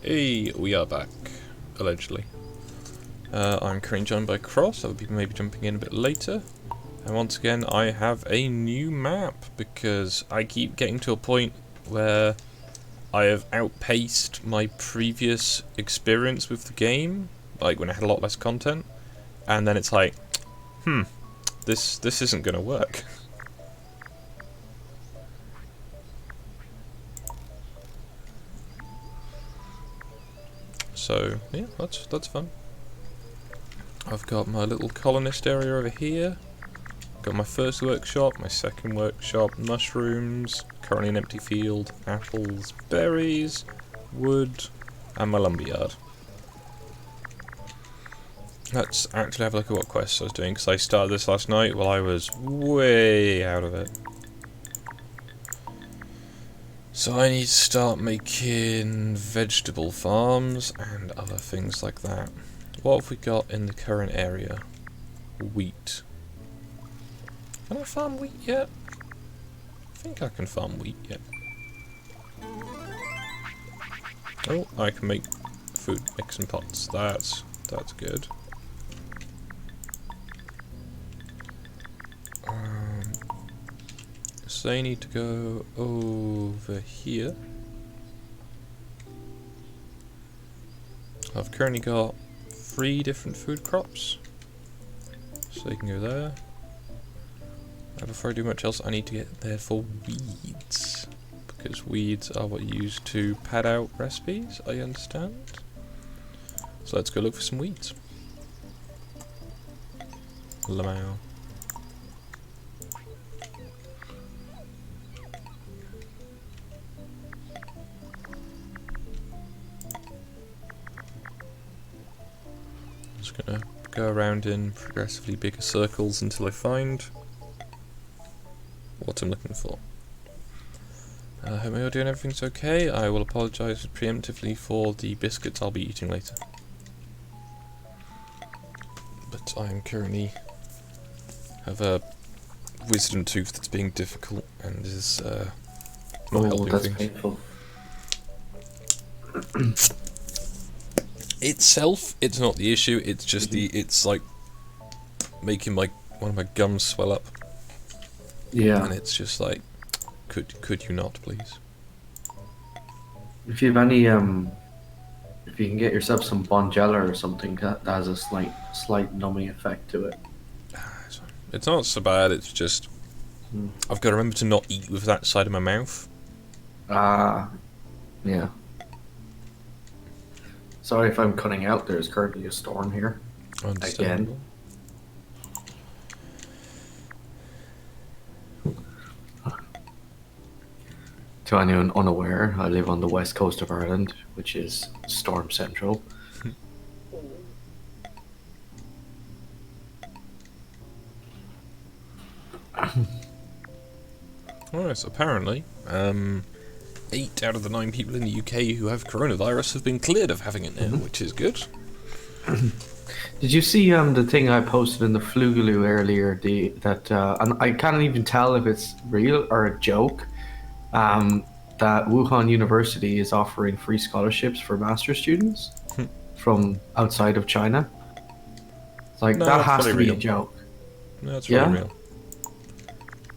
Hey, we are back, allegedly. I'm currently joined by Cross, other people may be jumping in a bit later. And once again, I have a new map, because I keep getting to a point where I have outpaced my previous experience with the game, like when I had a lot less content, and then it's like, this isn't gonna work. So, yeah, that's fun. I've got my little colonist area over here. Got my first workshop, my second workshop, mushrooms, currently an empty field, apples, berries, wood, and my lumberyard. Let's actually have a look at what quests I was doing, because I started this last night while I was way out of it. So I need to start making vegetable farms and other things like that. What have we got in the current area? Wheat. Can I farm wheat yet? I think I can farm wheat yet. Oh, I can make food mixing pots. That's good. So I need to go over here. I've currently got 3 different food crops, so you can go there. Before I do much else, I need to get there for weeds, because weeds are what you use to pad out recipes, I understand. So let's go look for some weeds. Lamau. Just gonna go around in progressively bigger circles until I find what I'm looking for. I hope you're doing everything's okay. I will apologise preemptively for the biscuits I'll be eating later. But I am currently have a wisdom tooth that's being difficult and is not helping that's things. painful. Itself, it's not the issue. It's just it's like making one of my gums swell up. Yeah. And it's just like, could you not, please? If you have any, if you can get yourself some Bonjela or something, that has a slight numbing effect to it. It's not so bad. It's just I've got to remember to not eat with that side of my mouth. Yeah. Sorry if I'm cutting out. There's currently a storm here. Understandable. To anyone unaware, I live on the west coast of Ireland, which is storm central. Alright, so apparently, 8 out of the 9 people in the UK who have coronavirus have been cleared of having it now, which is good. Did you see the thing I posted in the Flugaloo earlier? And I can't even tell if it's real or a joke. That Wuhan University is offering free scholarships for master's students from outside of China. It's like, No, that that's has to probably be real. a joke. No, that's Yeah? really real.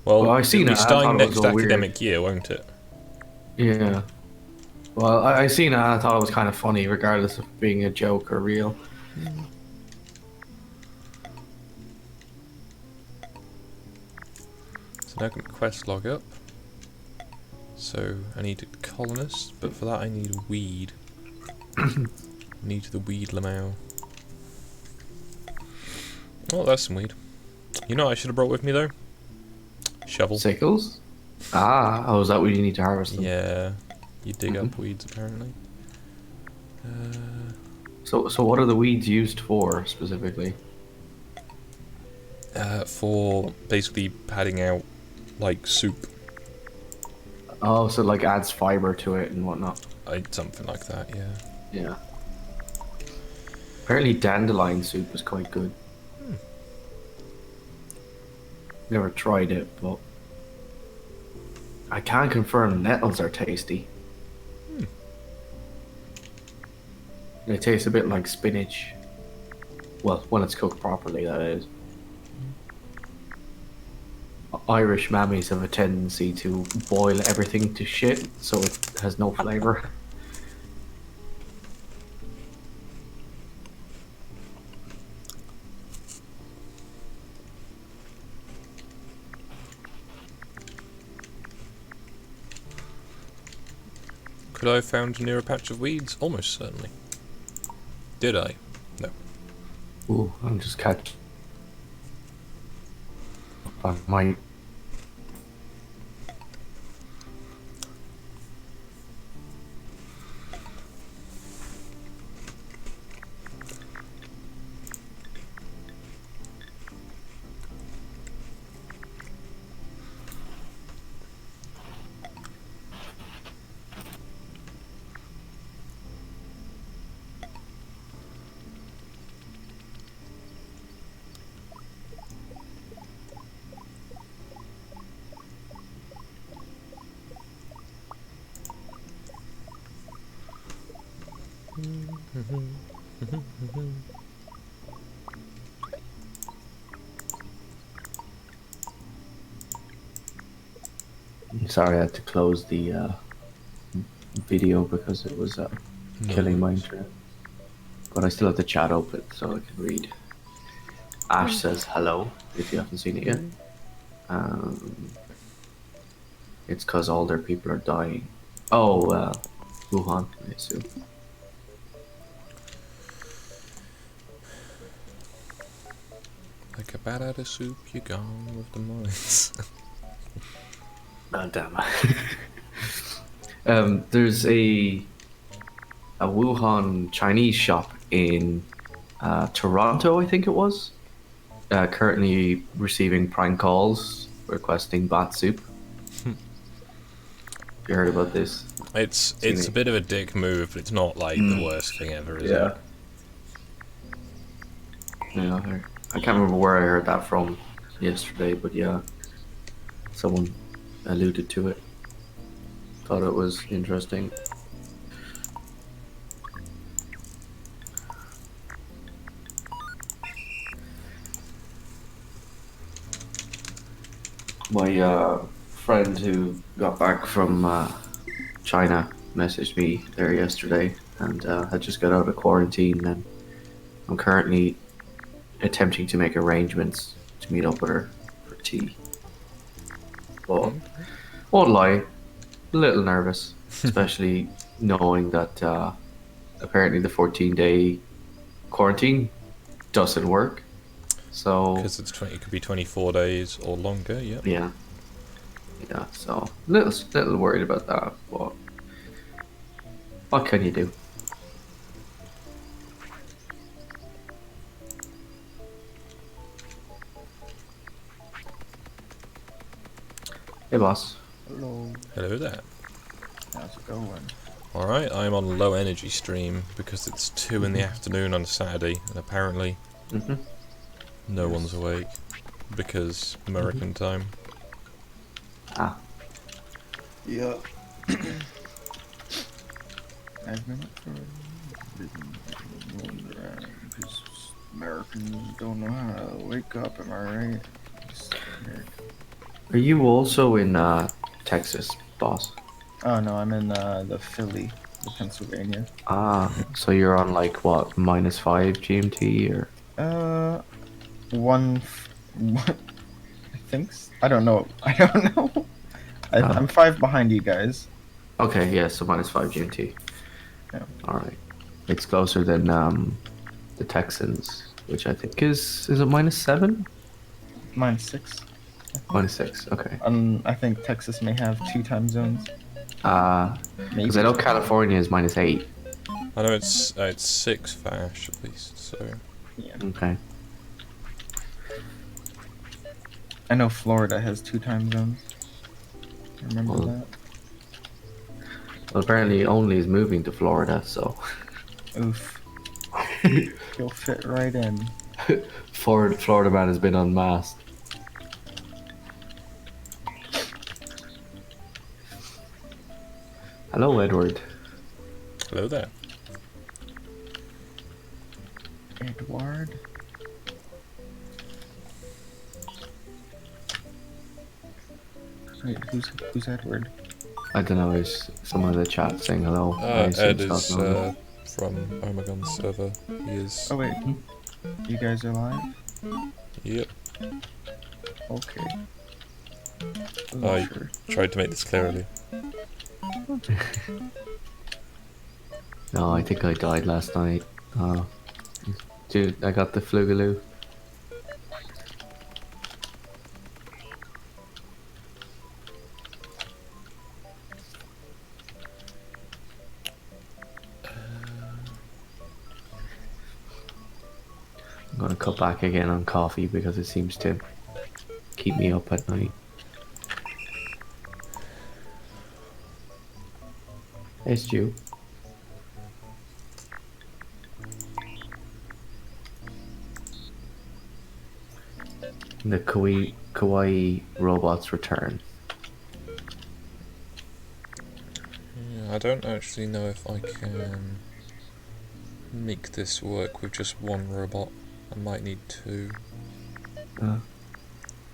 Well, I seen it'll it. be I starting thought it was next all weird. academic year, won't it? Yeah. Well, I seen it and I thought it was kind of funny, regardless of being a joke or real. So now I can quest log up. So I need a colonist, but for that I need a weed. Need the weed lamau. Oh, that's some weed. You know what I should have brought with me though? Shovel. Sickles? Oh, is that what you need to harvest them? Yeah, you dig up weeds apparently. So what are the weeds used for, specifically? For basically padding out like soup. Oh, so like adds fiber to it and whatnot. Something like that, yeah. Yeah. Apparently dandelion soup is quite good. Never tried it, but I can confirm nettles are tasty. It tastes a bit like spinach. Well, when it's cooked properly, that is. Irish mammies have a tendency to boil everything to shit, so it has no flavour. Could I have found near a patch of weeds? Almost certainly. Did I? No. Ooh, I'm just catching up on my. Sorry, I had to close the video because it was No killing my worries. internet. But I still have the chat open so I can read. Ash says hello, if you haven't seen it yet. It's because all their people are dying. Oh, Wuhan, I assume. Like a bat out of soup, you're gone with the mice. Oh, damn. There's a Wuhan Chinese shop in Toronto, I think it was. Currently receiving prank calls requesting bat soup. Have you heard about this? It's a bit of a dick move, but it's not like the worst thing ever, is it? Yeah, I can't remember where I heard that from yesterday, but yeah, someone alluded to it. Thought it was interesting. My friend who got back from China messaged me there yesterday and had just got out of quarantine, and I'm currently attempting to make arrangements to meet up with her for tea. But won't lie, a little nervous, especially knowing that apparently the 14-day quarantine doesn't work. So Because it could be 24 days or longer, yep. yeah, so little worried about that, but what can you do? Hey, boss. Hello, Hello there. how's it going? Alright, I'm on low energy stream because it's 2 in the afternoon on a Saturday, and apparently no one's awake because American time. Ah, Yeah. I've been up for wondering because Americans don't know how to wake up, am I right? Just weird. are you also in Texas, boss? Oh no, I'm in the Philly, the Pennsylvania. Ah, so you're on like what, -5 GMT or? What? I think. I don't know. I don't know. I'm 5 behind you guys. Okay, yeah, so -5 GMT. Yeah. All right, it's closer than the Texans, which I think is it -7? -6. -6. Okay. I think Texas may have 2 time zones. Because I know California is -8. I know it's 6 for Ash at least, so... Yeah. Okay. I know Florida has 2 time zones. Remember Well, that? Well, apparently only is moving to Florida, so Oof. You'll fit right in. Florida man has been unmasked. Hello, Edward. Hello there. Edward. Wait, who's Edward? I don't know. Is someone in the chat saying hello? I assume Ed is Scott knows. from Omegon's server. He is. Oh wait, you guys are live? Yep. Okay. I Sure. tried to make this clear earlier. No, I think I died last night. Dude, I got the flugaloo. I'm gonna cut back again on coffee because it seems to keep me up at night. Hey, Stu. The kawaii robots return. Yeah, I don't actually know if I can make this work with just one robot. I might need two.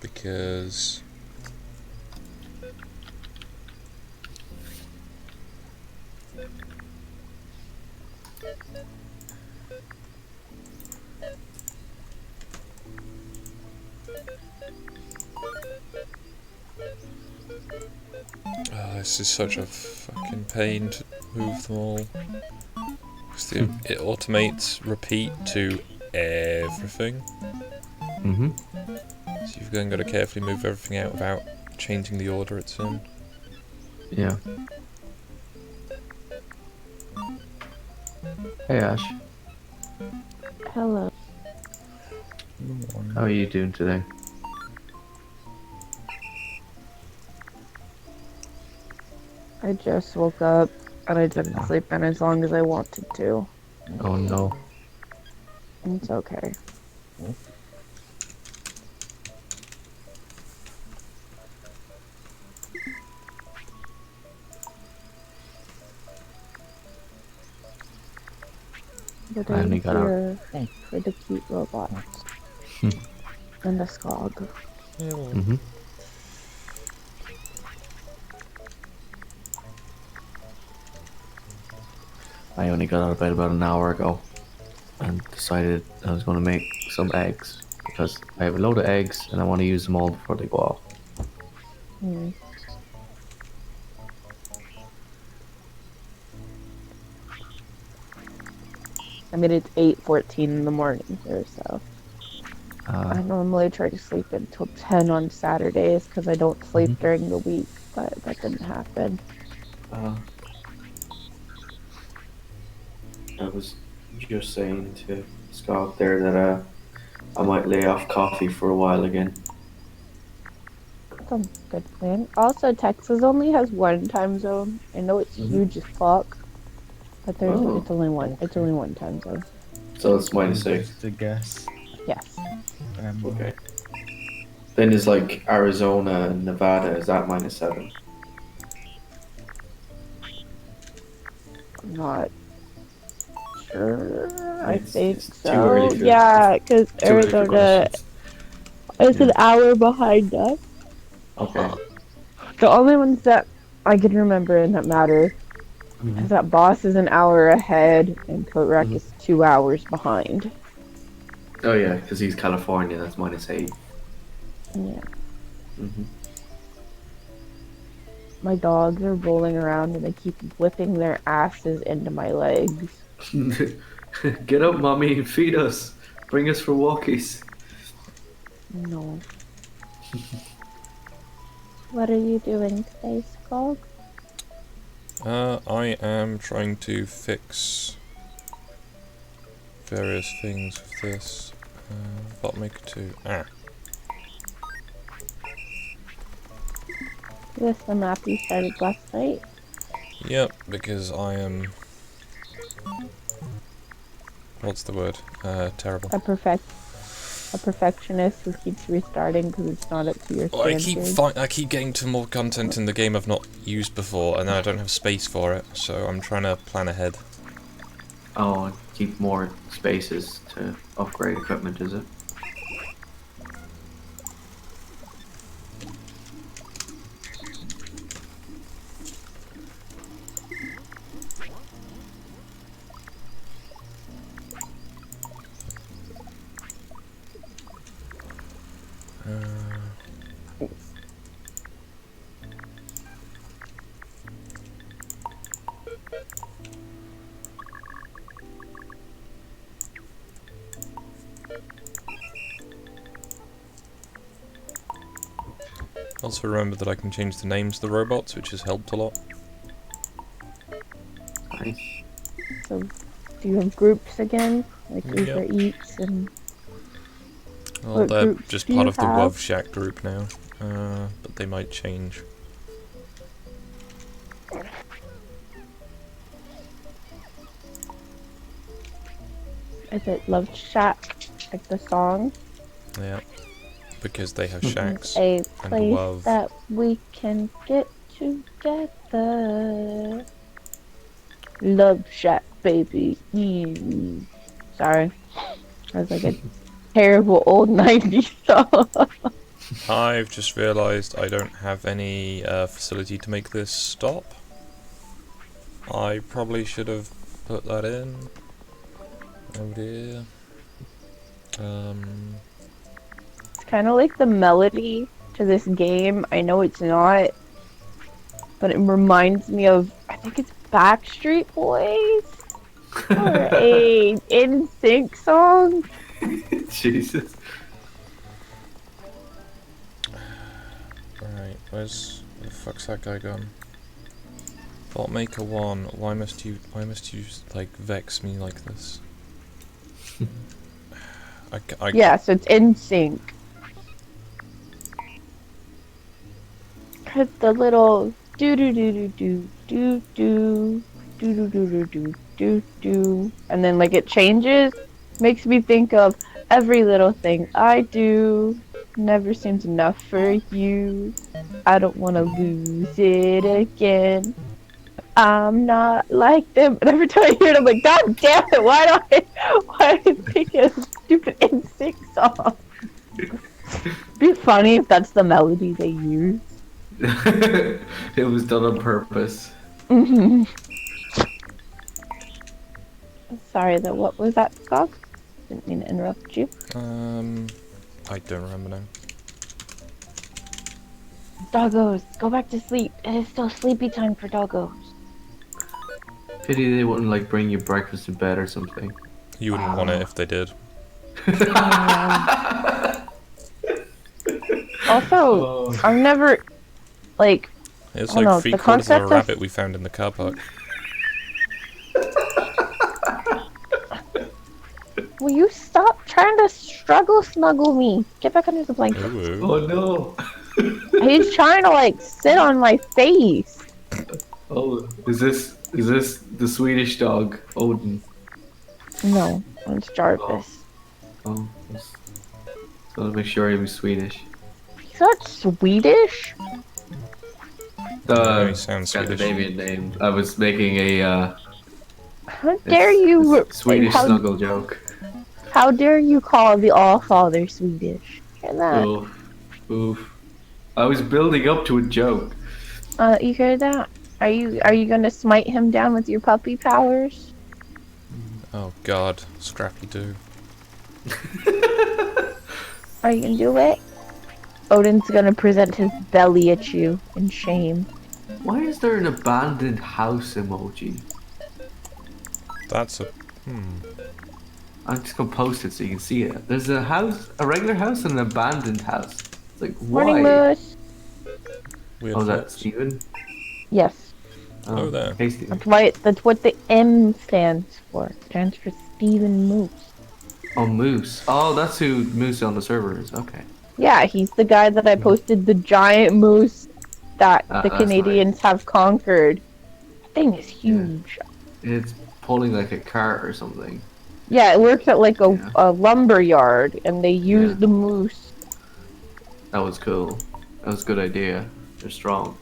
Because this is such a fucking pain to move them all. Because it automates repeat to everything. So you've then got to carefully move everything out without changing the order it's in. Yeah. Hey, Ash. Hello. How are you doing today? I just woke up and I didn't sleep in as long as I wanted to. Oh no. It's okay. But I I'm only got here for the cute robots. And the skog. I only got out of bed about an hour ago and decided I was going to make some eggs because I have a load of eggs and I want to use them all before they go off. I mean, it's 8:14 in the morning here, so I normally try to sleep until 10 on Saturdays because I don't sleep during the week, but that didn't happen. I was just saying to Scott there that I might lay off coffee for a while again. That's a good plan. Also, Texas only has one time zone. I know it's huge as fuck, but there's it's only one. It's only one time zone. So it's -6. Just a guess. Yes. Okay. Then is like Arizona and Nevada, is that -7? I'm not sure. I It's- think it's too early so. for- Yeah, because Too early for Arizona questions. is an hour behind us. Okay. The only ones that I can remember and that matter is that Boss is an hour ahead and Korak is 2 hours behind. Oh yeah, because he's California, that's -8. Yeah. My dogs are rolling around and they keep whipping their asses into my legs. Get up, mommy, and feed us. Bring us for walkies. No. What are you doing today, Skog? I am trying to fix various things with this. Bot maker 2. Is this the map you started last night? Yep, because I am... What's the word? Terrible. A perfectionist who keeps restarting because it's not up to your Well, standards. I keep getting to more content in the game I've not used before, and then I don't have space for it, so I'm trying to plan ahead. Oh, keep more spaces to upgrade equipment, is it? Also remember that I can change the names of the robots, which has helped a lot. Nice. So, do you have groups again? Like Uber Yep. Eats and... Well, What they're groups just do part you of the have? WOV Shack group now, but they might change. Is it Love Shack? Like the song? Yeah, because they have shacks A and place WOV. that we can get together. Love Shack, baby. Sorry. That was like a terrible old 90s song. I've just realised I don't have any facility to make this stop. I probably should have put that in. Oh dear. It's kind of like the melody to this game. I know it's not, but it reminds me of, I think it's Backstreet Boys or a NSYNC song. Jesus. Right, where the fuck's that guy gone? Bot Maker 1, why must you like vex me like this? Yeah, so it's NSYNC. Cause the little do do do do do do do do do do do do do, and then like it changes, makes me think of every little thing I do. Never seems enough for you. I don't want to lose it again. I'm not like them. And every time I hear it, I'm like, God damn it! Why do I think it's a stupid NSYNC song? It'd be funny if that's the melody they use. It was done on purpose. Sorry, what was that, Scott? Didn't mean to interrupt you. I don't remember now. Doggos, go back to sleep. It is still sleepy time for doggos. Pity they wouldn't like bring you breakfast in bed or something. You wouldn't want it if they did. Also, I've never, like, It's I don't like know, 3/4 the of a concept rabbit we found in the car park. Will you stop trying to struggle snuggle me? Get back under the blanket. Ooh. Oh no! He's trying to, like, sit on my face. Oh, is this the Swedish dog, Odin? No, it's Jarvis. Oh, just gotta make sure he was Swedish. He's not Swedish? Yeah, he sounds Scandinavian name. I was making a How dare you? Swedish how, snuggle joke. How dare you call the Allfather Swedish? Hear that? Oof, oof. I was building up to a joke. You hear that? Are you gonna smite him down with your puppy powers? Oh god, Scrappy Doo. Are you gonna do it? Odin's gonna present his belly at you in shame. Why is there an abandoned house emoji? That's a I'm just gonna post it so you can see it. There's a house, a regular house, and an abandoned house. It's like, why? Morning, Moose. weird Oh, is that thoughts. Steven? Yes, Oh, there. Hey, Steven. that's what the M stands for. It stands for Steven Moose. Oh, Moose. Oh, that's who Moose on the server is. Okay. Yeah, he's the guy that I posted the giant moose that the that's Canadians have conquered. That thing is huge. It's pulling like a cart or something. Yeah, it works at like Yeah. a lumber yard, and they use Yeah. the moose. That was cool. That was a good idea. They're strong.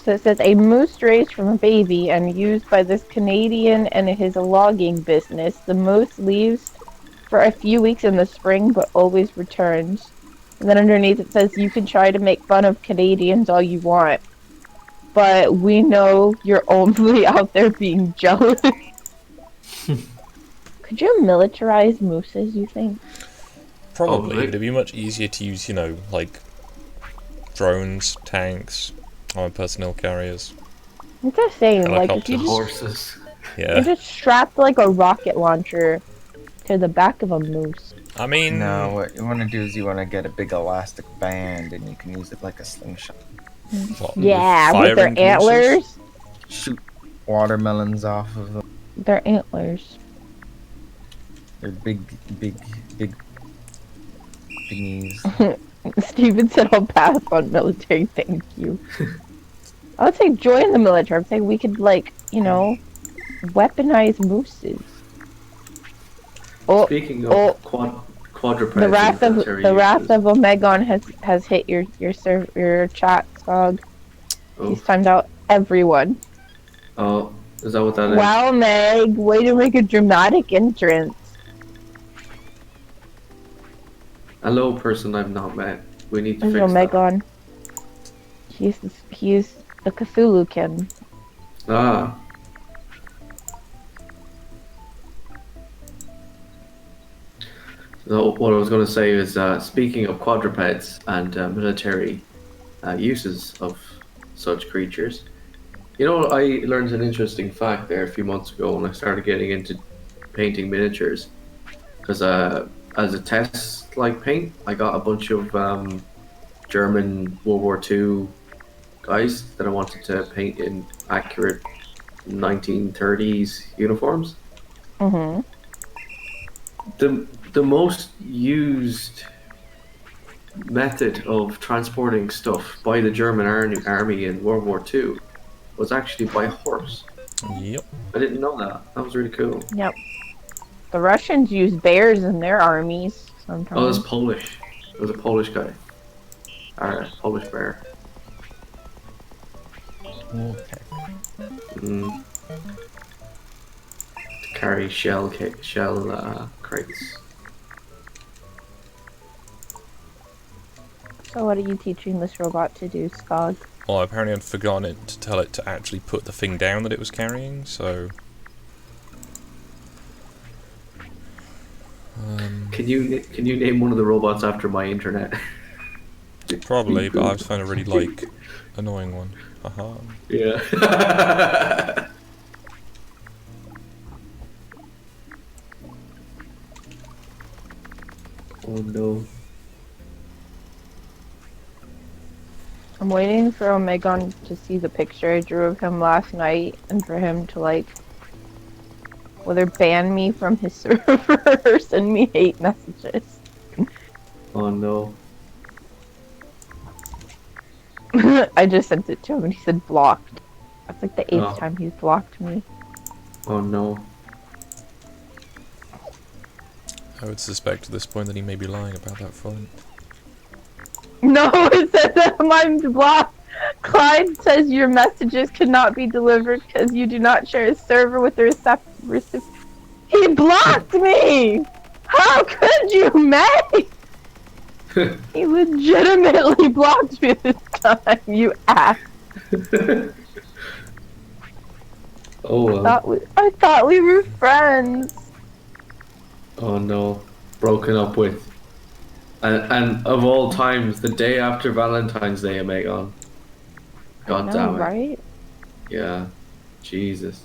So it says a moose raised from a baby and used by this Canadian and his logging business. The moose leaves for a few weeks in the spring but always returns. And then underneath it says you can try to make fun of Canadians all you want, but we know you're only out there being jealous. Could you militarize mooses, you think? Probably, Probably. but it'd be much easier to use, you know, like drones, tanks, armored personnel carriers. I'm just saying, like, if you Helicopters. just, Horses. you Yeah. just strapped like a rocket launcher to the back of a moose. I mean, No, what you want to do is you want to get a big elastic band and you can use it like a slingshot. what, Yeah, with their firing mooses? antlers. Shoot watermelons off of them. Their antlers. They're big thingies. Steven said I'll pass on military, thank you. I would say join the military. I'm saying we could, like, you know, weaponize mooses. Oh, Speaking oh. of quadrupeds, the wrath and of military the wrath uses- of Omegon has hit your chat, Skog. Oh, He's timed out everyone. oh, is that what that is? Wow, Meg, way to make a dramatic entrance. Hello, person I've not met. We need to There's fix that. Omegon. He's the Cthulhu-kin. Ah. So what I was going to say is, speaking of quadrupeds and military uses of such creatures, you know, I learned an interesting fact there a few months ago when I started getting into painting miniatures. Because as a test like paint, I got a bunch of German World War II guys that I wanted to paint in accurate 1930s uniforms. Mm-hmm. The most used method of transporting stuff by the German army in World War II was actually by horse. Yep. I didn't know that. That was really cool. Yep. The Russians use bears in their armies sometimes. Oh, it was Polish. It was a Polish guy. Polish bear. Okay. Mm. To carry shell crates. So what are you teaching this robot to do, Skog? Well, apparently I'd forgotten it to tell it to actually put the thing down that it was carrying, so... Can you name one of the robots after my internet? Probably, but I've found a really, like, annoying one. Haha. Yeah. Oh no. I'm waiting for Omegon to see the picture I drew of him last night and for him to, like, whether ban me from his server or send me hate messages. Oh no. I just sent it to him and he said blocked. That's like the 8th Oh. time he's blocked me. Oh no. I would suspect at this point that he may be lying about that font. No, it says that I'm blocked. Clyde says your messages cannot be delivered because you do not share a server with the recipient. He blocked me! How could you, May? He legitimately blocked me this time, you ass. Oh well. I thought we were friends. Oh no. Broken up with. And of all times, the day after Valentine's Day, Omegon. God I know, damn it. right? Yeah. Jesus.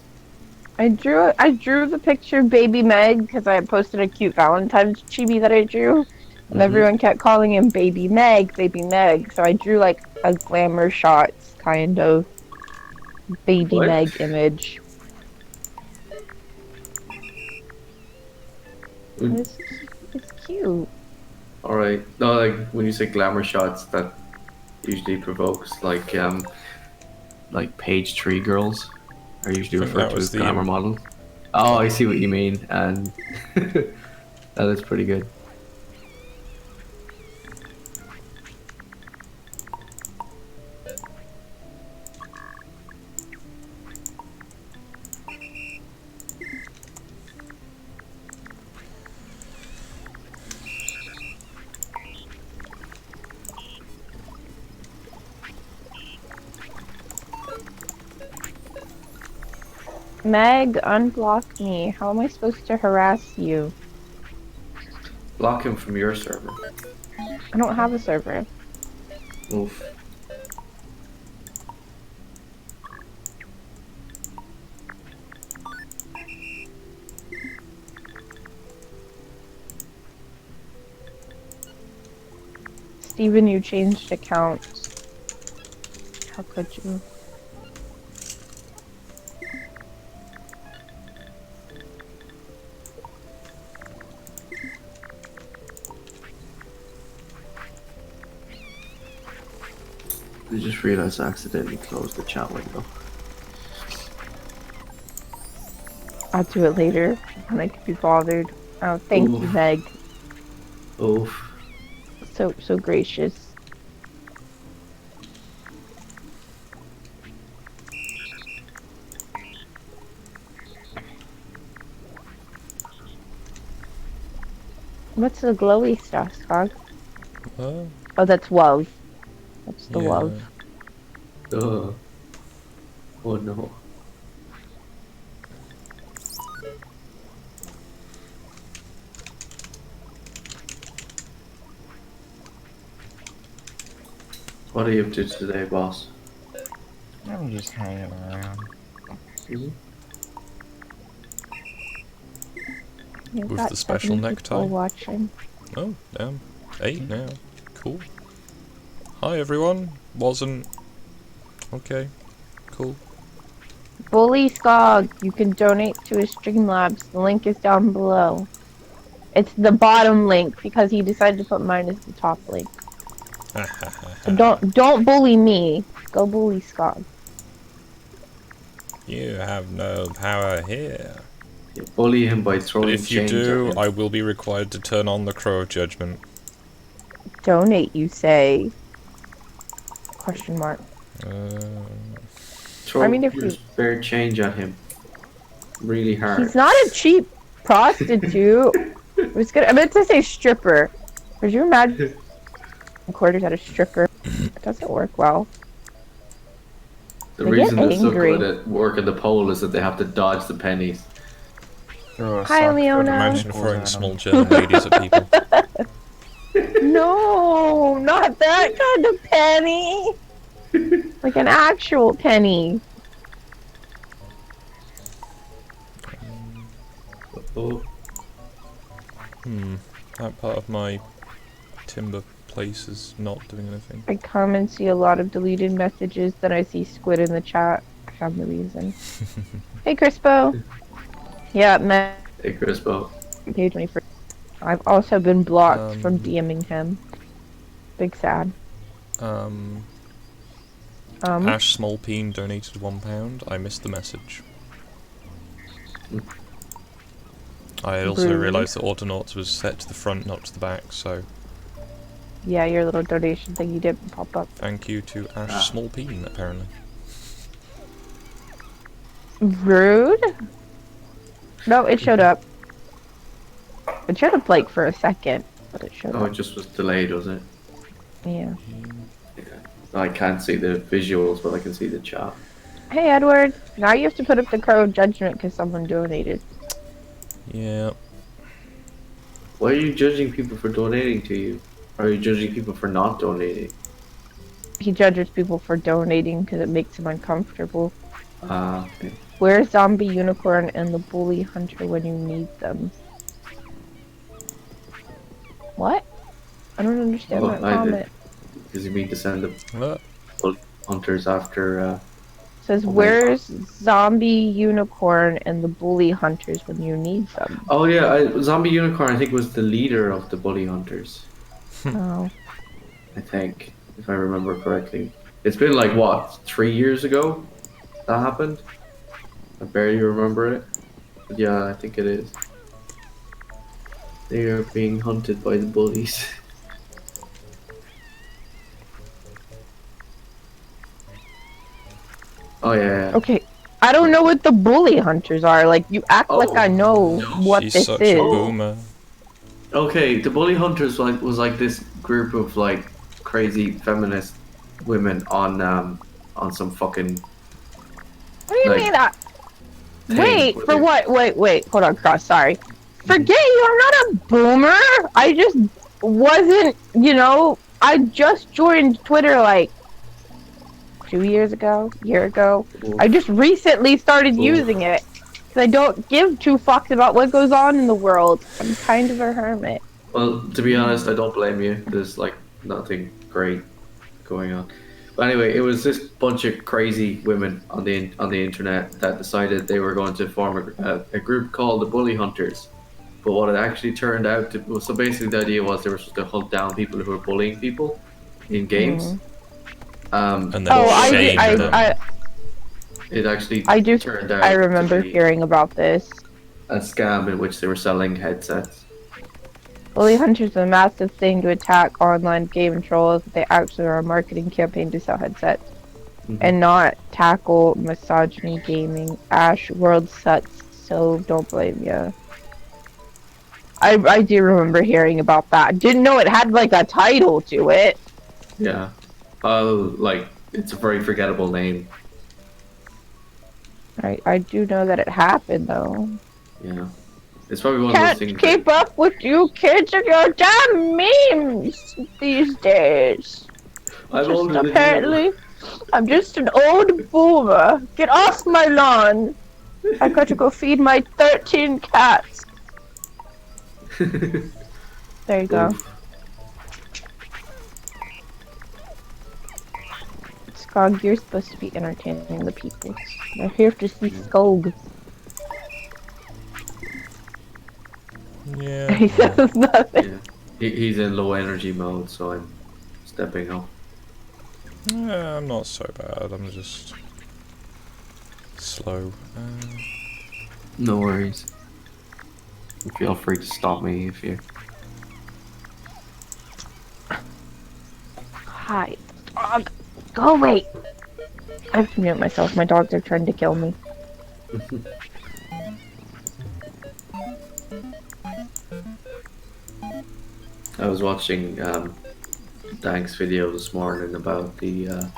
I drew the picture of baby Meg because I had posted a cute Valentine's chibi that I drew. And everyone kept calling him baby Meg, baby Meg. So I drew like a glamour shots kind of baby What? Meg image. It's cute. Alright. No, like when you say glamour shots, that usually provokes like page tree girls are usually I think referred that to was as the, glamour models. Oh, I see what you mean, and that is pretty good. Meg, unblock me. How am I supposed to harass you? Block him from your server. I don't have a server. Oof. Steven, you changed accounts. How could you? I just realized I accidentally closed the chat window. I'll do it later when I can be bothered. Oh, thank you, Oof. Meg. Oof. So gracious. What's the glowy stuff, Skog? Oh, Oh, that's love. That's the yeah. love. Oh no. What are you up to today, boss? I'm just hanging around. Mhm. You've With got the special 7 necktie? people watching. Oh, damn. 8 now. Cool. Hi, everyone. Wasn't. Okay. Cool. Bully Skog, you can donate to his Streamlabs. The link is down below. It's the bottom link because he decided to put mine as the top link. So don't bully me. Go bully Skog. You have no power here. You bully him by But throwing if you chains do, at him. I will be required to turn on the Crow of Judgment. Donate, you say? Question mark. Throw I mean, if your you- spare change at him. Really hard. He's not a cheap prostitute. I meant to say stripper. Could you imagine quarters at a stripper? It doesn't work well. The They reason get they're so angry. good at working the pole is that they have to dodge the pennies. Throw a Hi, sock Leona. full of Imagine nickels throwing at 'em. small German ladies at people. No, not that kind of penny. Like an actual penny. Oh, That part of my timber place is not doing anything. I come and see a lot of deleted messages, then I see squid in the chat. I found the reason. Hey, Crispo. Yeah, man. hey Crispo. Page 21st. I've also been blocked from Um, DMing him. Big sad. Ash Smallpeen donated £1. I missed the message. I also Rude. realised that Autonaughts was set to the front, not to the back, so Yeah, your little donation thing you didn't pop up. thank you to Ash Smallpeen, apparently. Rude? No, it showed up. It showed up like for a second, but it showed Oh, it up. just was delayed, was it? Yeah. Yeah. I can't see the visuals, but I can see the chat. Hey, Edward. Now you have to put up the Crow of Judgment because someone donated. Yeah. Why are you judging people for donating to you? Or are you judging people for not donating? He judges people for donating because it makes him uncomfortable. Okay. Where's Zombie Unicorn and the Bully Hunter when you need them? What? I don't understand Oh, that I did. comment. Does he mean to send the What? hunters after? It says, Okay. where's Zombie Unicorn and the Bully Hunters when you need them? Oh yeah, Zombie Unicorn. I think was the leader of the bully hunters. Oh. I think, if I remember correctly. It's been like what, 3 years ago that happened. I barely remember it. But yeah, I think it is. They are being hunted by the bullies. Oh yeah. Okay. I don't know what the Bully Hunters are. Like, you act like I know what She's this such is. a boomer. Okay, the bully hunters was like this group of like crazy feminist women on some fucking What do you like- mean that? Wait, with for it. what? Wait, hold on, Cross, sorry. Forget you, I'm not a boomer! I just wasn't, I just joined Twitter like 2 years ago, year ago. Oof. I just recently started Oof. using it. Because I don't give two fucks about what goes on in the world. I'm kind of a hermit. Well, to be honest, I don't blame you. There's like nothing great going on. But anyway, it was this bunch of crazy women on the internet that decided they were going to form a group called the Bully Hunters. But what it actually turned out to, well, so basically the idea was they were supposed to hunt down people who were bullying people in games. And then Oh, shame them. It actually I do. turned out I remember to be hearing about this. a scam in which they were selling headsets. Bully Hunters is a massive thing to attack online game trolls. They actually are a marketing campaign to sell headsets. And not tackle misogyny gaming. Ash, world sucks, so don't blame ya. I do remember hearing about that. Didn't know it had like a title to it. Yeah. Oh, like, it's a very forgettable name. I do know that it happened though. Yeah. It's probably one of those Can't things. keep up with you kids and your damn memes these days. I'm Just older than you. apparently, I'm just an old boomer. Get off my lawn. I got to go feed my 13 cats. There you go. Skog, you're supposed to be entertaining the people. They're here to see Skog. Yeah. He says nothing. Yeah. He's in low energy mode, so I'm stepping up. I'm not so bad. I'm just slow. No worries. Feel free to stop me if you. Hi, dog. Go away. I have to mute myself. My dogs are trying to kill me. I was watching Dank's video this morning about the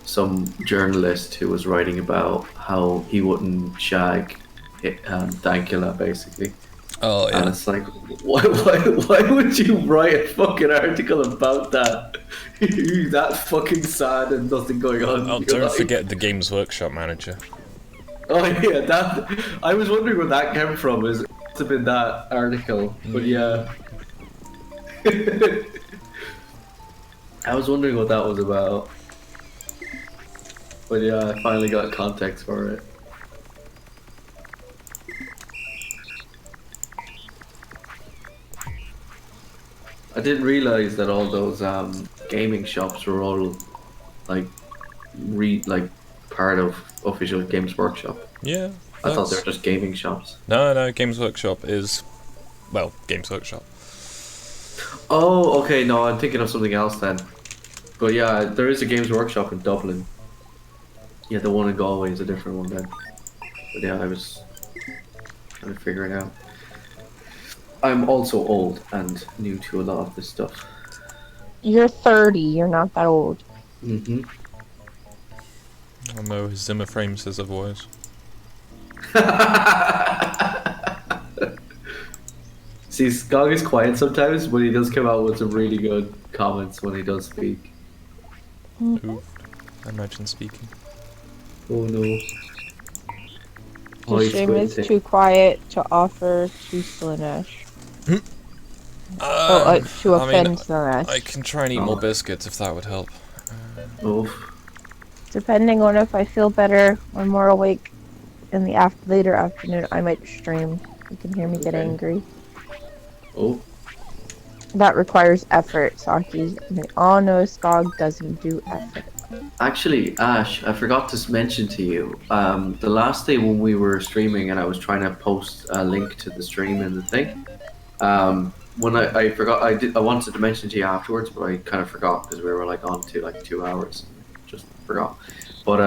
some journalist who was writing about how he wouldn't shag Dankula basically. Oh yeah. And it's like, why would you write a fucking article about that? You're that fucking sad and nothing going on. Oh, don't forget the Games Workshop manager. Oh yeah, that. I was wondering where that came from. It must have been that article, but yeah. I was wondering what that was about. But yeah, I finally got context for it. I didn't realize that all those gaming shops were all like part of official Games Workshop. Yeah. I thought they were just gaming shops. No, Games Workshop is, well, Games Workshop. Oh, okay, no, I'm thinking of something else then. But yeah, there is a Games Workshop in Dublin. Yeah, the one in Galway is a different one then. But yeah, I was trying to figure it out. I'm also old and new to a lot of this stuff. You're 30. You're not that old. Mm-hmm. Oh no, his Zimmer frame says otherwise. See, Skog is quiet sometimes, but he does come out with some really good comments when he does speak. Oof. Imagine speaking. Oh no. The stream is too quiet to offer to Slanesh. To offend Slanesh. I can try and eat more biscuits if that would help. Oof. Depending on if I feel better or more awake in the later afternoon, I might stream. You can hear me get angry. Oh. That requires effort, Saki. And we all know Skog doesn't do effort. Actually, Ash, I forgot to mention to you, the last day when we were streaming and I was trying to post a link to the stream and the thing, when I forgot, I wanted to mention to you afterwards, but I kind of forgot because we were like on to like 2 hours. Just forgot. But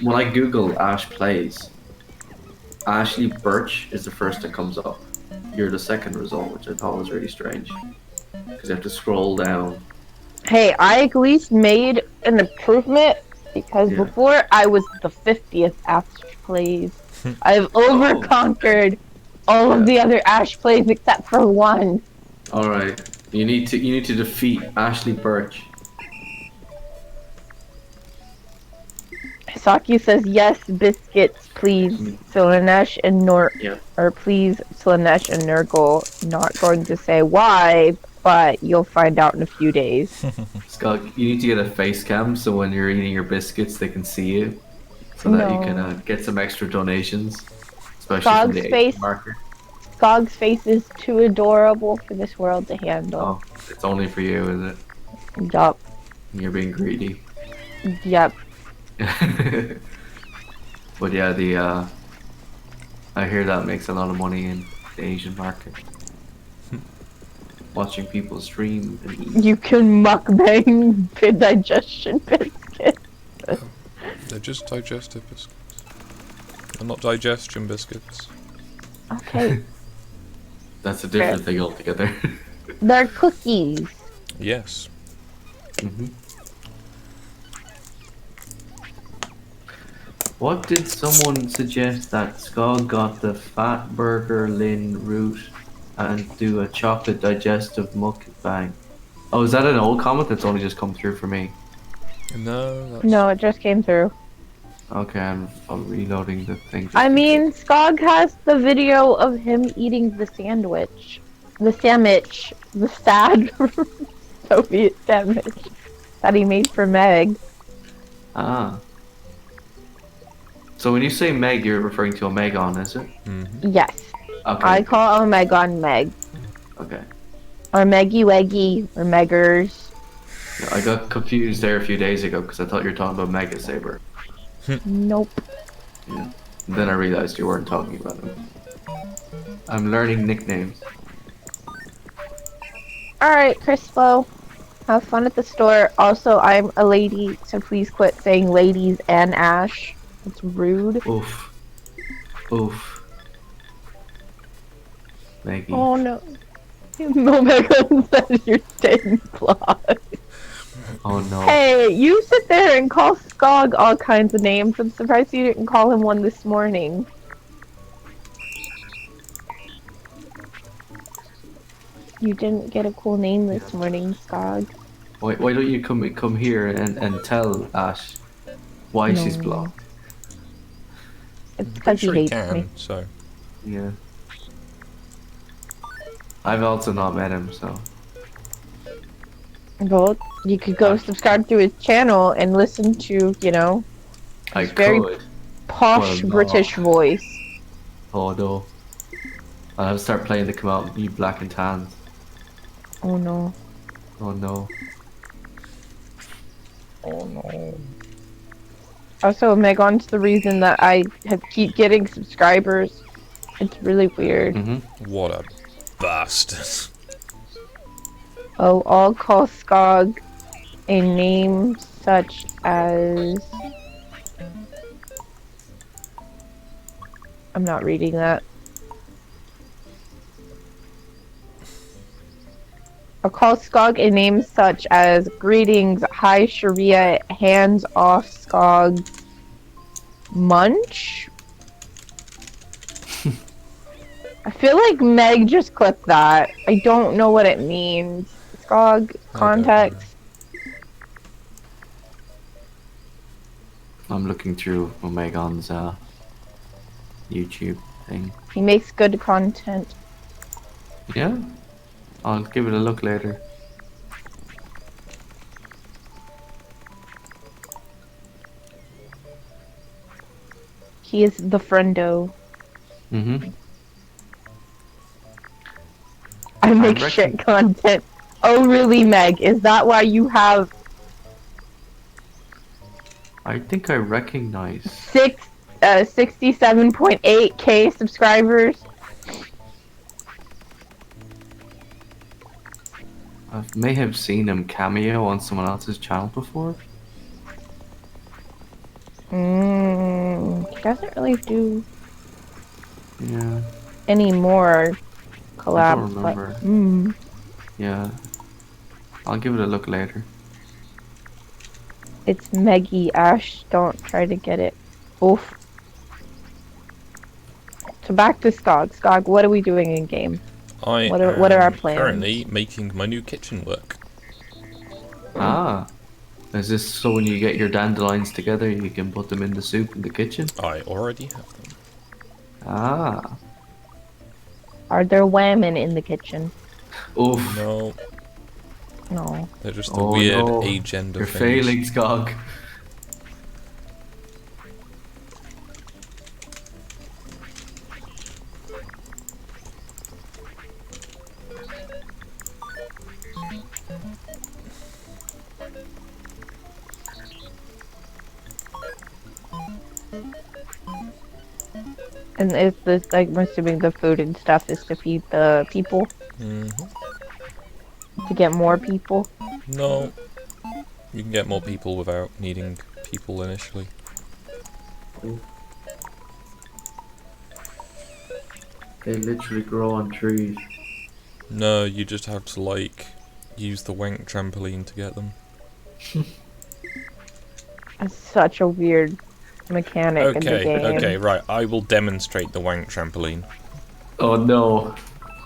when I Google Ash Plays, Ashley Birch is the first that comes up. You're the second result, which I thought was really strange. Because you have to scroll down. Hey, I at least made an improvement because before I was the 50th Ash Plays. I've overconquered all of the other Ash plays except for one. All right. You need to defeat Ashley Birch. Saki says yes, biscuits, please. Slanesh and Yeah. or please, Slanesh and Nurgle. Not going to say why, but you'll find out in a few days. Scott, you need to get a face cam so when you're eating your biscuits, they can see you, so that you can get some extra donations, especially from the Asian market. Skog's face is too adorable for this world to handle. Oh, it's only for you, is it? Yup. You're being greedy. Yep. But yeah, I hear that makes a lot of money in the Asian market. Watching people stream and eat. You can mukbang digestion biscuits. They're just digestive biscuits. They're not digestion biscuits. Okay. That's a different thing altogether. They're cookies. Yes. What did someone suggest that Skog got the Fat Burger Lin route and do a chocolate digestive mukbang? Oh, is that an old comment that's only just come through for me? No, that's... No, it just came through. Okay, I'm reloading the thing. I mean, Skog has the video of him eating the sandwich. The sandwich. The sad Soviet sandwich that he made for Meg. Ah. So when you say Meg, you're referring to Omegon, is it? Yes. Okay. I call Omegon Meg. Okay. Or Meggy Weggy. Or Meggers. Yeah, I got confused there a few days ago because I thought you were talking about Mega Saber. Nope. Yeah. And then I realized you weren't talking about him. I'm learning nicknames. Alright, Crispo. Have fun at the store. Also, I'm a lady, so please quit saying ladies and Ash. It's rude. Oof. Oof. Maggie. Oh no. Omegon says you're staying plot. Oh no. Hey, you sit there and call Skog all kinds of names. I'm surprised you didn't call him one this morning. You didn't get a cool name this morning, Skog. Why don't you come here and tell Ash why she's blocked? It's because he hates me. So. Yeah. I've also not met him, so. Well, you could go subscribe to his channel and listen to, you know, his very posh British voice. Oh no. I'll have to start playing to come out you black and tans. Oh no. Oh no. Oh no. Also, Megon's the reason that I keep getting subscribers. It's really weird. What a bastard. Oh, I'll call Skog a name such as... I'm not reading that. I'll call Skog a name such as Greetings, Hi Sharia, Hands Off Skog, Munch? I feel like Meg just clicked that. I don't know what it means. Skog, context. I'm looking through Omegon's YouTube thing. He makes good content. Yeah? I'll give it a look later. He is the friendo. I make shit content. Oh really, Meg? Is that why you have... I think I recognize... 67.8k subscribers? I may have seen him cameo on someone else's channel before. He doesn't really do any more collabs. I don't remember. But, Yeah. I'll give it a look later. It's Meggy Ash. Don't try to get it. Oof. So back to Skog. Skog, what are we doing in game? I What are our am plans? currently making my new kitchen work. Ah. Is this so when you get your dandelions together, you can put them in the soup in the kitchen? I already have them. Ah. Are there women in the kitchen? Oof. No, No. they're just the Oh weird no. agenda You're things. failing, Skog. And is this, like, I'm assuming the food and stuff is to feed the people? hmm To get more people? No, you can get more people without needing people initially. They literally grow on trees. No, you just have to, like, use the wank trampoline to get them. That's such a weird mechanic in the game. Okay, right. I will demonstrate the wank trampoline. Oh no.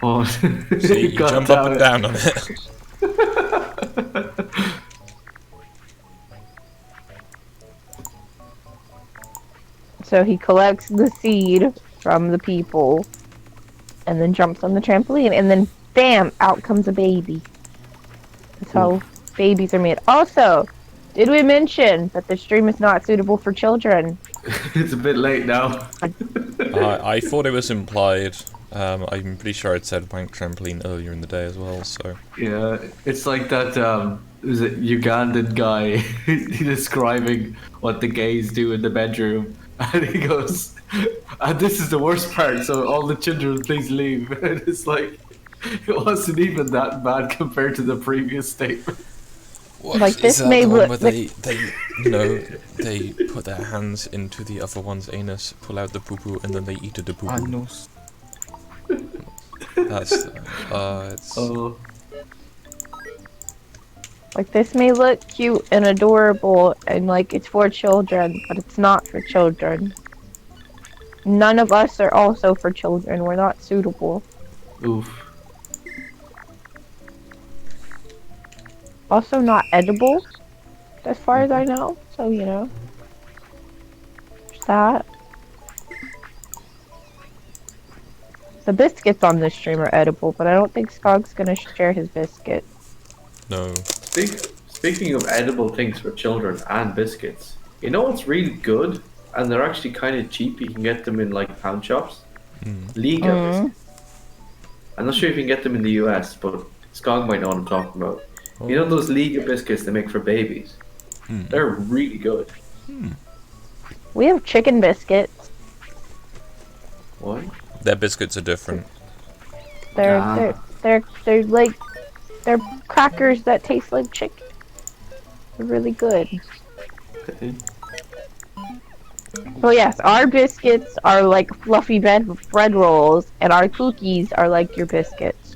Oh. See, you God jump damn up and it. down on it. So he collects the seed from the people and then jumps on the trampoline and then bam, out comes a baby. That's how babies are made. Also, did we mention that the stream is not suitable for children? It's a bit late now. I thought it was implied. I'm pretty sure I'd said wank trampoline earlier in the day as well, so... Yeah, it's like that, is it Ugandan guy describing what the gays do in the bedroom. And he goes, and this is the worst part, so all the children please leave. And it's like, it wasn't even that bad compared to the previous statement. What, Like, is this that may the one look- where they put their hands into the other one's anus, pull out the poo-poo, and then they eat the poo-poo? Anus. That's... it's... Oh, Like, this may look cute and adorable and like it's for children, but it's not for children. None of us are also for children. We're not suitable. oof. Also not edible, as far as I know. So, you know. There's that. The biscuits on this stream are edible, but I don't think Skog's gonna share his biscuit. No. Speaking of edible things for children and biscuits, you know what's really good? And they're actually kind of cheap. You can get them in like pound shops. Liga biscuits. I'm not sure if you can get them in the US, but Skog might know what I'm talking about. You know those Liga biscuits they make for babies? They're really good. We have chicken biscuits. What? Their biscuits are different. They're like they're crackers that taste like chicken. They're really good. Okay. So yes, our biscuits are like fluffy bread rolls, and our cookies are like your biscuits.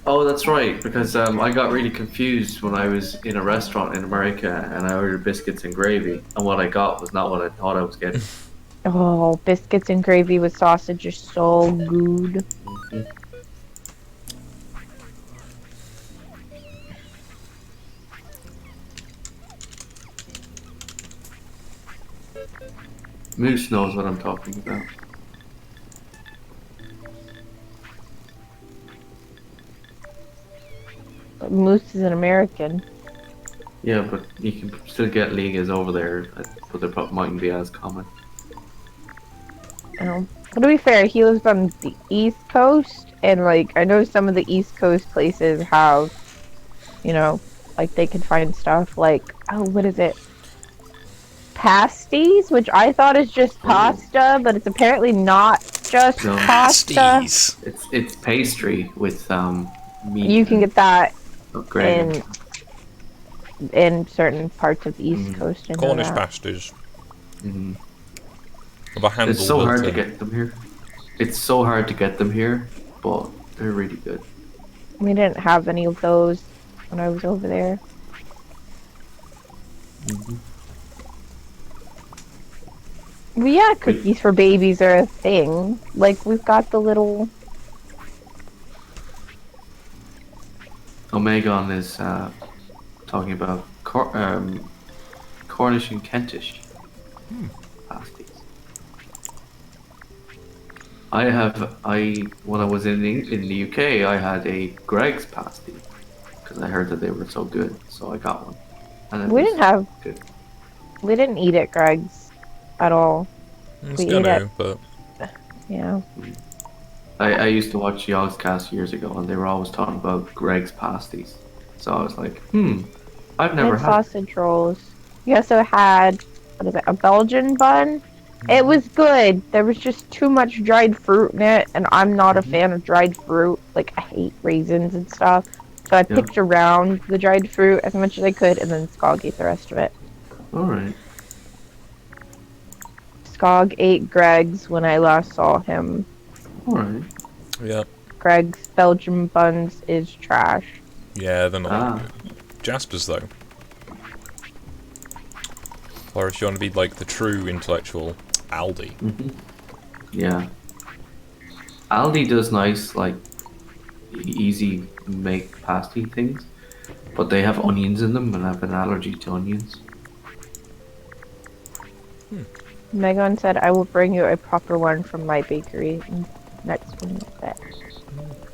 Oh, that's right. Because I got really confused when I was in a restaurant in America and I ordered biscuits and gravy, and what I got was not what I thought I was getting. Oh, biscuits and gravy with sausage are so good. Moose knows what I'm talking about. But Moose is an American. Yeah, but you can still get Ligas over there, but they probably mightn't be as common. But to be fair, he lives on the East Coast, and like I know some of the East Coast places have, you know, like they can find stuff like, oh, what is it? Pasties, which I thought is just pasta, but it's apparently not just No. pasta. Pasties. It's pastry with meat. You can get that and gravy. in certain parts of the East Coast. And Cornish that. pasties. Mhm. Of a handle It's so hard to built-in. get them here. It's so hard to get them here, but they're really good. We didn't have any of those when I was over there. Well, yeah, cookies for babies are a thing. Like, we've got the little... Omegon is talking about Cornish and Kentish pasties. When I was in the UK, I had a Greg's pasty because I heard that they were so good, so I got one. And it We was didn't have... good. We didn't eat at Greg's at all. It's We ate gonna, but Yeah. I used to watch Yogscast years ago, and they were always talking about Greg's pasties. So I was like, I've never And had. sausage rolls. We also had, what is it, a Belgian bun? It was good. There was just too much dried fruit in it, and I'm not a fan of dried fruit. Like, I hate raisins and stuff. So I picked around the dried fruit as much as I could, and then Skog ate the rest of it. Alright. Skog ate Greg's when I last saw him. Alright. yeah, Greg's Belgian buns is trash. yeah, they're not Ah. good. Jasper's though. Or if you want to be like the true intellectual, Aldi. Yeah. Aldi does nice, like, easy make pasty things, but they have onions in them, and I have an allergy to onions. Megan said, I will bring you a proper one from my bakery next Wednesday.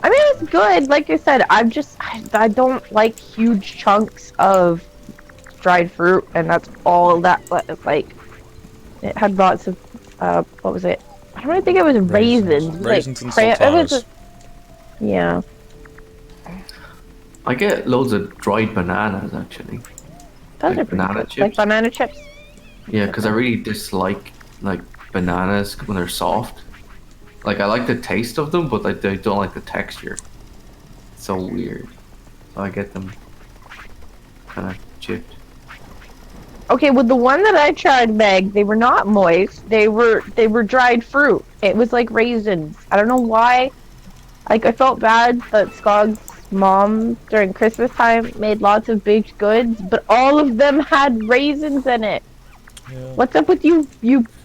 I mean, it's good. Like I said, I don't like huge chunks of dried fruit, and that's all that, like, it had lots of, what was it? I don't even think it was raisins. Raisins like, and it was sultanas. yeah. I get loads of dried bananas, actually. Those Like are pretty banana good. chips? Like banana chips. Yeah, because I really dislike, like, bananas when they're soft. Like, I like the taste of them, but I don't like the texture. It's so weird. So I get them kind of chipped. Okay, with the one that I tried, Meg, they were not moist. They were dried fruit. It was like raisins. I don't know why. Like, I felt bad that Skog's mom during Christmas time made lots of baked goods, but all of them had raisins in it. Yeah. What's up with you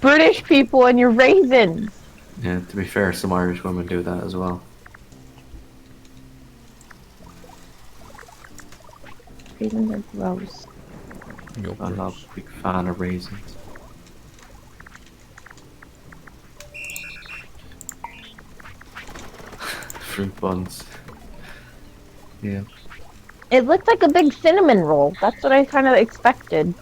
British people and your raisins? Yeah, to be fair, some Irish women do that as well. Raisins are gross. You're I'm not gross. a big fan of raisins. Fruit buns. Yeah. It looked like a big cinnamon roll. That's what I kind of expected.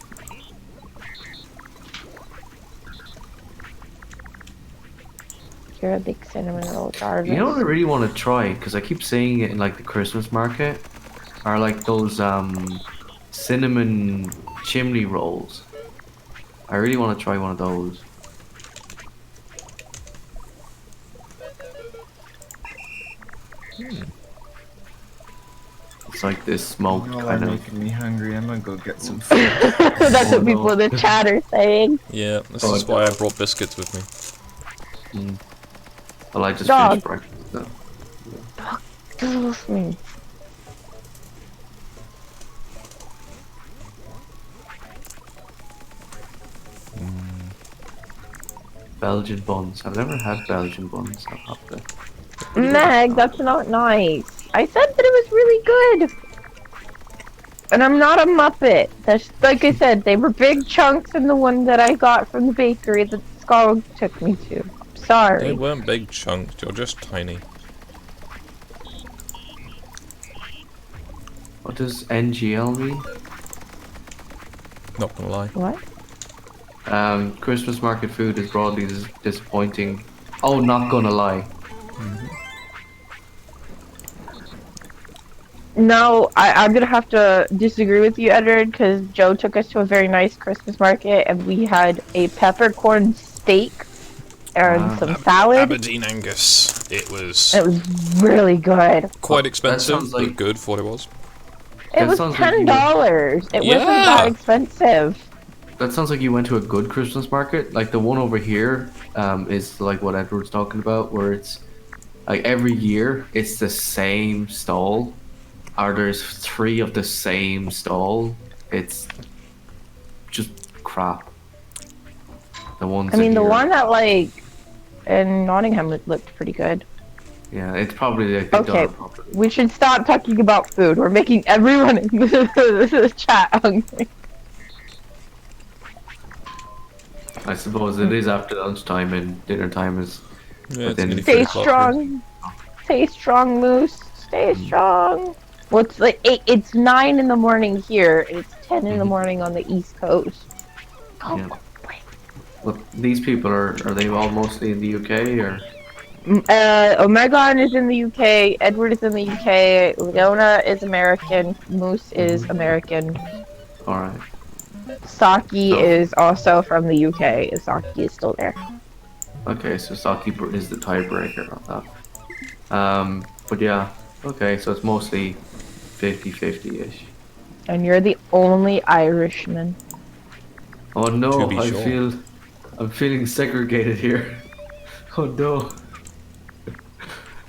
You're a big cinnamon roll, Jarvis. You know what I really want to try, because I keep saying it in like the Christmas market, are like those cinnamon chimney rolls. I really want to try one of those. It's like this smoked Y'all are kind of. making me hungry. I'm gonna go get some food. That's Oh, what people in the chat are saying. Yeah, this Oh, is why I brought biscuits with me. Well, I just Dog. finished breakfast though. Belgian buns. I've never had Belgian buns. I'll have to. Meg, that's not nice. I said that it was really good. And I'm not a Muppet. That's, like I said, they were big chunks in the one that I got from the bakery that Skog took me to. I'm They sorry. weren't big chunks, you're just tiny. What does NGL mean? Not gonna lie. What? Christmas market food is broadly disappointing. Oh, not gonna lie. No, I'm gonna have to disagree with you, Edward, because Joe took us to a very nice Christmas market and we had a peppercorn steak and some salad. Aberdeen Angus. It was It was really good. quite expensive, sounds like- but good for what it was. It That was sounds like $10. It wasn't Yeah. that expensive. That sounds like you went to a good Christmas market. Like the one over here is like what Edward's talking about, where it's like every year it's the same stall, or there's 3 of the same stall. It's just crap. The ones. I mean, in the here, one that like in Nottingham looked pretty good. Yeah, it's probably like the Okay, done properly. we should stop talking about food. We're making everyone in the chat hungry. I suppose it is after lunchtime and dinner time is Yeah, it's within nearly Stay 3 o'clock here. strong. Stay strong, Moose. Stay Mm. strong. Well, it's like it's 9 in the morning here, and it's 10 in the Mhm. morning on the East Coast. Go Yeah. quick. Well, these people are they all mostly in the UK or? Omegon is in the UK. Edward is in the UK. Leona is American. Moose is American. All right. Saki So is also from the UK. Saki is still there. okay, so Saki is the tiebreaker on that. But yeah, okay, so it's mostly 50-50-ish. And you're the only Irishman. Oh To no, be sure. I'm feeling segregated here. Oh no.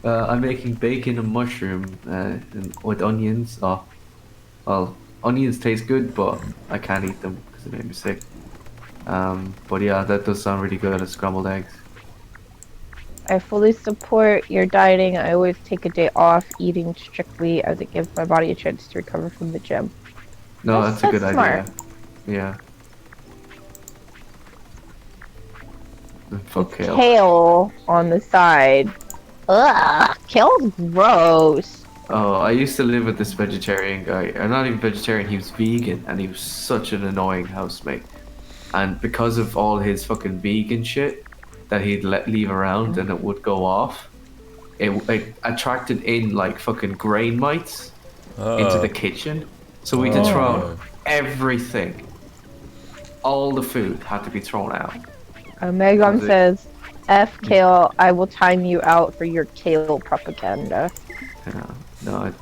I'm making bacon and mushroom and with onions. Oh, well, onions taste good, but I can't eat them because they make me sick. But yeah, that does sound really good as scrambled eggs. I fully support your dieting. I always take a day off eating strictly as it gives my body a chance to recover from the gym. No, that's a good smart. idea. Yeah. Fuck kale. Kale on the side. Ugh, kale's gross. Oh, I used to live with this vegetarian guy. Or not even vegetarian, he was vegan and he was such an annoying housemate. And because of all his fucking vegan shit that he'd leave around and it would go off, it attracted in like fucking grain mites into the kitchen. So we had to throw out everything. All the food had to be thrown out. Megan says, F kale, I will time you out for your kale propaganda. Yeah, no.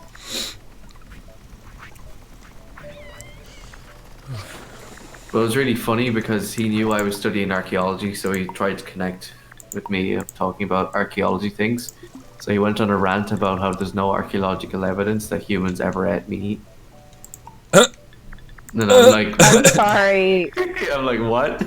But it was really funny because he knew I was studying archaeology, so he tried to connect with me talking about archaeology things. So he went on a rant about how there's no archaeological evidence that humans ever ate meat. And I'm like, I'm sorry. I'm like, what?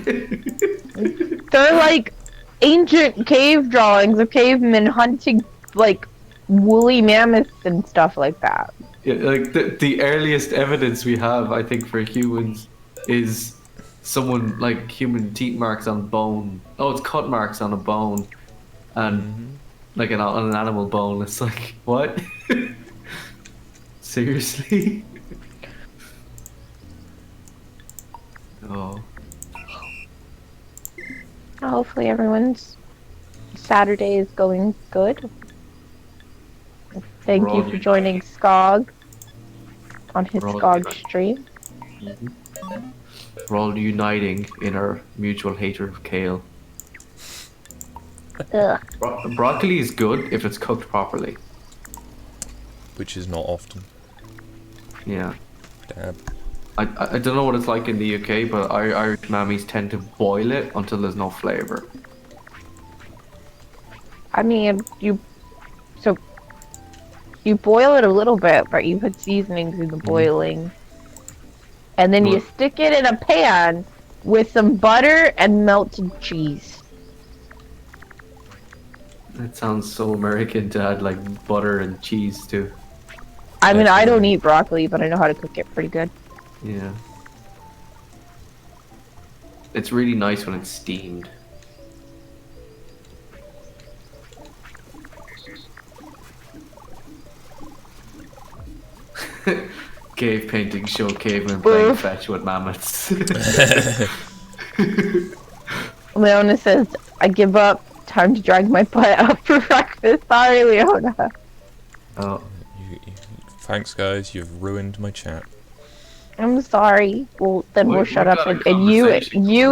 They're like ancient cave drawings of cavemen hunting like woolly mammoths and stuff like that. Yeah, like the earliest evidence we have, I think, for humans is someone like human teeth marks on bone. Oh, it's cut marks on a bone, and like on an animal bone. It's like what? Seriously? Oh. Hopefully everyone's Saturday is going good. Thank you for joining Skog on his Skog stream. We're all uniting in our mutual hatred of kale. Ugh. Broccoli is good if it's cooked properly. Which is not often. Yeah. Dab. I don't know what it's like in the UK, but Irish mammies tend to boil it until there's no flavour. I mean, you boil it a little bit, but you put seasonings in the boiling. And then you stick it in a pan with some butter and melted cheese. That sounds so American to add like butter and cheese too. I mean, I don't eat broccoli, but I know how to cook it pretty good. Yeah. It's really nice when it's steamed. Cave paintings show cavemen playing fetch with mammoths. Leona says, I give up. Time to drag my butt up for breakfast. Sorry, Leona. Oh. Thanks, guys. You've ruined my chat. I'm sorry. Well, then we'll shut up and you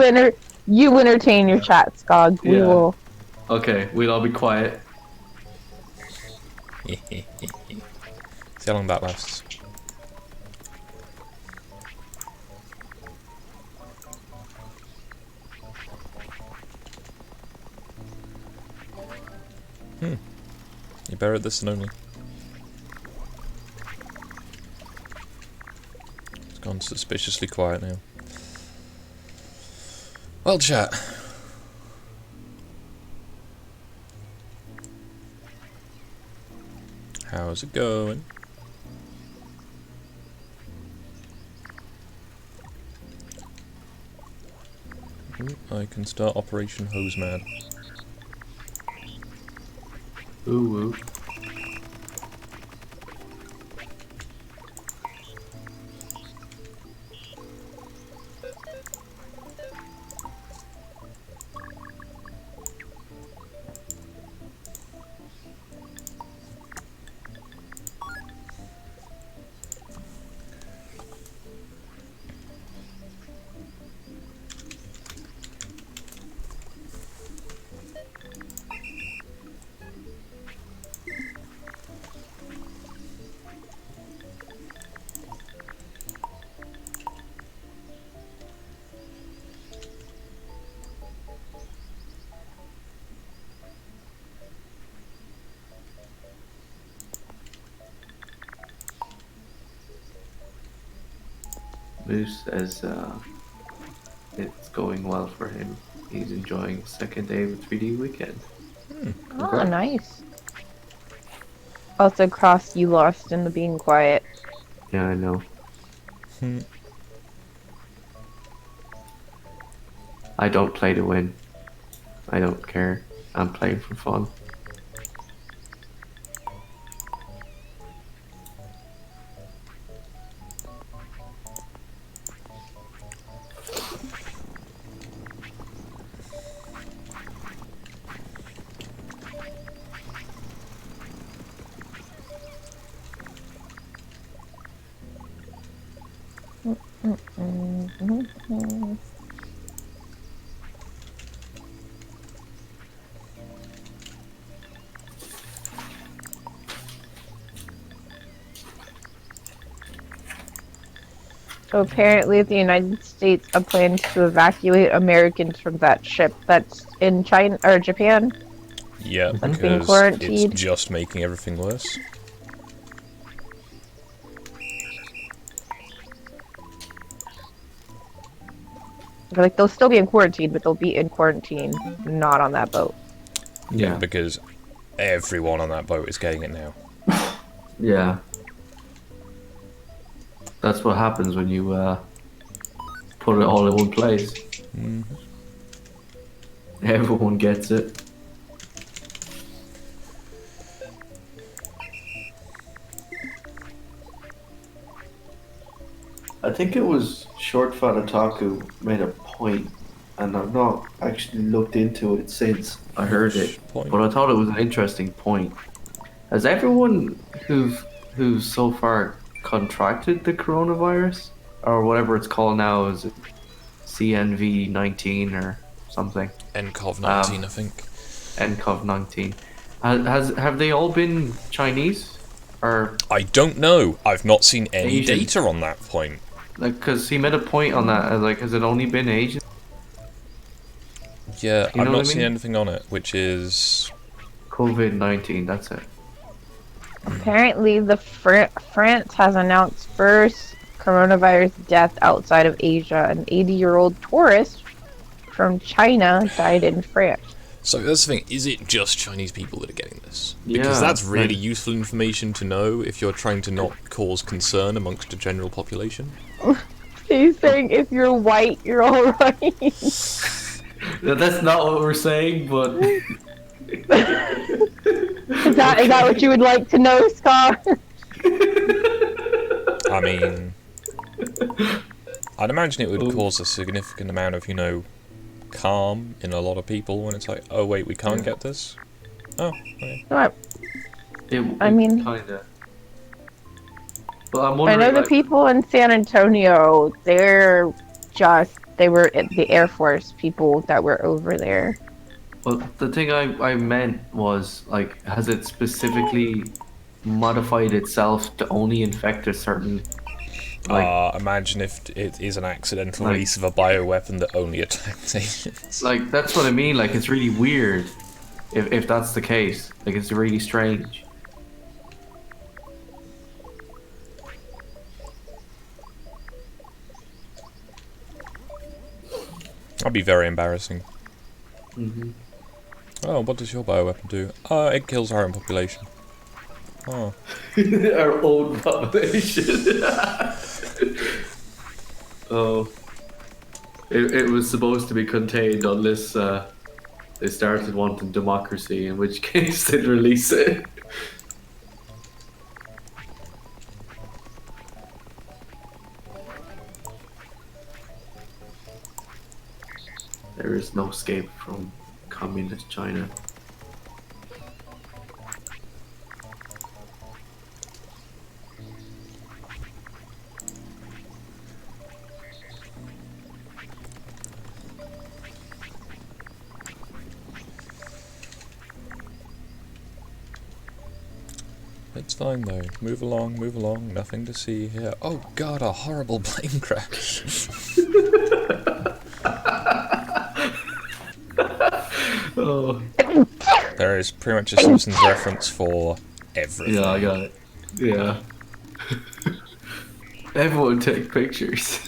entertain your chat, Skog. We will. Okay, we'll all be quiet. See how long that lasts. You're better at this than only. It's gone suspiciously quiet now. Well, chat, How's it going? Ooh, I can start Operation Hose Man. Ooh, ooh. Moose says it's going well for him. He's enjoying his second day of 3D weekend. Oh, nice. Also, Cross, you lost in the being quiet. Yeah, I know. I don't play to win. I don't care. I'm playing for fun. So apparently the United States plans to evacuate Americans from that ship that's in China or Japan. Yeah, That's being because it's quarantined. just making everything worse. Like, they'll still be in quarantine, but they'll be in quarantine, not on that boat. Yeah, because everyone on that boat is getting it now. Yeah. That's what happens when you put it all in one place. Everyone gets it. I think it was Short Fat Otaku made a point, and I've not actually looked into it since I heard Which it, point? but I thought it was an interesting point. Has everyone who's so far contracted the coronavirus, or whatever it's called now, is it CNV-19 or something? NCOV-19, I think. NCOV-19. Have they all been Chinese or I don't know. I've not seen any Asian? data on that point. Like, because he made a point on that, like, has it only been Asian? Yeah, You I've know not what I seen mean? anything on it, which is... COVID-19, that's it. Apparently, the France has announced first coronavirus death outside of Asia. An 80-year-old tourist from China died in France. So that's the thing, is it just Chinese people that are getting this? Yeah, Because that's really like- useful information to know if you're trying to not cause concern amongst the general population. He's saying if you're white, you're alright. That's not what we're saying, but... Is that what you would like to know, Scar? I mean... I'd imagine it would cause a significant amount of, calm in a lot of people when it's like, oh wait, we can't get this? Oh, okay. I mean, kinda. But I'm I wondering, know the like, people in San Antonio, they were the Air Force people that were over there. well, the thing I meant was, like, has it specifically modified itself to only infect a certain, like, Imagine if it is an accidental Like- release of a bioweapon that only attacks Asians. like, that's what I mean, like, it's really weird if that's the case. Like, it's really strange. That'd be very embarrassing. Mm-hmm. Oh, what does your bioweapon do? It kills our own population. Huh. Our own population. Oh. It was supposed to be contained unless they started wanting democracy, in which case they'd release it. There is no escape from communist China. It's fine though. Move along, nothing to see here. Oh god, a horrible plane crash. Oh. There is pretty much a Simpsons reference for everything. Yeah, I got it. Yeah. Everyone take pictures.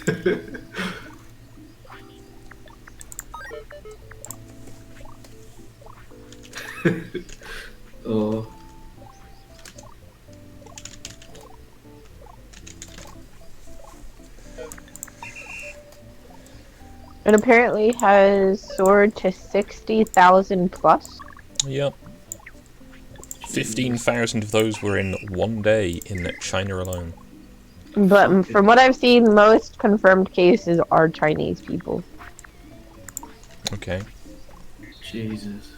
Oh. It apparently has soared to 60,000 plus. Yep. 15,000 of those were in one day in China alone. But from what I've seen, most confirmed cases are Chinese people. Okay. Jesus.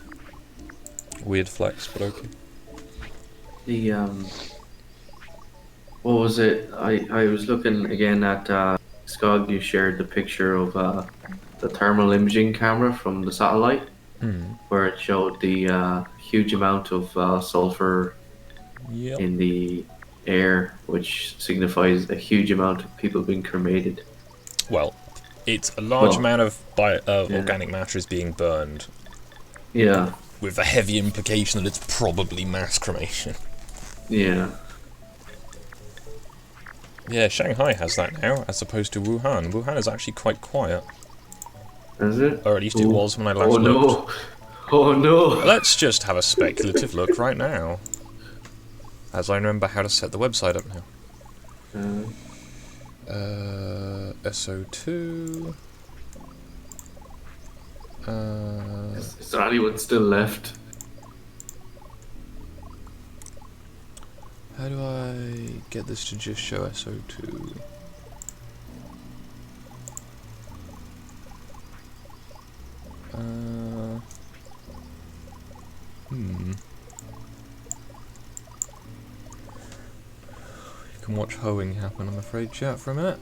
Weird flex, but okay. The what was it? I was looking again at Scog. You shared the picture of the thermal imaging camera from the satellite, where it showed the huge amount of sulfur Yep. in the air, which signifies a huge amount of people being cremated. Well, it's a large Well, amount of yeah. organic matter is being burned, Yeah, with a heavy implication that it's probably mass cremation. yeah. Yeah, Shanghai has that now, as opposed to Wuhan. Wuhan is actually quite quiet. Is it? Or at least it was when I last Oh looked. no! Oh no! Let's just have a speculative look right now. As I remember how to set the website up now. SO2... Is there anyone still left? How do I get this to just show SO2? You can watch hoeing happen, I'm afraid, chat, for a minute.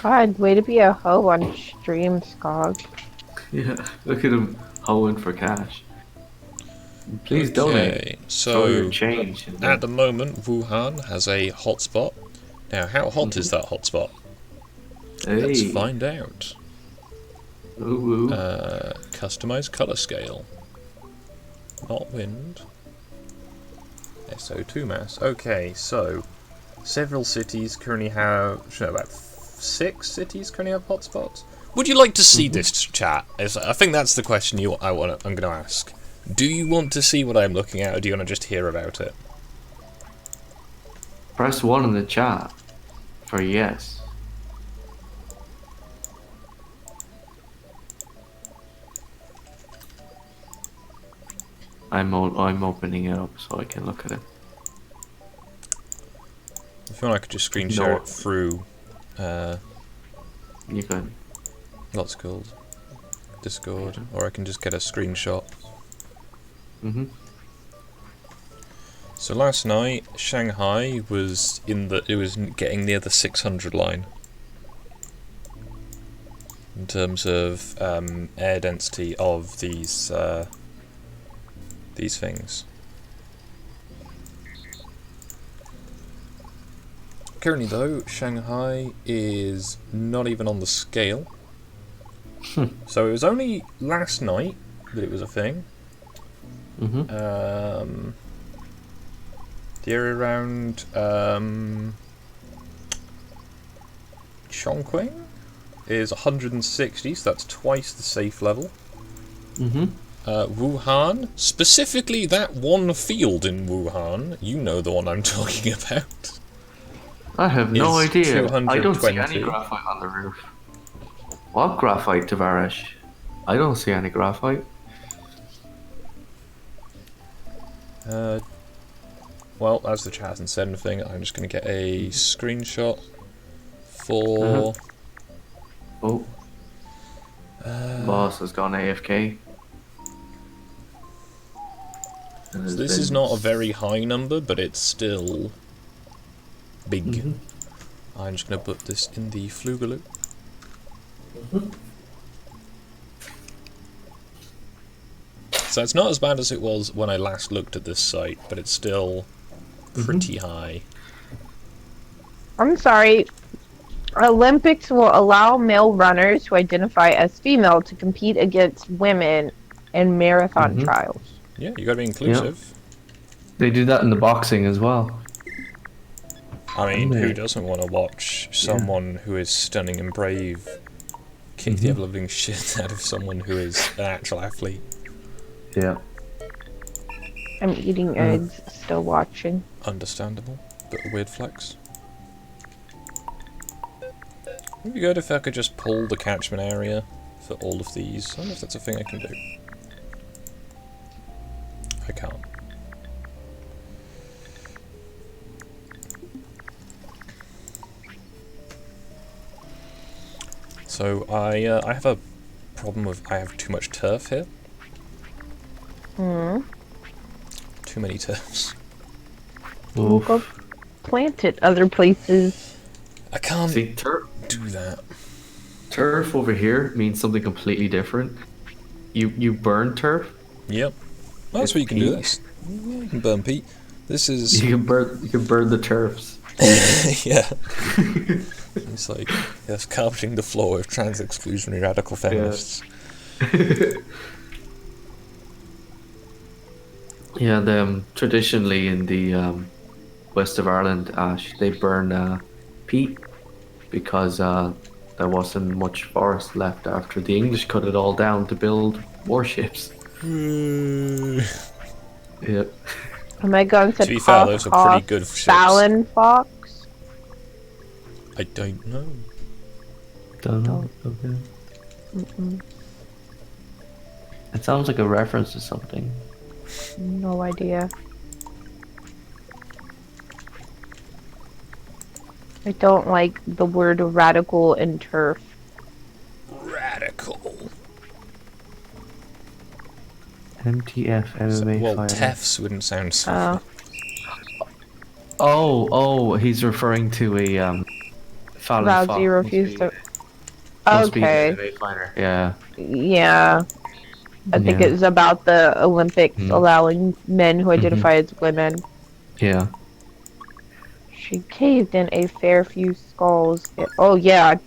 God, way to be a hoe on stream, Skog. Yeah, look at him hoeing for cash. Please donate. Okay, Throw your so change. at the moment, Wuhan has a hotspot. Now, how hot is that hotspot? Let's Hey. find out. Ooh, ooh. Customize color scale. Not wind. SO2 mass. Okay, so several cities currently have. About 6 cities currently have hotspots. Would you like to see this, chat? I think that's the question I'm going to ask. Do you want to see what I'm looking at, or do you want to just hear about it? Press 1 in the chat for yes. I'm opening it up so I can look at it. If you want, I could just screen share No. it through. You can. What's it called? Discord, or I can just get a screenshot. So last night, Shanghai was getting near the 600 line in terms of air density of these things. Currently, though, Shanghai is not even on the scale. So it was only last night that it was a thing. The area around Chongqing is 160, so that's twice the safe level. Wuhan, specifically that one field in Wuhan, you know the one I'm talking about. I have no Is idea. I don't see 220. any graphite on the roof. What graphite, Tavarish? I don't see any graphite. Well, as the chat hasn't said anything, I'm just going to get a screenshot for... Oh. Boss has gone AFK. So this is not a very high number, but it's still big. I'm just going to put this in the Flugaloo. So it's not as bad as it was when I last looked at this site, but it's still pretty high. I'm sorry. Olympics will allow male runners who identify as female to compete against women in marathon trials. Yeah, you gotta be inclusive. They do that in the boxing as well. I mean, who doesn't want to watch someone who is stunning and brave kick the ever-living shit out of someone who is an actual athlete? Yeah. I'm eating eggs, still watching. Understandable, but a weird flex. Would be good if I could just pull the catchment area for all of these. I don't know if that's a thing I can do. I can't. So I have a problem with I have too much turf here. Too many turfs. We'll go plant it other places. I can't See, do that. turf over here means something completely different. You burn turf. Yep. Well, that's what you can do. This. Yeah, you can burn peat. This is. You can burn the turfs. Yeah. It's like yes, carpeting the floor with trans exclusionary radical feminists. Yeah, traditionally in the west of Ireland, Ash, they burn peat because there wasn't much forest left after the English cut it all down to build warships. Yep. Oh my god, said To be fair, those are pretty good ships. Fallon Fox? I don't know. Don't know. Okay. It sounds like a reference to something. No idea. I don't like the word radical in turf. Radical. MTF MMA Well, fighter. TEFs wouldn't sound so. Oh, he's referring to a Fallon Rousey Fox. refused to. Must be an Okay. MMA fighter. Yeah. Yeah. I think Yeah. it's about the Olympics allowing men who identify as women. Yeah. She caved in a fair few skulls. Oh yeah.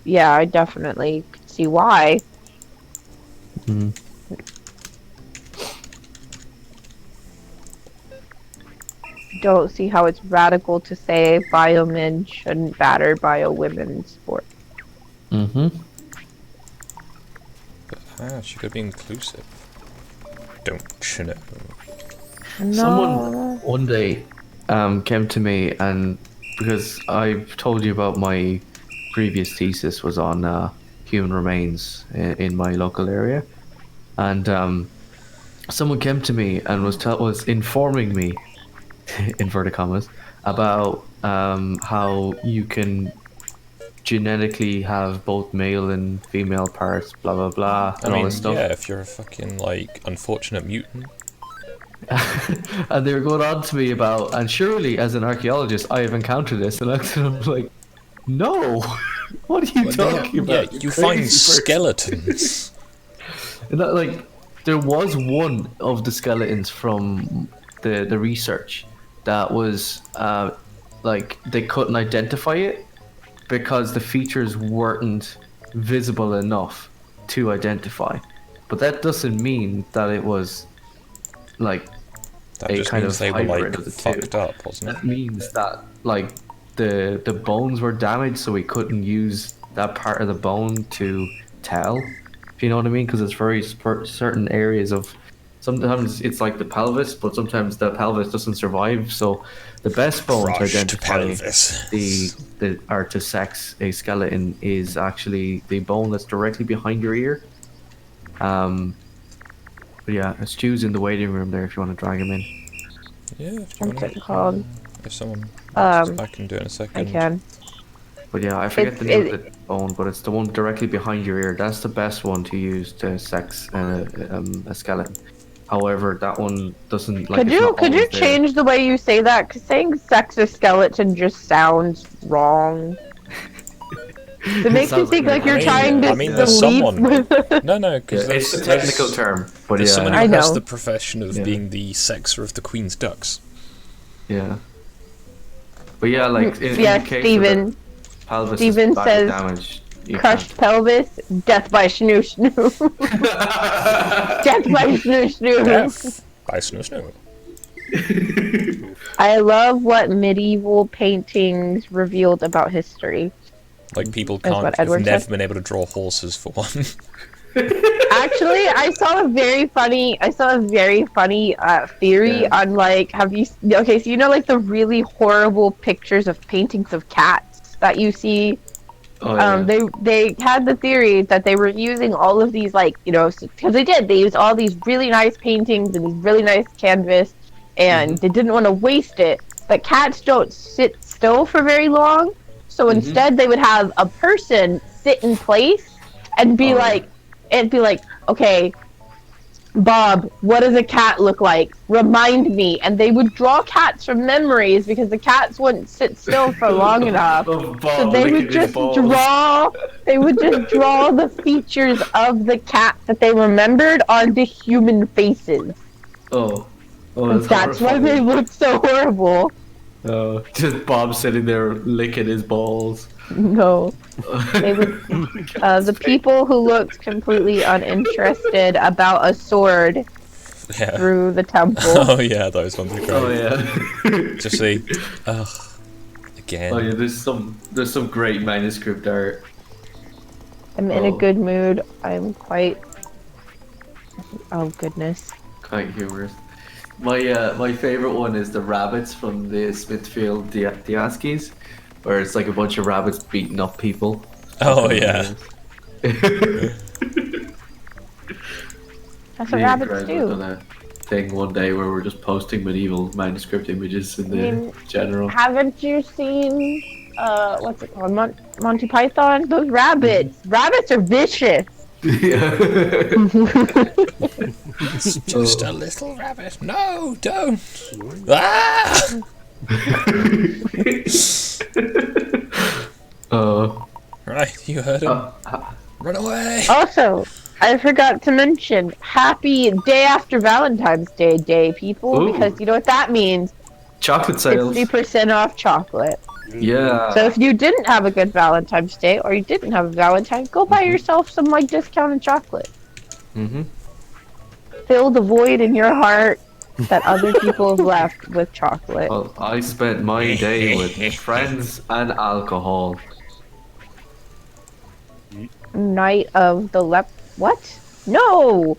Yeah, I definitely could see why. Don't see how it's radical to say bio men shouldn't batter bio women in sport. But she could be inclusive. Don't you know? No. Someone one day came to me, and because I've told you about my previous thesis was on human remains in my local area, and someone came to me and was informing me, inverted commas, about how you can genetically have both male and female parts, blah blah blah, and all this stuff. Yeah, if you're a fucking like unfortunate mutant. And they were going on to me about, and surely as an archaeologist I have encountered this, and I'm like, no, what are you talking about? Yeah, you find skeletons. And that, like, there was one of the skeletons from the research that was like they couldn't identify it because the features weren't visible enough to identify, but that doesn't mean that it was like That a just kind means of they were hybrid like of the fucked two. up, wasn't it? That means that like the bones were damaged, so we couldn't use that part of the bone to tell. If you know what I mean, because it's very certain areas of. Sometimes it's like the pelvis, but sometimes the pelvis doesn't survive. So, the best bone to Crushed identify pelvis. the or to sex a skeleton is actually the bone that's directly behind your ear. But yeah, Stu's in the waiting room there if you want to drag him in. Yeah, if you What's want it called? if someone Um, I can do it in a I second. can. But yeah, I forget It's the name of the bone, but it's the one directly behind your ear. That's the best one to use to sex a skeleton. However, that one doesn't like it's not could you always there. change the way you say that? Because saying sexoskeleton just sounds wrong. It makes you Sounds think like an you're trying to I mean, there's sleep someone. with. No, Yeah, because it's the technical term, but there's yeah, someone who I has know. the profession of Yeah. being the sexer of the Queen's ducks. yeah. But yeah, like in Yeah, the case Steven. of the pelvis Steven is badly says damaged, you Crushed pelvis, death by snoo snoo. Death by snoo snoo. Death by snoo. I love what medieval paintings revealed about history. Like people That's can't what have Edward never said. been able to draw horses for one. Actually, I saw a very funny theory Yeah. on like okay, so you know like the really horrible pictures of paintings of cats that you see. Oh yeah. They had the theory that they were using all of these like because they used all these really nice paintings and these really nice canvas, and they didn't want to waste it. But cats don't sit still for very long, so instead they would have a person sit in place and be Oh, like, okay, Bob, what does a cat look like? Remind me. And they would draw cats from memories because the cats wouldn't sit still for long enough. Of So Bob they licking would his just balls. draw the features of the cat that they remembered onto human faces. Oh. Oh, And that's why they look so horrible. Just Bob sitting there licking his balls. No. They would the people who looked completely uninterested about a sword Yeah. through the temple. Oh yeah, those ones are great. Oh yeah. Just see, again. Oh yeah, there's some great manuscript art. I'm in a good mood. I'm quite. Oh goodness. Quite humorous. My favorite one is the rabbits from the Smithfield Diaskis, where it's like a bunch of rabbits beating up people. Oh yeah. That's what rabbits do. Done a thing one day where we're just posting medieval manuscript images in the general. Haven't you seen what's it called? Monty Python? Those rabbits. Rabbits are vicious. Yeah. It's just a little rabbit. No, don't. Ah! Right, you heard him. Run away. Also, I forgot to mention Happy Day After Valentine's Day, people, Ooh. because you know what that means? Chocolate sales. 50% off chocolate. Yeah. So if you didn't have a good Valentine's Day, or you didn't have a Valentine, go buy yourself some like discounted chocolate. Fill the void in your heart that other people have left with chocolate. Well, I spent my day with friends and alcohol. Night of the What? No!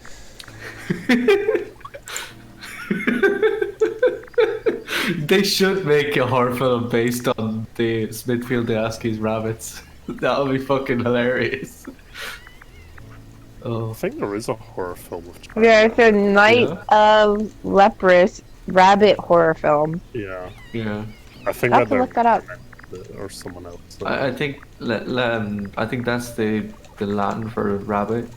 They should make a horror film based on the Smithfield Diaskis rabbits. That would be fucking hilarious. Oh. I think there is a horror film with China. Yeah, it's a Night Yeah. of Leprous rabbit horror film. Yeah. Yeah. I think I have to either look that up. or someone else. I think I think that's the Latin for rabbit.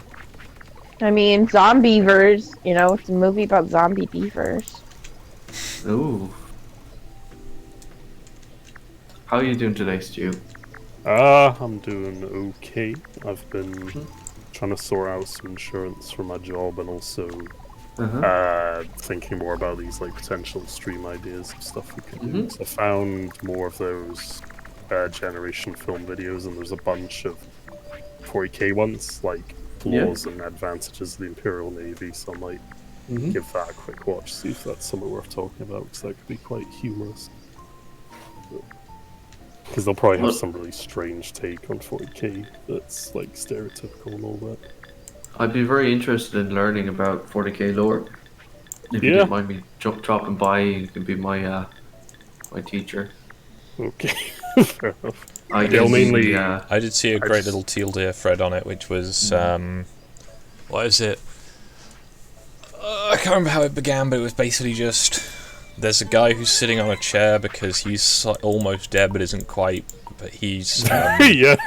I mean, zombie beavers. You know, it's a movie about zombie beavers. Ooh. How are you doing today, Stu? I'm doing okay. I've been trying to sort out some insurance for my job and also thinking more about these like potential stream ideas and stuff we could do. So I found more of those generation film videos, and there's a bunch of 40k ones, like flaws and advantages of the Imperial Navy, so I might give that a quick watch, see if that's something worth talking about, because that could be quite humorous. Because they'll probably have some really strange take on 40k that's like stereotypical and all that. I'd be very interested in learning about 40k lore. If you Yeah. didn't mind me dropping by, you can be my teacher. Okay. Fair enough. I Yeah, can mainly. be, I did see a great little teal deer thread on it, which was what is it? I can't remember how it began, but it was basically just there's a guy who's sitting on a chair because he's almost dead, but isn't quite. But he's Yeah.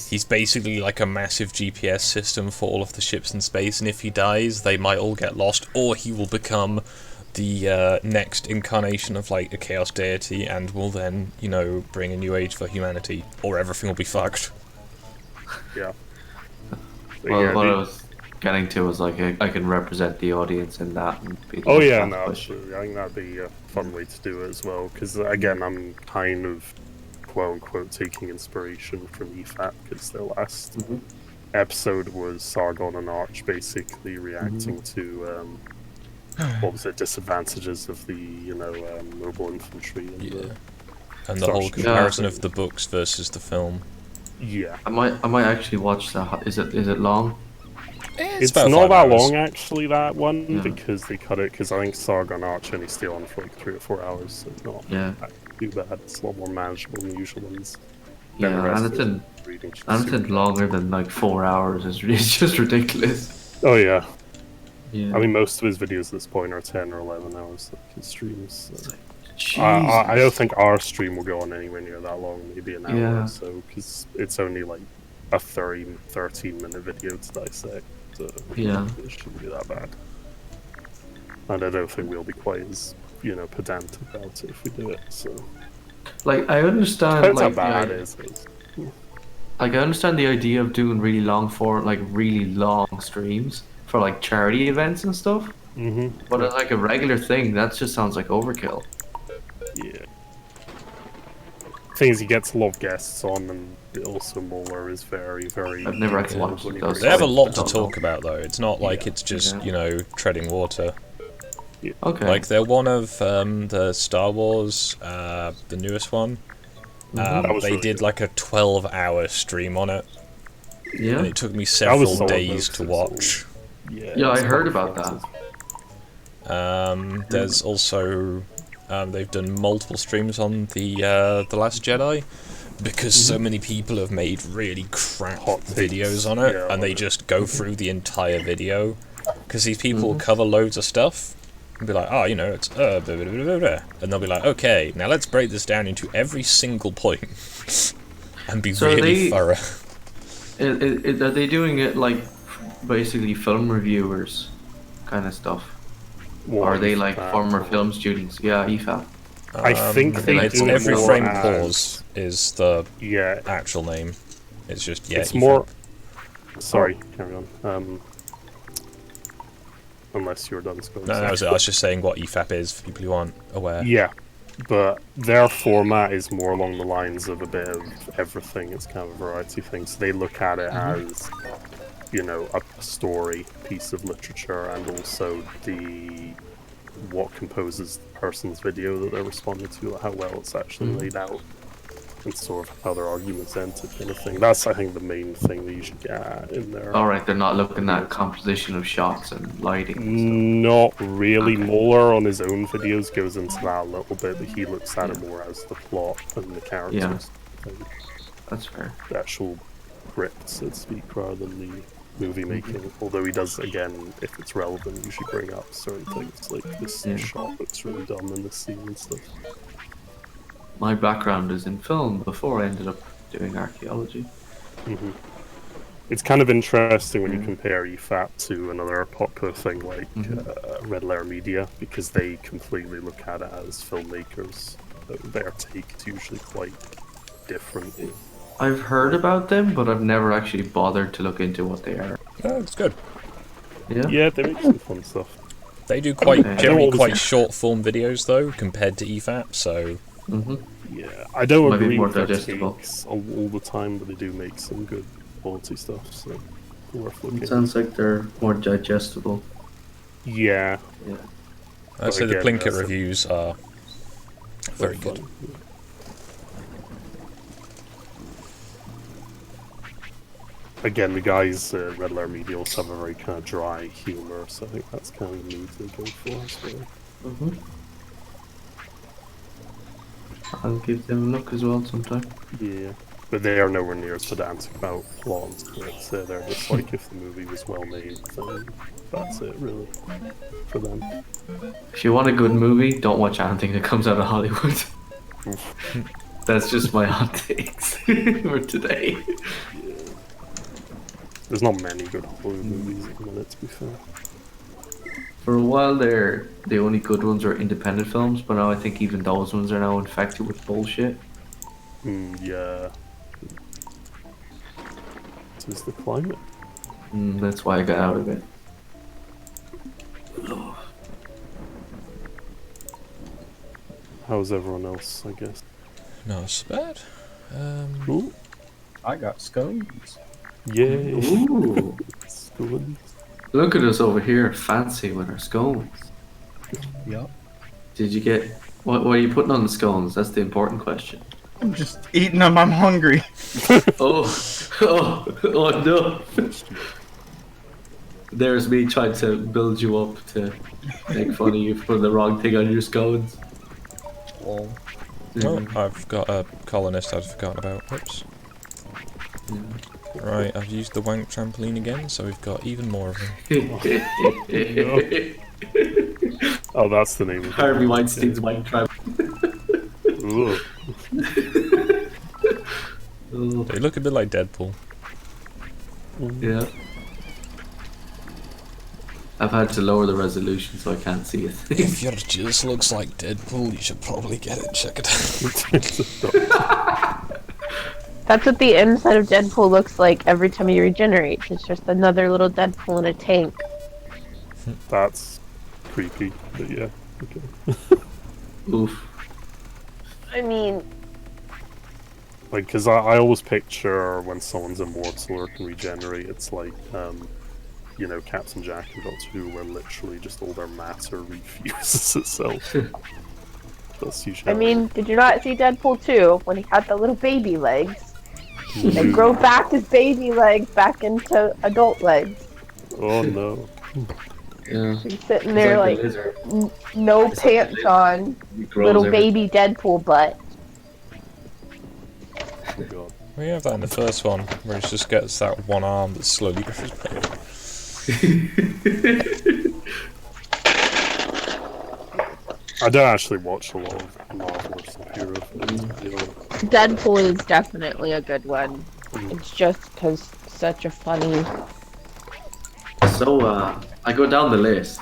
he's basically like a massive GPS system for all of the ships in space, and if he dies, they might all get lost, or he will become the next incarnation of like a chaos deity, and will then, you know, bring a new age for humanity, or everything will be fucked. Yeah. But well, yeah, what I was getting to was like I can represent the audience in that. And be the Oh one yeah, to no, push. absolutely. I think that'd be a fun way to do it as well. Because again, I'm kind of quote unquote taking inspiration from EFAP because their last episode was Sargon and Arch basically reacting to what was it, disadvantages of the mobile infantry and the And the whole Starship. comparison of the books versus the film. yeah. I might actually watch that. Is it long? It's about not 5 that hours. long actually, that one, Yeah. because they cut it, because I think Sargon Arch only stay on for like 3 or 4 hours, so not Yeah. too bad. It's a lot more manageable than the usual ones. Then the Yeah, rest and is reading just anything super- longer than like 4 hours is it's just ridiculous. Oh yeah. Yeah. I mean, most of his videos at this point are 10 or 11 hours, like his streams. So. Jesus. I don't think our stream will go on anywhere near that long, maybe an hour Yeah. or so, because it's only like a 13-minute video to dissect. So Yeah. it shouldn't be that bad. And I don't think we'll be quite as, pedantic about it if we do it, so... Like I understand Depends like how bad the, it is. like I understand the idea of doing really really long streams for like charity events and stuff. Mm-hmm. But as like a regular thing, that just sounds like overkill. Yeah. Things he gets a lot of guests on, and also Muller is very, very... I've never actually watched Bloody those. They have a Sorry, lot I to don't talk know. about, though. It's not like it's just, treading water. Okay. Like, they're one of the Star Wars, the newest one. That was They really did good. like a 12-hour stream on it, yeah. and it took me was several solid, days though, to 'cause watch. Yeah, I it's heard quite about fun. that. There's also they've done multiple streams on the Last Jedi, because so many people have made really crap Hot takes, videos on it, yeah, and they on it. just go through the entire video, because these people will cover loads of stuff and be like, oh, it's blah, blah, blah, blah, blah. And they'll be like, okay, now let's break this down into every single point and be So are really they- thorough. Are they doing it like basically film reviewers kind of stuff? What, Or are they EFAP like former or- film students? Yeah, EFAP. I think I they think It's do it every more frame as- pause is the Yeah, actual name. It's just it's EFAP. more... Sorry, carry on. Unless you're done, Scott. No, I was just saying what EFAP is for people who aren't aware. Yeah, but their format is more along the lines of a bit of everything. It's kind of a variety of things. They look at it as, a story, piece of literature, and also what composes the person's video that they're responding to, how well it's actually laid out, and sort of how their arguments enter, kind of thing. That's, I think, the main thing that you should get at in there. Alright, they're not looking at composition of shots and lighting and Not really. Okay. Muller on his own videos goes into that a little bit, but he looks at it more as the plot and the characters. Yeah. And stuff. That's fair. the actual script, so to speak, rather than the movie making. Although he does, again, if it's relevant, usually bring up certain things like this Yeah. shot looks really dumb in this scene and stuff. My background is in film before I ended up doing archaeology. hmm It's kind of interesting when you compare EFAP to another popular thing like Red Letter Media, because they completely look at it as filmmakers. Their take is usually quite different. I've heard about them, but I've never actually bothered to look into what they are. Oh, it's good. Yeah? Yeah, they make some fun stuff. They do quite Okay. generally Always- quite short form videos though, compared to EFAP. So Mm-hmm. Yeah, I don't Might be agree more with their digestible. takes all the time, but they do make some good quality stuff, so worth looking. It sounds like they're more digestible. Yeah, Yeah. I'd say the again, Plinkett that's a- reviews are very good. fun. again, the guys at Red Letter Media also have a very kind of dry humor, so I think that's kind of the mood they go for as well. Mm-hmm. I'll give them a look as well sometime. Yeah, but they are nowhere near as pedantic about plots. They're just like, if the movie was well made, then that's it, really, for them. If you want a good movie, don't watch anything that comes out of Hollywood. That's just my hot takes for today. Yeah. There's not many good Hollywood movies at the minute, to be fair. For a while there, the only good ones were independent films, but now I think even those ones are now infected with bullshit. Yeah. This is the climate. That's why I got out of it. How's everyone else, I guess? Not so bad. Ooh. I got scones. Yay! Ooh, Scones. look at us over here, fancy with our scones. Yup. Did you get... What are you putting on the scones? That's the important question. I'm just eating them. I'm hungry. Oh no. There's me trying to build you up to make fun of you for the wrong thing on your scones. Well, Oh, I've got a colonist I'd forgotten about. Whoops. Right, I've used the wank trampoline again, so we've got even more of them. Oh, that's the name of it. Harvey Weinstein's wank trap. Ugh. They look a bit like Deadpool. Yeah. I've had to lower the resolution so I can't see it. If your juice looks like Deadpool, you should probably get it checked out. That's what the inside of Deadpool looks like every time he regenerates. It's just another little Deadpool in a tank. That's creepy, but yeah. Okay. Oof. I mean, Like, because I always picture when someone's immortal or can regenerate, it's like, you know, Captain Jack and Doctor Who, where literally just all their matter refuses itself. That's usually. I mean, did you not see Deadpool 2 when he had the little baby legs? They grow back his baby legs back into adult legs. Oh no. Yeah. He's sitting there It's like, a lizard. no It's like a pants on, He grows little everything. baby Deadpool butt. Oh god. We have that in the first one, where he just gets that one arm that slowly grows back. I don't actually watch a lot of Marvel or superhero films, to be honest. Deadpool is definitely a good one. It's just because such a funny. So, I go down the list.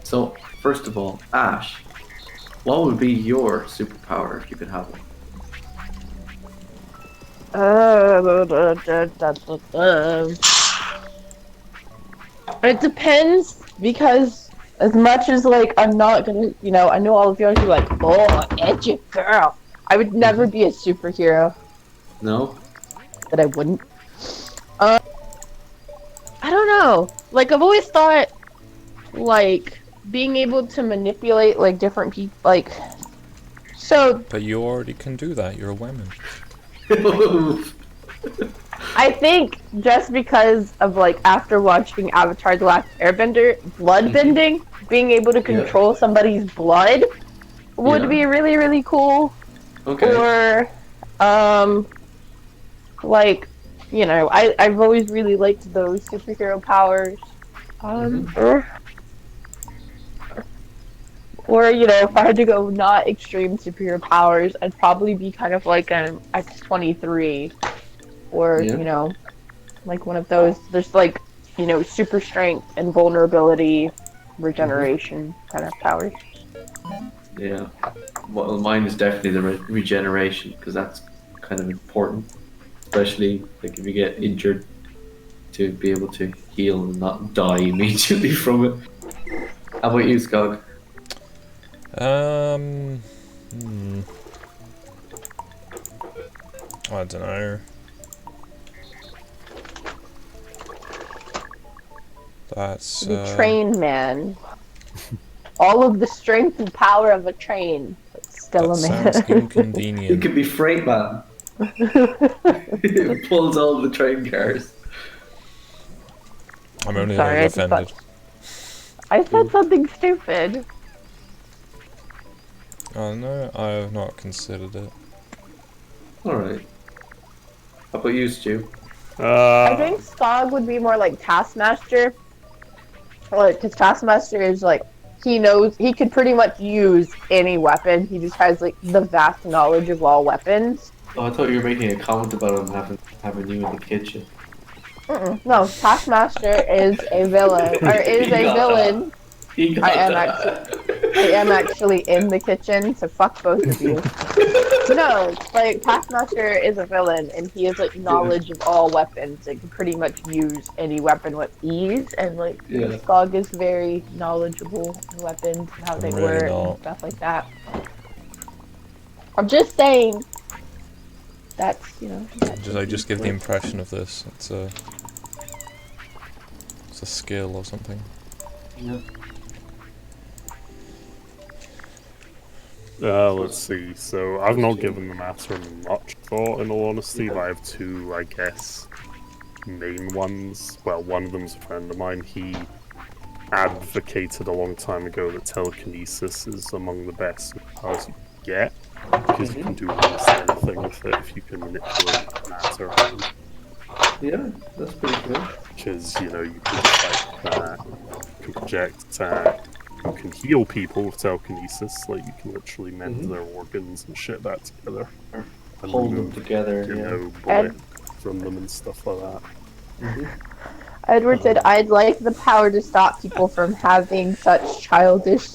So, first of all, Ash, what would be your superpower if you could have one? It depends, because as much as like I'm not gonna, you know, I know all of you are like, oh, edgy girl. I would never be a superhero. No? That I wouldn't. I don't know. Like I've always thought, like being able to manipulate like different people, like. So But you already can do that, you're a woman. I think just because of like after watching Avatar: The Last Airbender, blood bending, being able to control somebody's blood would be really, really cool. Okay. Or, like, you know, I've always really liked those superhero powers. Or, you know, if I had to go not extreme superhero powers, I'd probably be kind of like an X-23. Or, you know, like one of those, there's like, you know, super strength and vulnerability, regeneration kind of powers. Yeah. Well, mine is definitely the regeneration, because that's kind of important. Especially, like, if you get injured, to be able to heal and not die immediately from it. How about you, Skog? I don't know. That's The train man. All of the strength and power of a train, but still that a man. sounds It inconvenient. could be Freight Man. It pulls all the train cars. I'm only Sorry, a I little just offended. I said something stupid. Oh no, I have not considered it. Alright. How about you, Stu? I think Skog would be more like Taskmaster. Like, because Taskmaster is like, he knows, he could pretty much use any weapon. He just has like the vast knowledge of all weapons. Oh, I thought you were making a comment about him having you in the kitchen. No, Taskmaster is a villain, or is He a got villain. that. He got I am actually in the kitchen, so fuck both of you. No, like Taskmaster is a villain, and he has like knowledge of all weapons. Like, can pretty much use any weapon with ease, and like Yeah. Skog is very knowledgeable in weapons and how I'm they really work not. and stuff like that. I'm just saying. That's I just give the impression of this. It's a skill or something. Yeah. Let's see. So I've not given the matter much thought, in all honesty, but I have two, I guess, main ones. Well, one of them's a friend of mine. He advocated a long time ago that telekinesis is among the best powers you can get, because you can do almost anything with it if you can manipulate matter. Yeah, that's pretty good. Because, you know, you can fight that, you can project attack, you can heal people with telekinesis, like you can literally mend their organs and shit back together. And Hold them remove, together, you yeah. know, blood from them and stuff like that. Edward said, "I'd like the power to stop people from having such childish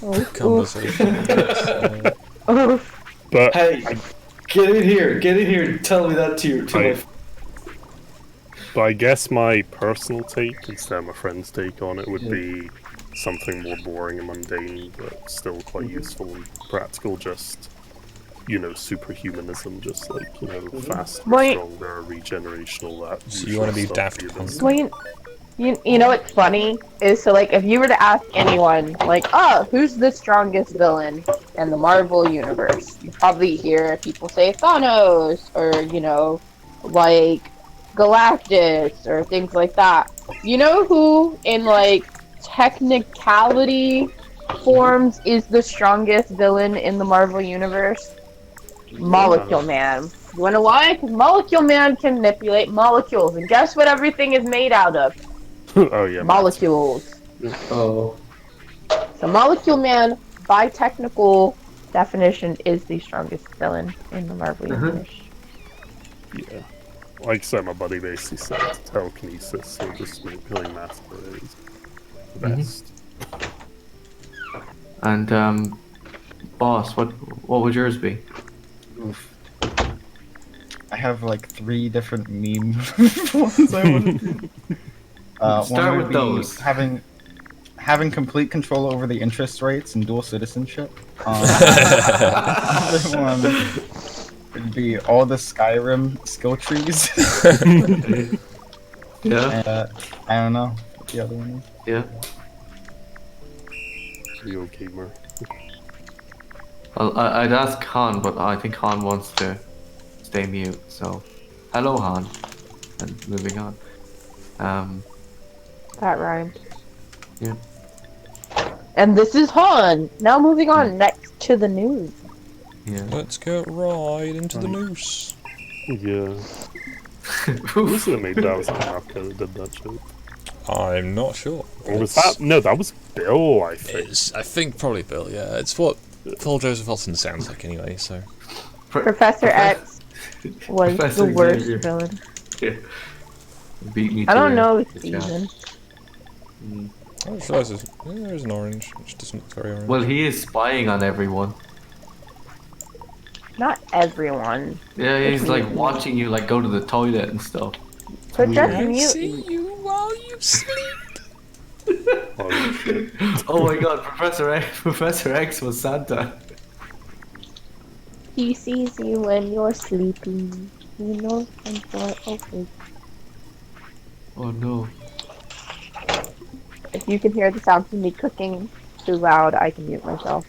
Conversation. But Hey, get in here and tell me that to my... But I guess my personal take, instead of my friend's take on it, would be something more boring and mundane, but still quite useful and practical. Just, you know, superhumanism, just like, you know, faster, stronger, regeneration, all that. So you want to be stuff Daft you Punk? Well, you know what's funny is, so like if you were to ask anyone like, oh, who's the strongest villain in the Marvel universe, you probably hear people say Thanos, or you know, like Galactus or things like that. You know who in like technicality forms is the strongest villain in the Marvel universe? Molecule Man. You wanna why? Because Molecule Man can manipulate molecules, and guess what everything is made out of? Oh yeah, Molecules. Oh. So Molecule Man, by technical definition, is the strongest villain in the Marvel universe. Yeah. Like I said, my buddy basically said telekinesis, so just manipulating matter is the best. And, boss, what would yours be? Oof. I have like 3 different meme ones I want to do. Start one with would be those. having complete control over the interest rates and dual citizenship. Other one would be all the Skyrim skill trees. Yeah. I don't know what the other one is. Yeah. Video gamer. Well, I'd ask Han, but I think Han wants to stay mute, so... Hello, Han. And moving on. That rhymed. Yeah. And this is Han. Now moving on next to the news. Yeah. Let's get right into the noose. Yeah. Who was it that made that? Was America that did that shit? I'm not sure. Or was that? No, that was Bill, I think. I think probably Bill, yeah. It's what Paul Joseph Watson sounds like anyway, so... Professor X was Professor the worst Xavier. villain. Yeah. Beat me I to don't know the Steven. I just realised there's an orange, which doesn't look very orange. Well, he is spying on everyone. Not everyone. Yeah, he's like watching you like go to the toilet and stuff. But just I mute. see you while you sleep. Holy shit. Oh my god, Professor X was Santa. He sees you when you're sleeping. He knows when you're awake. Oh no. If you can hear the sound of me cooking too loud, I can mute myself.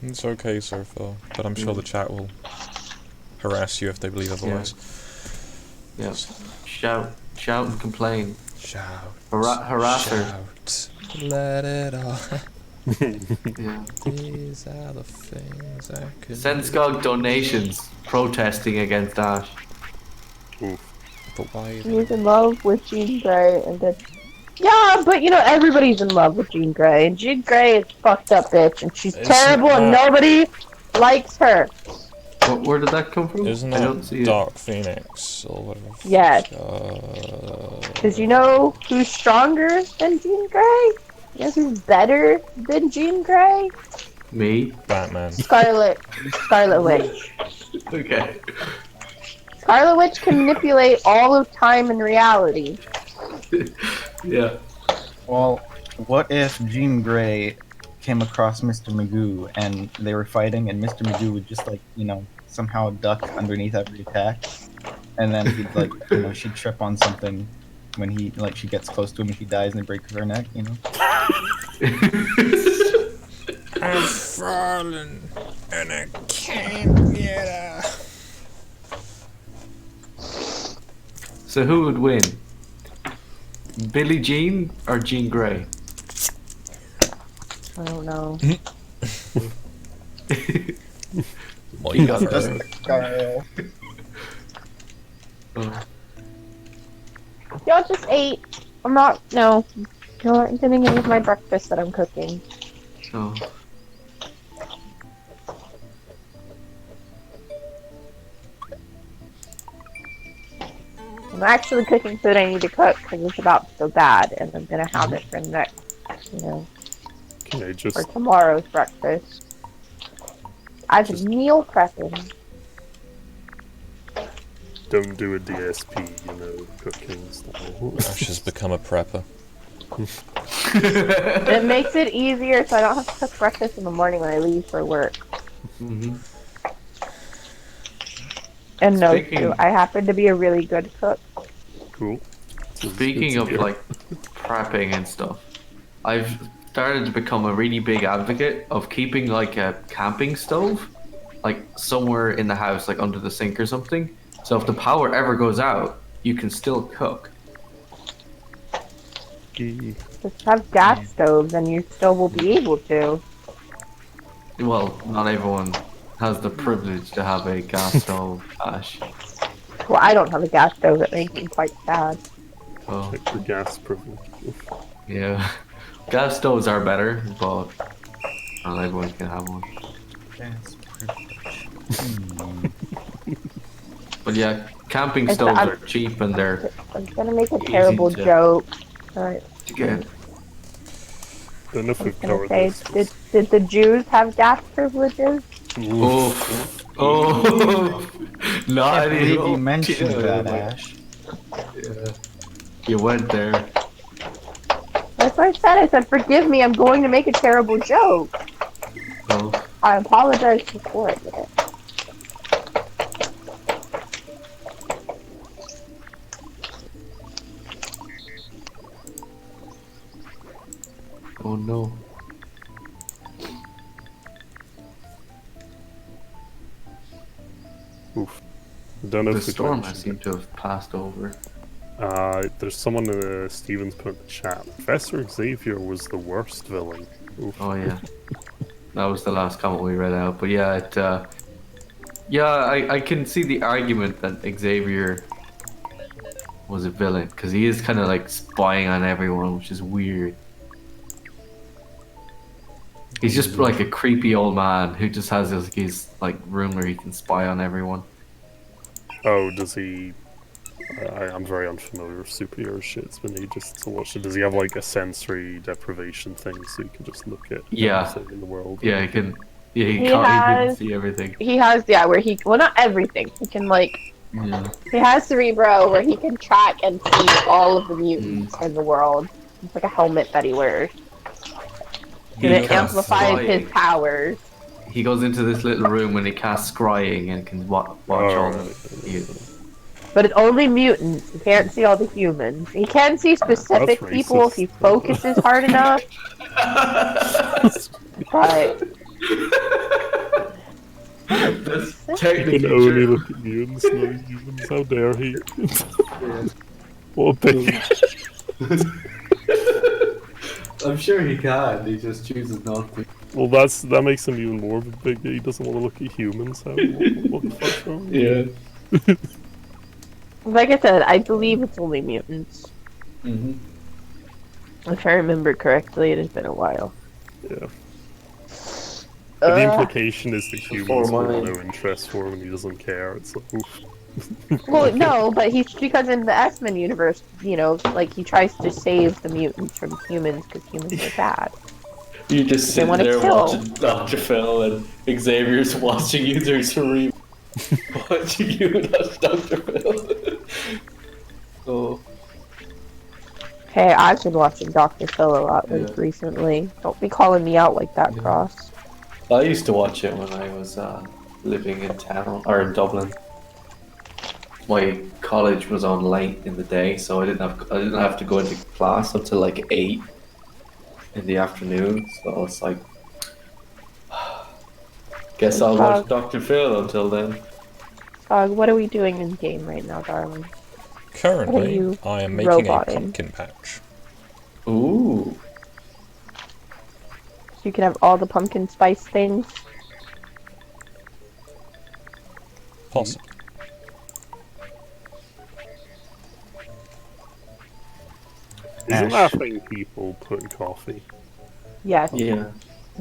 It's okay so far, but I'm sure the chat will harass you if they believe otherwise. Yeah. Shout and complain. Shout. Harasser. Shout. Let it all. Yeah. These are the things I can. Send Skog donations protesting against Ash. Oof. But why? He's in love with Jean Grey, and then yeah, but you know everybody's in love with Jean Grey, and Jean Grey is a fucked up bitch, and she's Isn't terrible, and that- nobody likes her. Where did that come from? Isn't I don't see that Dark Phoenix or whatever? Yes. Because you know who's stronger than Jean Grey? You know who's better than Jean Grey? it. Me. Batman. Scarlet Witch. Okay. Scarlet Witch can manipulate all of time and reality. Yeah. Well, what if Jean Grey came across Mr. Magoo and they were fighting, and Mr. Magoo would just like, somehow duck underneath every attack, and then he'd like, she'd trip on something when she gets close to him and he dies and it breaks her neck, I've fallen and I can't get up. So who would win? Billie Jean or Jean Grey? I don't know. Whatever. Just Scarlet. Y'all just ate. I'm not. No. I'm getting any of my breakfast that I'm cooking. Oh. I'm actually cooking food I need to cook because it's about to go bad, and I'm gonna have it for next, Can I just for tomorrow's breakfast. I've been meal prepping. don't do a DSP, cooking style? Ash has become a prepper. It makes it easier so I don't have to cook breakfast in the morning when I leave for work. Mm-hmm. And no, Speaking- too, I happen to be a really good cook. Cool. Speaking of like prepping and stuff, I've started to become a really big advocate of keeping like a camping stove, like somewhere in the house, like under the sink or something. So if the power ever goes out, you can still cook. Just have gas stoves and you still will be able to. Well, not everyone has the privilege to have a gas stove, Ash. Well, I don't have a gas stove. That makes me quite sad. Oh, Check the gas privilege. yeah. Gas stoves are better, but not everyone can have one. Gas privilege. But yeah, camping It's stoves the- are cheap and they're I'm gonna make a terrible to- joke. Alright. to get. Don't know if I was we've gonna covered say, this. did the Jews have gas privileges? Oh, oh, not I believe you anymore. mentioned Yeah, that, like- Ash. Yeah. You went there. That's what I said. I said, forgive me, I'm going to make a terrible joke. Oh, I apologize before I did it. oh no. Oof. I don't know The if we storm mentioned seemed to have passed over. There's someone Stevens put in the chat. Professor Xavier was the worst villain. Oof. Oh yeah. That was the last comment we read out. But yeah, I can see the argument that Xavier was a villain because he is kind of like spying on everyone, which is weird. He's just like a creepy old man who just has his like room where he can spy on everyone. Oh, does he? I'm very unfamiliar with superhero shit. It's been ages to watch it. Does he have like a sensory deprivation thing so he can just look at Yeah. everything in the world? Yeah, he can. Yeah, he He can has- see everything. He has, yeah, where he, well, not everything. He can, like, Yeah. he has Cerebro where he can track and see all of the mutants in the world. It's like a helmet that he wears. He And it casts amplifies his scrying. powers. He goes into this little room and he casts scrying and can watch all the mutants. But it's only mutants. He can't see all the humans. He can see specific That's people if he racist. focuses hard enough. But That's He technically can only true. look at mutants, not humans. How dare he? What a bitch. I'm sure he can. He just chooses not to. Well, that makes him even more of a bigot. He doesn't want to look at humans. What the fuck's wrong? Yeah. Like I said, I believe it's only mutants. Mm-hmm. If I remember correctly, it has been a while. Yeah. But the Uh, implication is that humans for hold mine. no interest for him and he doesn't care. It's like, oof. well, no, but he's because in the X-Men universe, you know, like he tries to save the mutants from humans because humans are bad. You just They sit wanna there kill. watching Dr. Phil and Xavier's watching you through cerebral. Watching you watch Dr. Phil. Oh. Hey, I've been watching Dr. Phil a lot Yeah. recently. Don't be calling me out like that, Yeah. Cross. I used to watch it when I was living in town or in Dublin. My college was on late in the day, so I didn't have to go into class until like 8 in the afternoon. So it's like, guess I'll watch Dr. Phil until then. What are we doing in game right now, darling? What are Currently, you I am making a roboting? pumpkin patch. Ooh. So you can have all the pumpkin spice things. Possibly. Isn't that a thing people put in coffee? Yes. Yeah.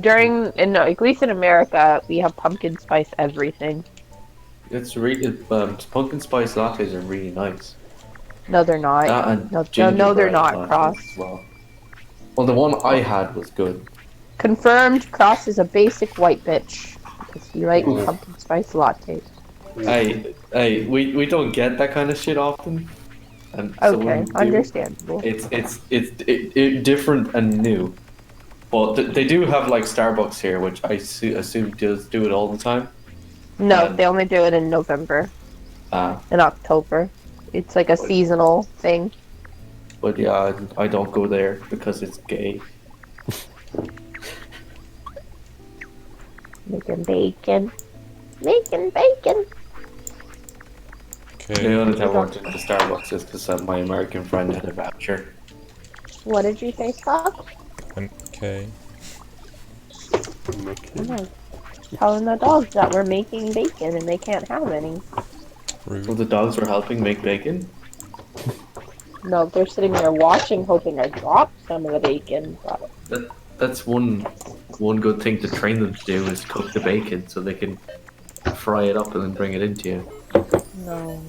At least in America, we have pumpkin spice everything. It's really pumpkin spice lattes are really nice. No, they're not. That and No, they're gingerbread not, lattes Cross. as well. Well, the one I had was good. Confirmed, Cross is a basic white bitch. Because he likes Ooh. pumpkin spice lattes. Hey, we don't get that kind of shit often. And so when Okay, we do, understandable. it's different and new. But they do have like Starbucks here, which I assume does do it all the time. No, they only do it in November Uh, and October. It's like a seasonal thing. but yeah, I don't go there because it's gay. Making bacon. Making bacon. The Okay. only time I went into Starbucks is because my American friend had a voucher. What did you say, Spock? Okay. Okay. Telling the dogs that we're making bacon and they can't have any. So Rude. the dogs were helping make bacon. No, they're sitting there watching, hoping I drop some of the bacon. But That's one good thing to train them to do is cook the bacon so they can fry it up and then bring it into you. no.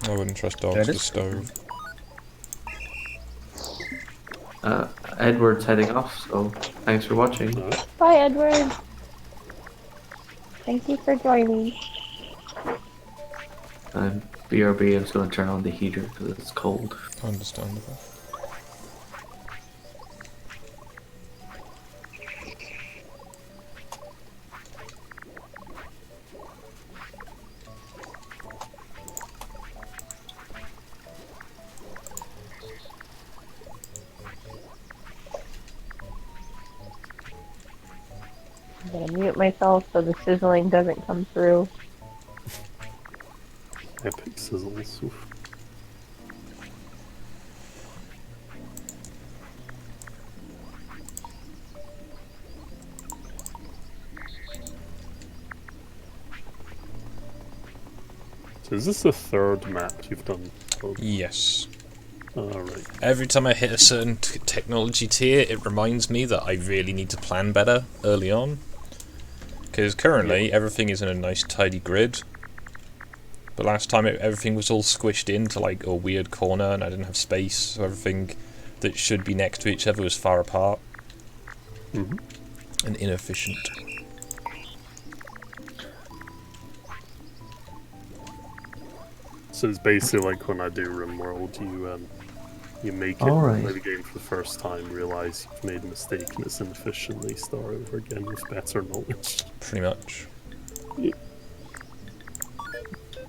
I wouldn't trust dogs That with a is stove. Edward's heading off, so thanks for watching. Bye, Edward. Thank you for joining. And BRB, I'm just going to turn on the heater because it's cold. Understandable. I'm gonna mute myself so the sizzling doesn't come through. Epic sizzles. Oof. So is this the third map you've done? Yes. Alright. Every time I hit a certain technology tier, it reminds me that I really need to plan better early on. Because currently, everything is in a nice tidy grid. But last time, everything was all squished into like a weird corner and I didn't have space, so everything that should be next to each other was far apart. Mm-hmm. And inefficient. So it's basically like when I do RimWorld, you make it, Alright. play the game for the first time, realise you've made a mistake and it's inefficiently start over again with better knowledge. Pretty much.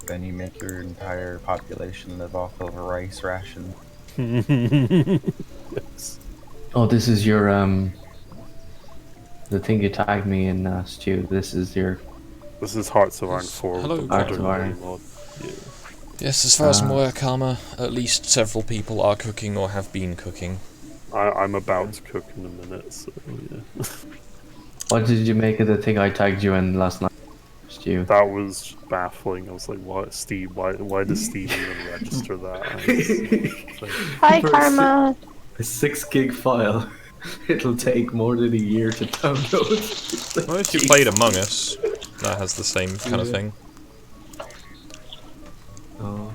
Then you make your entire population live off of a rice ration. Yes. Oh, this is your, the thing you tagged me in, Stu. This is your... This is Hearts of Iron 4 Hello, with the Hearts modern of Iron. game mod. Yeah. Yes, as far as I'm aware, Karma, at least several people are cooking or have been cooking. I'm about to cook in a minute, so yeah. What did you make of the thing I tagged you in last night, Stu? That was baffling. I was like, "What, Steve? Why does Steve even register that?" Hi, For a Karma. A 6 gig file. It'll take more than a year to download. Well, if you played Among Us, that has the same kind of thing. Oh.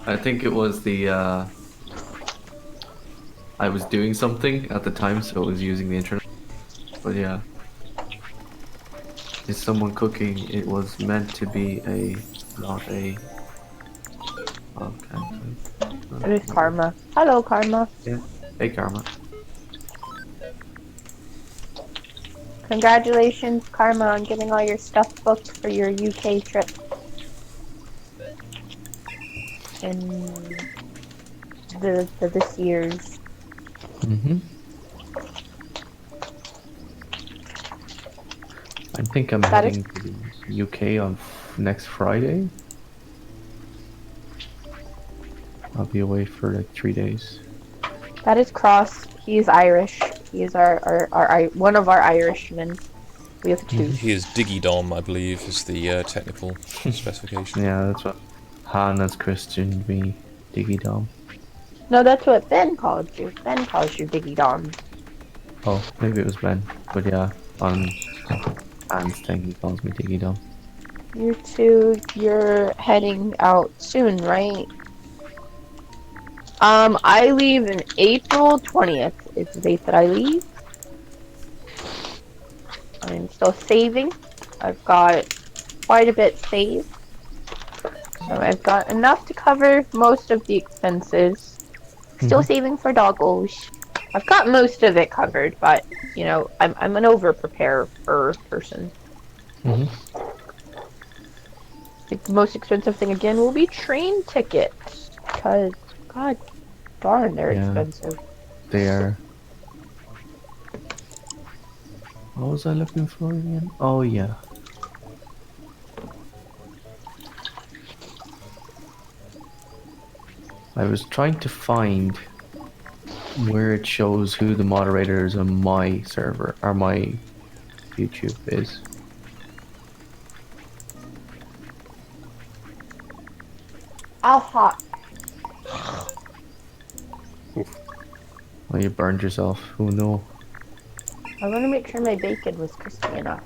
I think it was the, I was doing something at the time, so it was using the internet. But yeah. Is someone cooking? It was meant to be not a... Okay. It is Karma. Hello, Karma. Yeah. Hey, Karma. Congratulations, Karma, on getting all your stuff booked for your UK trip. In this year's. Mm-hmm. I think I'm heading to the UK on next Friday. I'll be away for like 3 days. That is Cross. He is Irish. He is our one of our Irishmen. We have two. He is Digidom, I believe, is the technical specification. Yeah, that's what Hannah's christened me, Diggy Dom. No, that's what Ben called you. Ben calls you Diggy Dom. Oh, maybe it was Ben. But yeah, on Anne's thing he calls me Diggy Dom. You two, you're heading out soon, right? I leave in April 20th. It's the date that I leave. I'm still saving. I've got quite a bit saved. So I've got enough to cover most of the expenses. Still saving for doggos. I've got most of it covered, but, you know, I'm an over-preparer person. Mm-hmm. The most expensive thing again will be train tickets. Because, god darn, they're expensive. They are. What was I looking for again? Oh yeah. I was trying to find where it shows who the moderators on my server or my YouTube is. Hot. Oh, you burned yourself. Oh no. I want to make sure my bacon was crispy enough.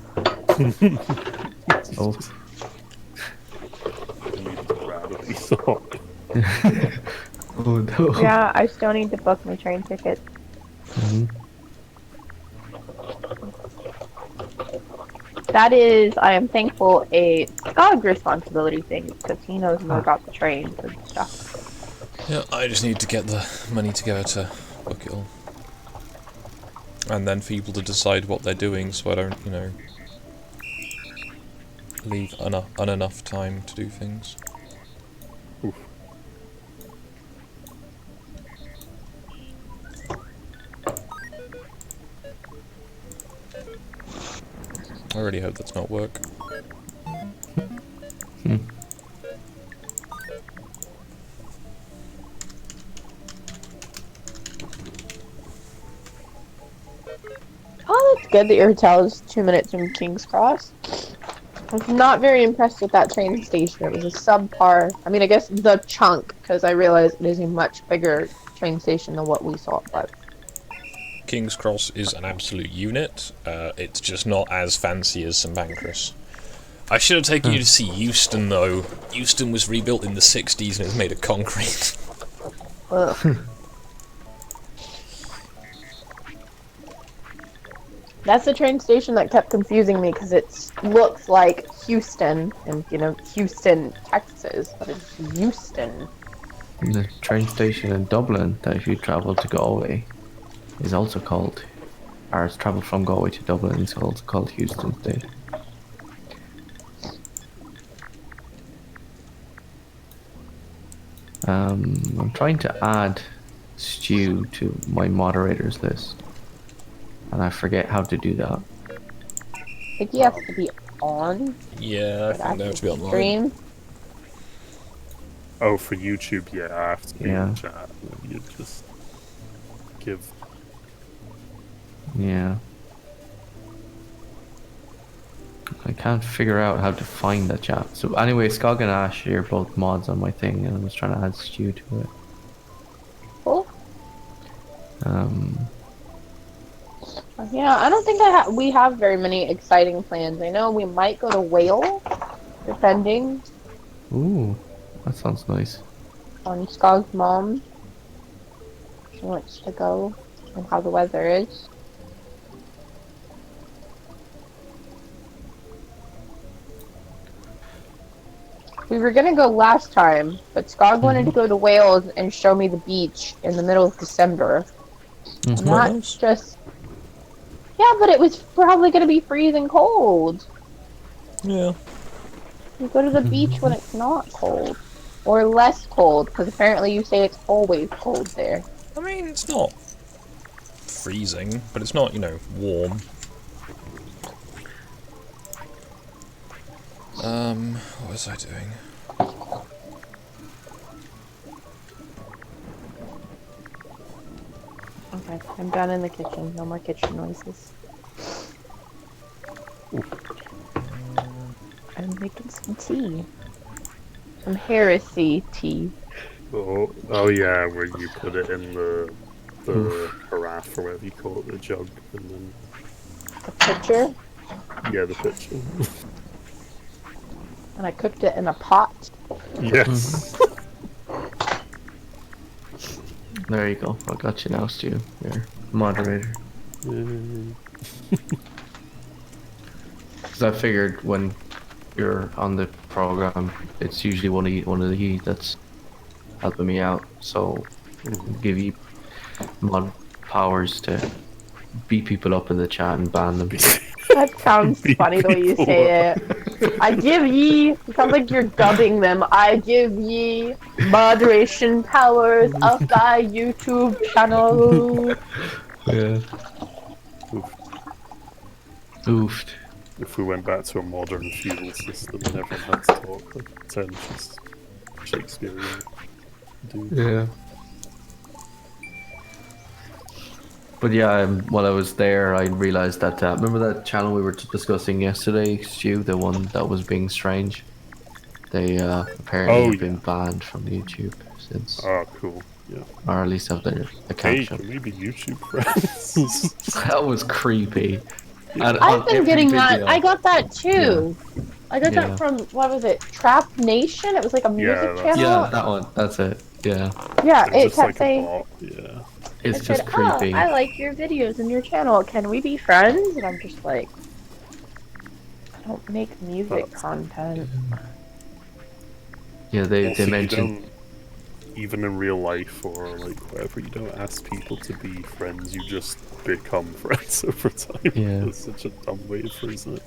Oh. Oh no. Yeah, I still need to book my train ticket. That is, I am thankful, a Skog responsibility thing, because he knows more about the trains and stuff. Yeah, I just need to get the money together to book it all. And then for people to decide what they're doing, so I don't, you know, leave enough time to do things. Oof. I really hope that's not work. Oh, that's good that your hotel is 2 minutes from King's Cross. I was not very impressed with that train station. It was a subpar. I mean, I guess the chunk, because I realized it is a much bigger train station than what we saw. But King's Cross is an absolute unit. It's just not as fancy as St Pancras. I should have taken you to see Euston, though. Euston was rebuilt in the 60s and it's made of concrete. ugh. That's the train station that kept confusing me because it looks like Houston, and you know, Houston, Texas, but it's Houston. The train station in Dublin that if you travel to Galway is also called, or it's travel from Galway to Dublin, it's also called Houston State. I'm trying to add Stu to my moderators list, and I forget how to do that. I think you have to be on Yeah, I think they have to be online. stream. Oh, for YouTube, yeah, I have to be Yeah. in chat. And then you just give. Yeah. I can't figure out how to find that chat. So anyway, Skog and Ash, you're both mods on my thing, and I was trying to add Stu to it. Cool. Um, Yeah, I don't think we have very many exciting plans. I know we might go to Wales, depending ooh, that sounds nice. on Skog's mom. She wants to go and how the weather is. We were gonna go last time, but Skog wanted to go to Wales and show me the beach in the middle of December. And quite that's nice. just... Yeah, but it was probably gonna be freezing cold. Yeah. You go to the beach when it's not cold. Or less cold, because apparently you say it's always cold there. I mean, it's not freezing, but it's not, you know, warm. What was I doing? Okay, I'm done in the kitchen. No more kitchen noises. I'm making some tea. Some heresy tea. Oh yeah, where you put it in the carafe or whatever you call it, the jug, and then The pitcher. yeah, the pitcher. And I cooked it in a pot. Yes. There you go. I got you now, Stu. You're moderator. Because I figured when you're on the program, it's usually one of the that's helping me out. So give you mod powers to beat people up in the chat and ban them. That sounds funny the way you say it. I give ye. It sounds like you're dubbing them. I give ye moderation powers of thy YouTube channel. Yeah. Oofed. If we went back to a modern feudal system and everyone had to talk like pretentious Shakespearean dude. Yeah. But yeah, while I was there, I realized that remember that channel we were discussing yesterday, Stu, the one that was being strange. They apparently have been banned from YouTube since, Oh, cool. Yeah. or at least have their account Hey, shut. can we be YouTube friends? That was creepy. And I've on been every getting that. video- I got that too. I got Yeah. that from, what was it? Trap Nation? It was like a music that's- channel. Yeah, that one. That's it. Yeah, Yeah, It's it just kept like saying, a bot. Yeah. it's it just said, creepy. "Oh, I like your videos and your channel. Can we be friends?" And I'm just like, I don't make music content. Yeah, they Also, you mentioned. don't, even in real life or like whatever, you don't ask people to be friends, you just become friends over time. Yeah. That's such a dumb way of phrasing it.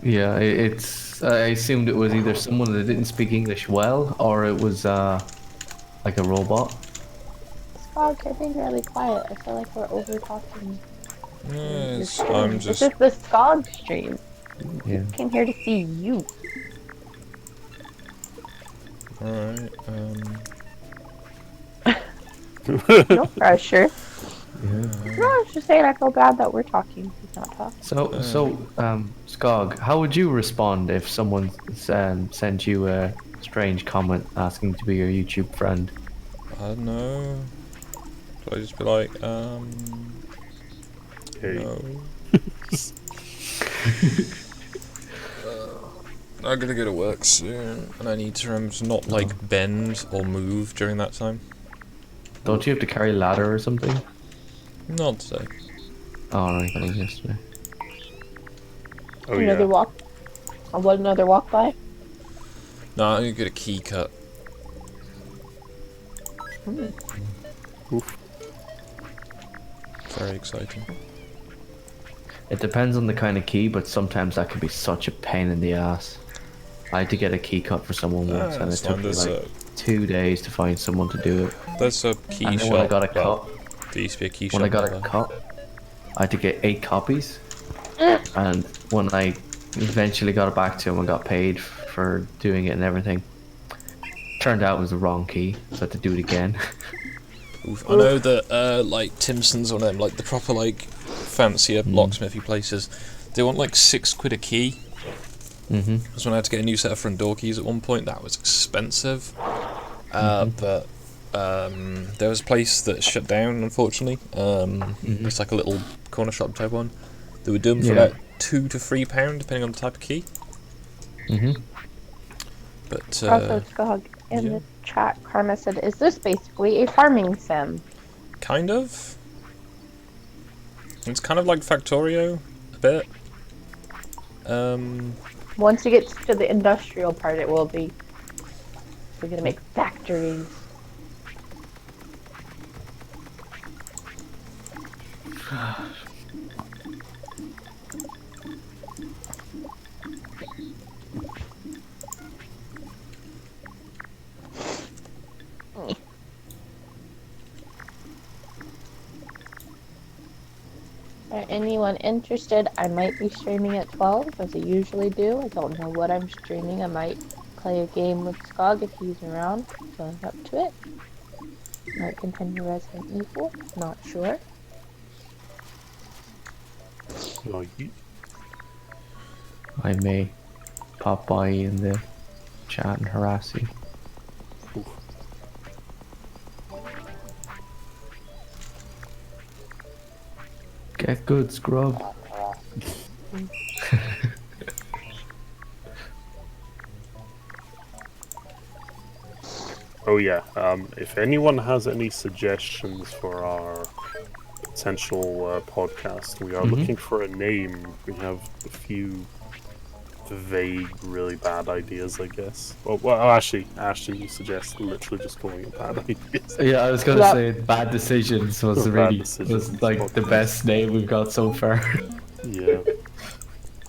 Yeah, it's. I assumed it was either someone that didn't speak English well, or it was like a robot. Skog, you're being really quiet. I feel like we're over talking. Yes, It's I'm just just... the Skog stream. Yeah. Came here to see you. Alright, No pressure. Yeah. No, I was just saying I feel bad that we're talking. He's not talking. So, Skog, how would you respond if someone sent you a strange comment asking to be your YouTube friend? I don't know. Do I just be like, Hey. no. I'm gonna go to work soon, and I need to not, like, bend or move during that time. Don't you have to carry a ladder or something? Not today. Oh, right, that was yesterday. Oh Another yeah. walk. What, another walk by? No, I'm gonna get a key cut. Oof. Very exciting. It depends on the kind of key, but sometimes that can be such a pain in the ass. I had to get a key cut for someone once, and it That's took fine. me like 2 days to find someone to do it. There's a key And then shop. when I got a well, cut, there used to be a key shop. when I got a nearby. cut, I had to get 8 copies. And when I eventually got it back to him and got paid for doing it and everything, turned out it was the wrong key, so I had to do it again. Oof. I know that like Timson's or them, like the proper like fancier locksmithy places, they want like £6 a key. Because when I had to get a new set of front door keys at one point, that was expensive. But there was a place that shut down, unfortunately. It's like a little corner shop type one. They were doing for about £2 to £3, depending on the type of key. But Also, Skog, in the chat, Karma said, "Is this basically a farming sim?" Kind of. It's kind of like Factorio, a bit. Once you get to the industrial part, it will be. We're gonna make factories. Anyone interested? I might be streaming at 12, as I usually do. I don't know what I'm streaming. I might play a game with Skog if he's around, so I'm up to it. Might continue Resident Evil, not sure. I may pop by in the chat and harass you. Get good, scrub. Oh yeah, if anyone has any suggestions for our potential podcast, we are looking for a name. We have a few vague, really bad ideas, I guess. Well, actually, Ashton, you suggest literally just calling it bad ideas. Yeah, I was gonna say bad decisions was Decisions like the best name we've got so far. Yeah.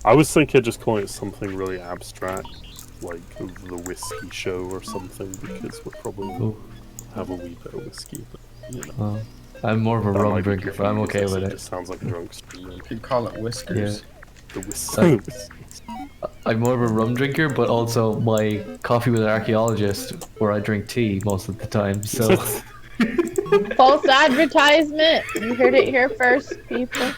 I was thinking just calling it something really abstract, like the whiskey show or something, because we'll probably have a wee bit of whiskey. But, you know, I'm more of a rum drinker, but I'm okay with It it. just sounds like a drunk stream. You could call it Whiskers. The whiskey. I'm more of a rum drinker, but also my coffee with an archaeologist, where I drink tea most of the time. So False advertisement! You heard it here first, people.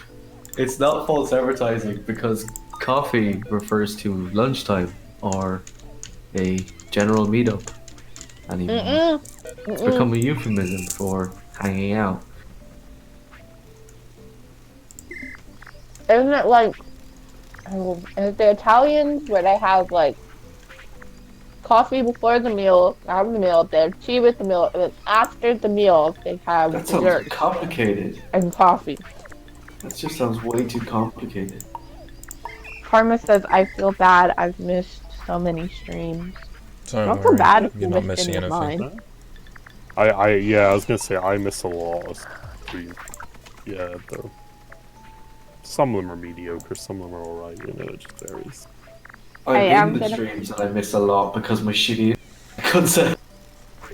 it's not false advertising because coffee refers to lunchtime or a general meetup anymore. It's become a euphemism for hanging out. Isn't it like the Italians where they have like coffee before the meal, have the meal, they have tea with the meal, and then after the meal they have That sounds dessert complicated. and coffee. That just sounds way too complicated. Karma says, "I feel bad. I've missed so many streams." Don't feel worry, bad if you're you not missed missing any of anything. mine. I was gonna say I miss a lot of streams. Yeah, though. Some of them are mediocre, some of them are alright, you know, it just varies. I am the gonna- streams and I miss a lot because my shitty concept.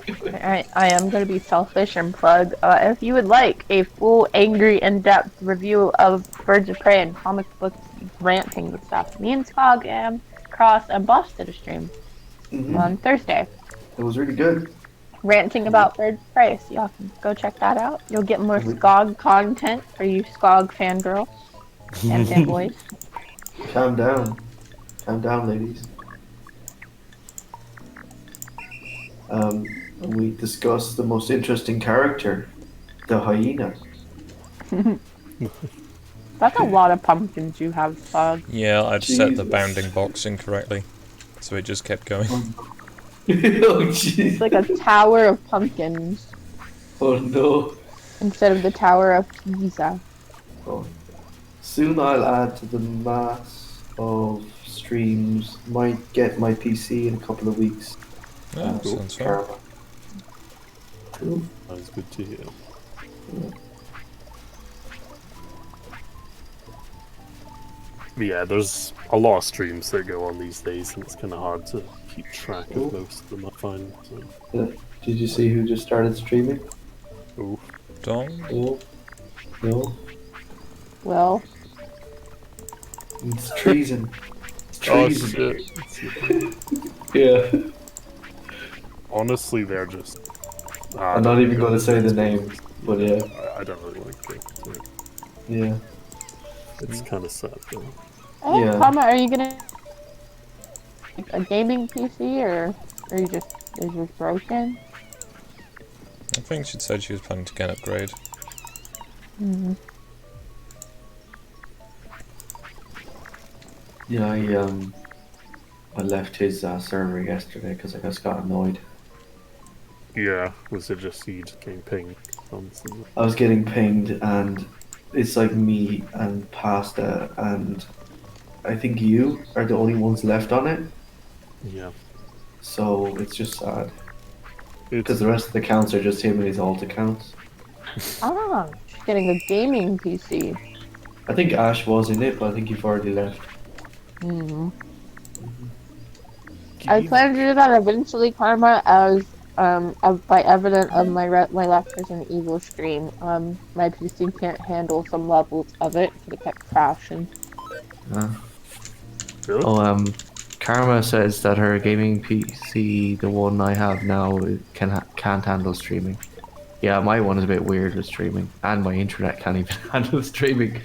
I am going to be selfish and plug. If you would like a full, angry, in-depth review of Birds of Prey and comic books ranting and stuff, me and Skog and Cross and Boss did a stream on Thursday. It was really good. Ranting about Birds of Prey, so y'all can go check that out. You'll get more Skog content for you Skog fangirls and fanboys. Calm down. Calm down, ladies. We discussed the most interesting character, the hyena. That's a lot of pumpkins you have, Skog. Yeah, I'd set the Jesus. bounding box incorrectly, so it just kept going. Oh jeez. It's like a tower of pumpkins Oh no. instead of the Tower of Pisa. Oh. Soon I'll add to the mass of streams. Might get my PC in a couple of weeks. Yeah, sounds fun. Karma. Cool. That was good to hear. But yeah, there's a lot of streams that go on these days, and it's kind of hard to keep track of most of them, I find. So. Did you see who just started streaming? Ooh. Dong? No. No. Well, It's treason. It's Oh treason. shit. Yeah. Honestly, they're just. I'm not even going to say the name, but yeah. I don't really like it. Yeah. It's kind of sad though. Hey, Yeah. Karma, are you gonna a gaming PC or are you just is yours broken? I think she said she was planning to get an upgrade. Yeah, I left his server yesterday because I just got annoyed. Yeah, was it just you just getting pinged constantly? I was getting pinged, and it's like me and Pasta, and I think you are the only ones left on it. Yeah. So it's just sad because It's the rest of the accounts are just him and his alt accounts. Ah, she's getting a gaming PC. I think Ash was in it, but I think you've already left. I plan to do that eventually, Karma, as by evident of my last Resident Evil stream. My PC can't handle some levels of it, so it kept crashing. really? Oh, Karma says that her gaming PC, the one I have now, can't handle streaming. Yeah, my one is a bit weird with streaming, and my internet can't even handle streaming.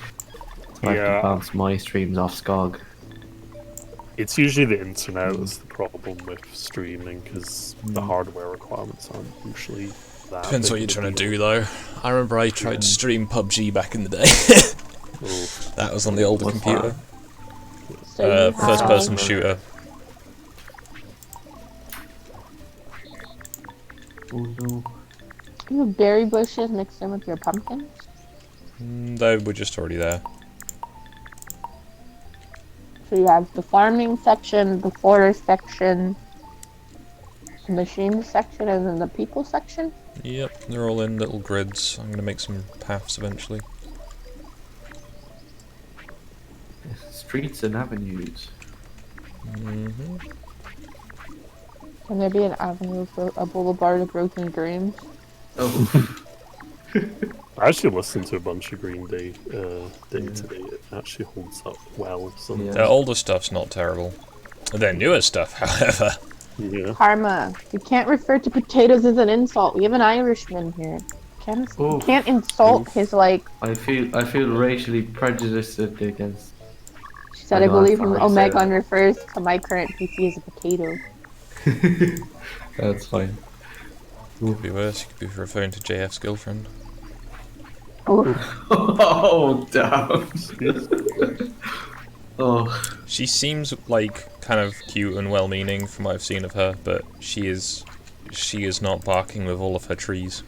So I have to Yeah. bounce my streams off SCOG. It's usually the internet that's the problem with streaming because the hardware requirements aren't usually that. Depends big what you're of a trying to deal. do though. I remember I tried to stream PUBG back in the day. Oh, That was on the older What's computer. So you have First person shooter. Oh no. you have berry bushes mixed in with your pumpkins. They were just already there. So you have the farming section, the forest section, the machine section, and then the people section. Yep, they're all in little grids. I'm gonna make some paths eventually. Streets and avenues. Mm-hmm. Can there be an avenue for a boulevard of broken dreams? Oh. I actually listened to a bunch of Green Day today. It actually holds up well. Sometimes. Their older stuff's not terrible. Their newer stuff, however. Yeah. Karma, you can't refer to potatoes as an insult. We have an Irishman here. You Oh. can't insult his like. I feel racially prejudiced against. She said, I I know, believe I'm sorry, Omegon Sarah. refers to my current PC as a potato. That's fine. Could be worse. You could be referring to JF's girlfriend. Oh, Oh damn. Oh. She seems like kind of cute and well-meaning from what I've seen of her, but she is not barking with all of her trees.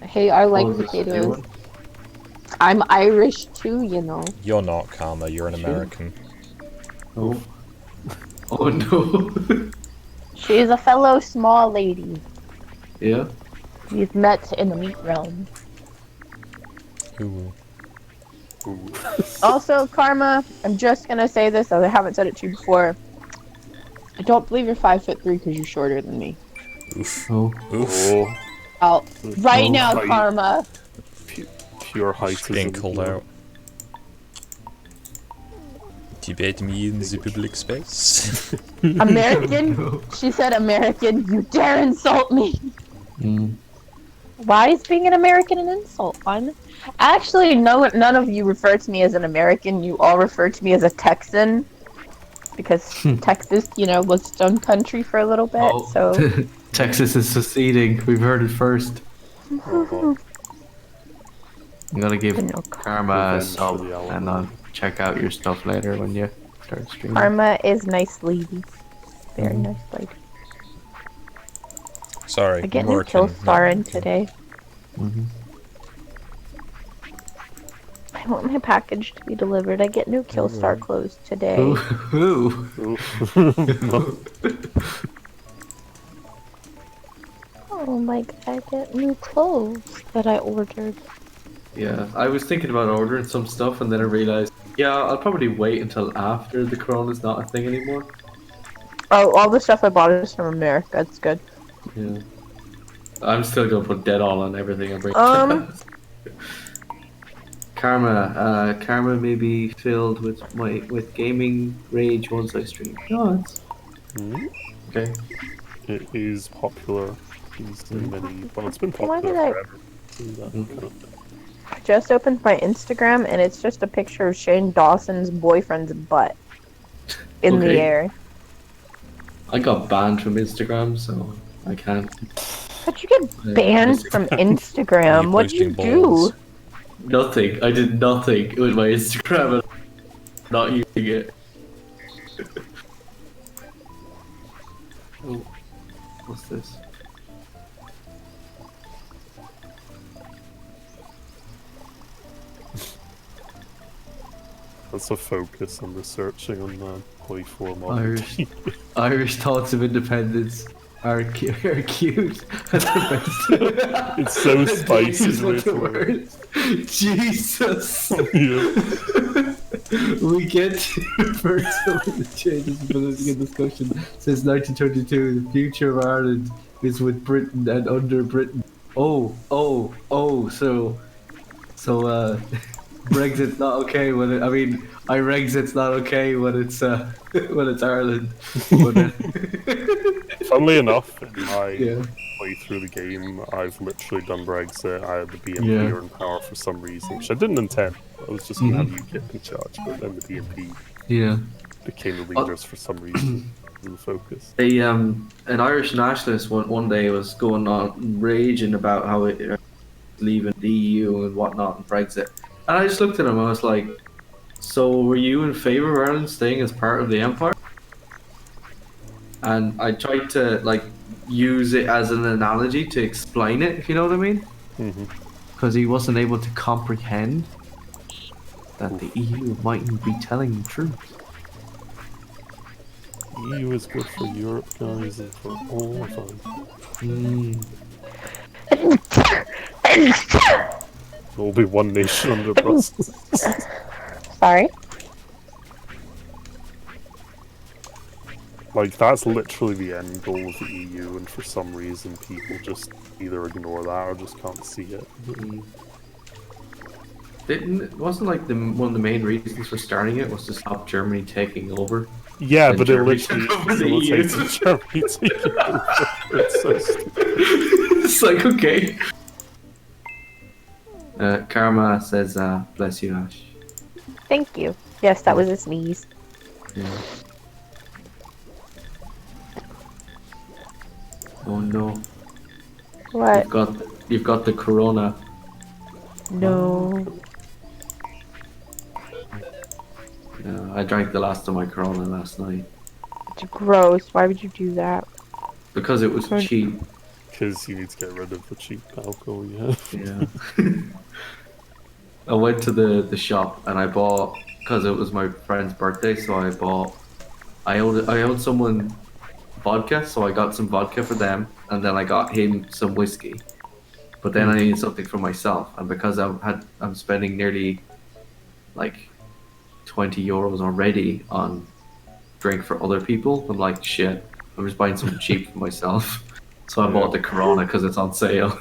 hey, I like What was it potatoes. doing? I'm Irish too, you know. You're not, Karma. You're an She- American. Oh. Oh no. She is a fellow small lady. Yeah. We've met in the meat realm. Ooh. Ooh. Also, Karma, I'm just gonna say this, as I haven't said it to you before. I don't believe you're 5'3" because you're shorter than me. Oof. Oh. Oof. Oh, Out right Oh, now, height. Karma. pure height She's being isn't called enough. out. You bet me in the public space. American? No. She said American. You dare insult me. Mm. Why is being an American an insult? Actually, no, none of you refer to me as an American. You all refer to me as a Texan. Because Texas, you know, was stone country for a little bit, Oh. so... Texas is seceding. We've heard it first. Oh, I'm gonna give No, Karma a Revenge sub, for the and I'll check out your stuff later when you start streaming. Karma is nice lady. Very Mhm. nice lady. Sorry, I get I'm new working. kill star in today. Mm-hmm. I want my package to be delivered. I get new kill star clothes today. Ooh. oh. Oh my god, I get new clothes that I ordered. Yeah, I was thinking about ordering some stuff, and then I realized, yeah, I'll probably wait until after the corona's not a thing anymore. Oh, all the stuff I bought is from America. It's good. Yeah. I'm still gonna put dead all on everything I bring. Karma may be filled with gaming rage once I stream. No, it's Hmm? okay. It is popular. It's in many. Well, it's been Why popular did I- forever. So that kind of thing. I just opened my Instagram and it's just a picture of Shane Dawson's boyfriend's butt in the Okay. air. I got banned from Instagram, so I can't. How'd you get banned from Instagram? You What'd you posting balls. do? Nothing. I did nothing with my Instagram. And not using it. Oh, what's this? That's a focus on researching on polyform Irish, Irish thoughts of independence are are cute. That's the best. It's so spicy These the are way the it's worded. Jesus. Yeah. We get to first of the changes in political discussion since 1922. The future of Ireland is with Britain and under Britain. So Brexit's not okay when it. I mean, Irexit's not okay when it's when it's Ireland. But, Funnily enough, in my yeah. play through the game, I've literally done Brexit. I had the BNP Yeah. are in power for some reason, which I didn't intend. I was just gonna have UKIP in charge, but then the BNP Yeah. became the leaders for some reason. The focus. An Irish nationalist one day was going on raging about how it leaving the EU and whatnot and Brexit, and I just looked at him. I was like, "So were you in favour of Ireland staying as part of the empire?" And I tried to like use it as an analogy to explain it, if you know what I mean, because he wasn't able to comprehend that the EU mightn't be telling the truth. EU is good for Europe, guys, and for all of us. There will be one nation under Brussels. Sorry? Like, that's literally the end goal of the EU, and for some reason people just either ignore that or just can't see it. Wasn't like one of the main reasons for starting it was to stop Germany taking over? Yeah, And but it Germany literally took over the EU. facilitates Germany taking over. It's so stupid. It's like, okay. Karma says, bless you, Ash. Thank you. Yes, that was a sneeze. Yeah. Oh no. What? You've got the corona. No. I drank the last of my corona last night. It's gross. Why would you do that? Because it was cheap. Because you need to get rid of the cheap alcohol you have. Yeah. I went to the shop and I bought, because it was my friend's birthday, so I owed someone vodka, so I got some vodka for them, and then I got him some whiskey. But then I needed something for myself, and because I'm spending nearly like 20 euros already on drink for other people, I'm like, shit, I'm just buying something cheap for myself. So I bought the Corona because it's on sale.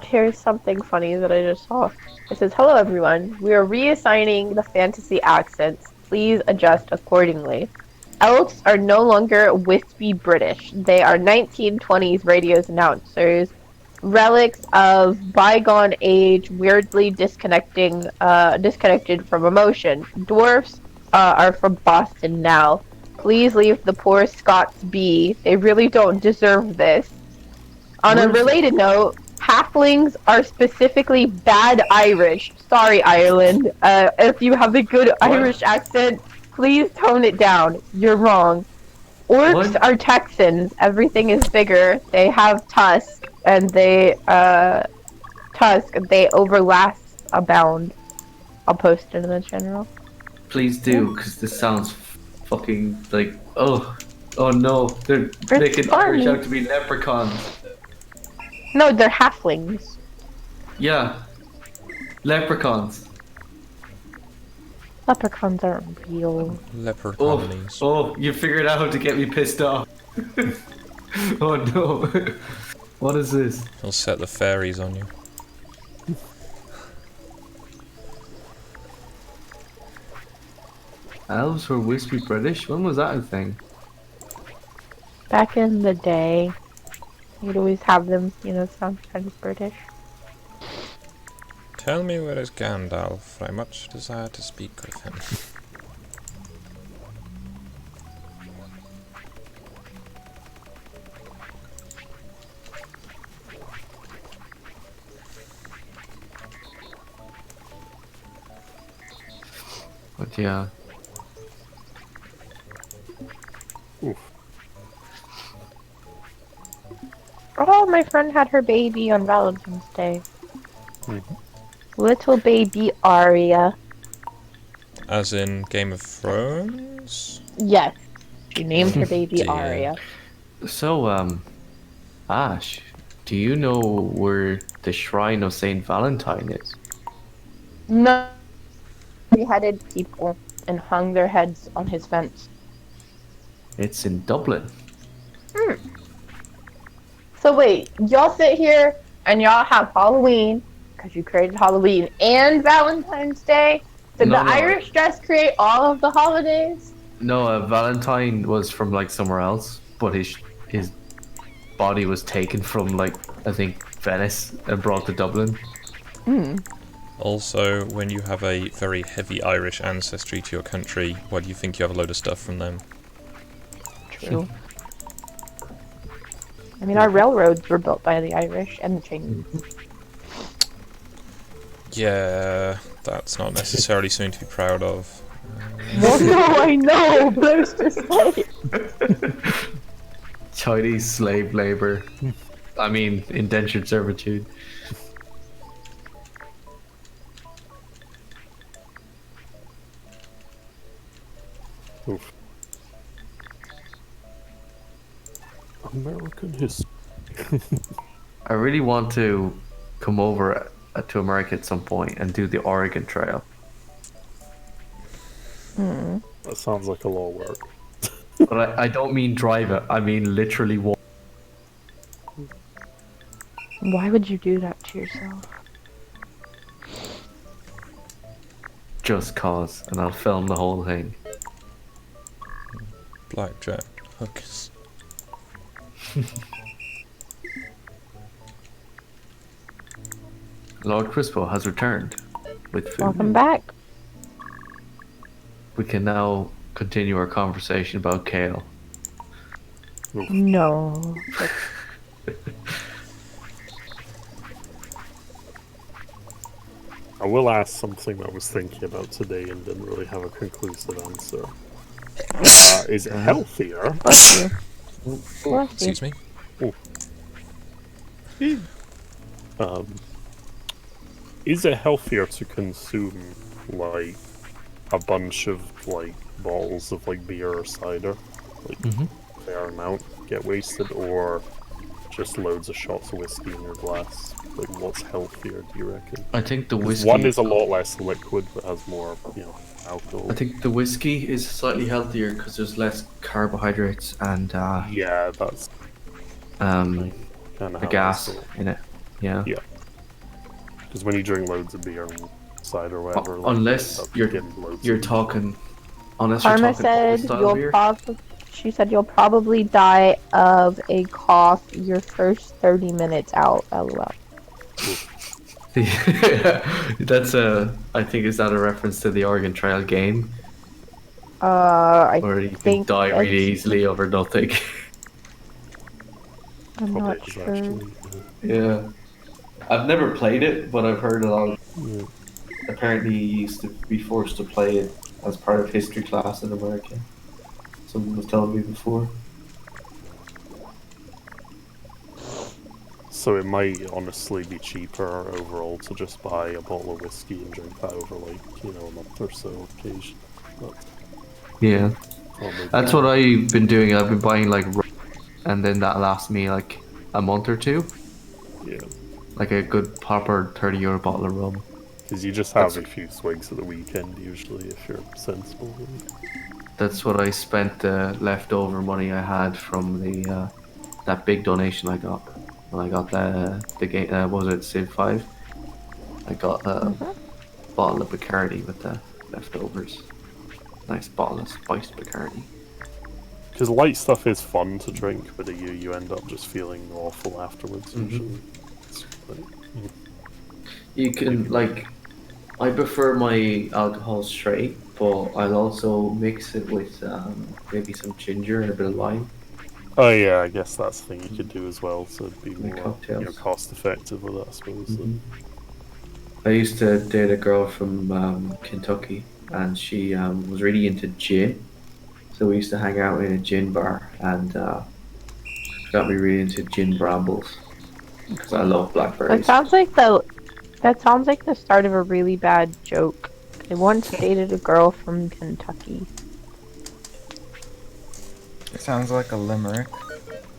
Here's something funny that I just saw. It says, "Hello everyone. We are reassigning the fantasy accents. Please adjust accordingly. Elves are no longer wispy British. They are 1920s radio's announcers. Relics of bygone age, weirdly disconnected from emotion. Dwarfs are from Boston now. Please leave the poor Scots be. They really don't deserve this." On a related note, halflings are specifically bad Irish. Sorry, Ireland. If you have a good Irish accent, please tone it down. You're wrong. Orcs are Texans. Everything is bigger. They have tusk, and they overlast abound. I'll post it in the general. Please do, because this sounds fucking like, oh no, they're making Irish out to be leprechauns. No, they're halflings. Yeah, leprechauns. Leprechauns aren't real. Leprechauns. Oh, you figured out how to get me pissed off. Oh no. What is this? I'll set the fairies on you. Elves were wispy British? When was that a thing? Back in the day, you'd always have them, sound kind of British. Tell me where is Gandalf. I much desire to speak with him. But yeah. Oof. Oh, my friend had her baby on Valentine's Day. Mhm. Little baby Arya. As in Game of Thrones? Yes, she named her baby Dear. Arya. So, Ash, do you know where the Shrine of Saint Valentine is? No, beheaded people and hung their heads on his fence. It's in Dublin. So wait, y'all sit here and y'all have Halloween because you created Halloween and Valentine's Day. Did No, the no. Irish just create all of the holidays? No, Valentine was from like somewhere else, but his body was taken from like I think Venice and brought to Dublin. Also, when you have a very heavy Irish ancestry to your country, why do you think you have a load of stuff from them? True. I mean, our railroads were built by the Irish and the Chinese. Yeah, that's not necessarily something to be proud of. Well, no, I know, but I was just like... Chinese slave labor. I mean, indentured servitude. Oof. American history. I really want to come over to America at some point and do the Oregon Trail. That sounds like a lot of work. But I don't mean drive it, I mean literally walk. Why would you do that to yourself? Just cause, and I'll film the whole thing. Blackjack, hookers. Lord Crispo has returned with food. Welcome back. We can now continue our conversation about kale. No. I will ask something I was thinking about today and didn't really have a conclusive answer. Is it healthier? Bless you. Bless you. Excuse me? Is it healthier to consume like a bunch of like bottles of like beer or cider, like fair amount, get wasted, or just loads of shots of whiskey in your glass? Like, what's healthier, do you reckon? I think the 'Cause whiskey. one is a lot less liquid but has more, alcohol. I think the whiskey is slightly healthier because there's less carbohydrates and Yeah, that's the kind of gas in it. Yeah. Yeah. Because when you drink loads of beer and cider or whatever, like, Unless you end up you're getting loads you're of- talking. Unless you're Karma talking said old-style you'll beer. she said you'll probably die of a cough your first 30 minutes out. LOL. That's I think is that a reference to the Oregon Trail game, I where you can think die really it's- easily over nothing. I'm Probably not is sure. actually. Yeah, I've never played it, but I've heard a lot. Yeah. Apparently, you used to be forced to play it as part of history class in America. Someone was telling me before. So it might honestly be cheaper overall to just buy a bottle of whiskey and drink that over like, a month or so occasion. But Yeah, probably that's what I've been doing. I've been buying like, and then that lasts me like a month or two. Yeah. Like a good proper €30 bottle of rum. Because you just have a few swigs at the weekend usually if you're sensible. That's what I spent the leftover money I had from the that big donation I got when I got the game. Was it Civ 5? I got a bottle of Bacardi with the leftovers. Nice bottle of spiced Bacardi. Because light stuff is fun to drink, but you end up just feeling awful afterwards. Mhm. Usually. But, You can, like, I prefer my alcohol straight, but I'll also mix it with maybe some ginger and a bit of lime. oh yeah, I guess that's the thing you could do as well to be Make more cocktails. cost effective with it, I suppose. Mhm. I used to date a girl from Kentucky, and she was really into gin. So we used to hang out in a gin bar, and she got me really into gin brambles because I love That blackberries. sounds like the start of a really bad joke. I once dated a girl from Kentucky. It sounds like a limerick.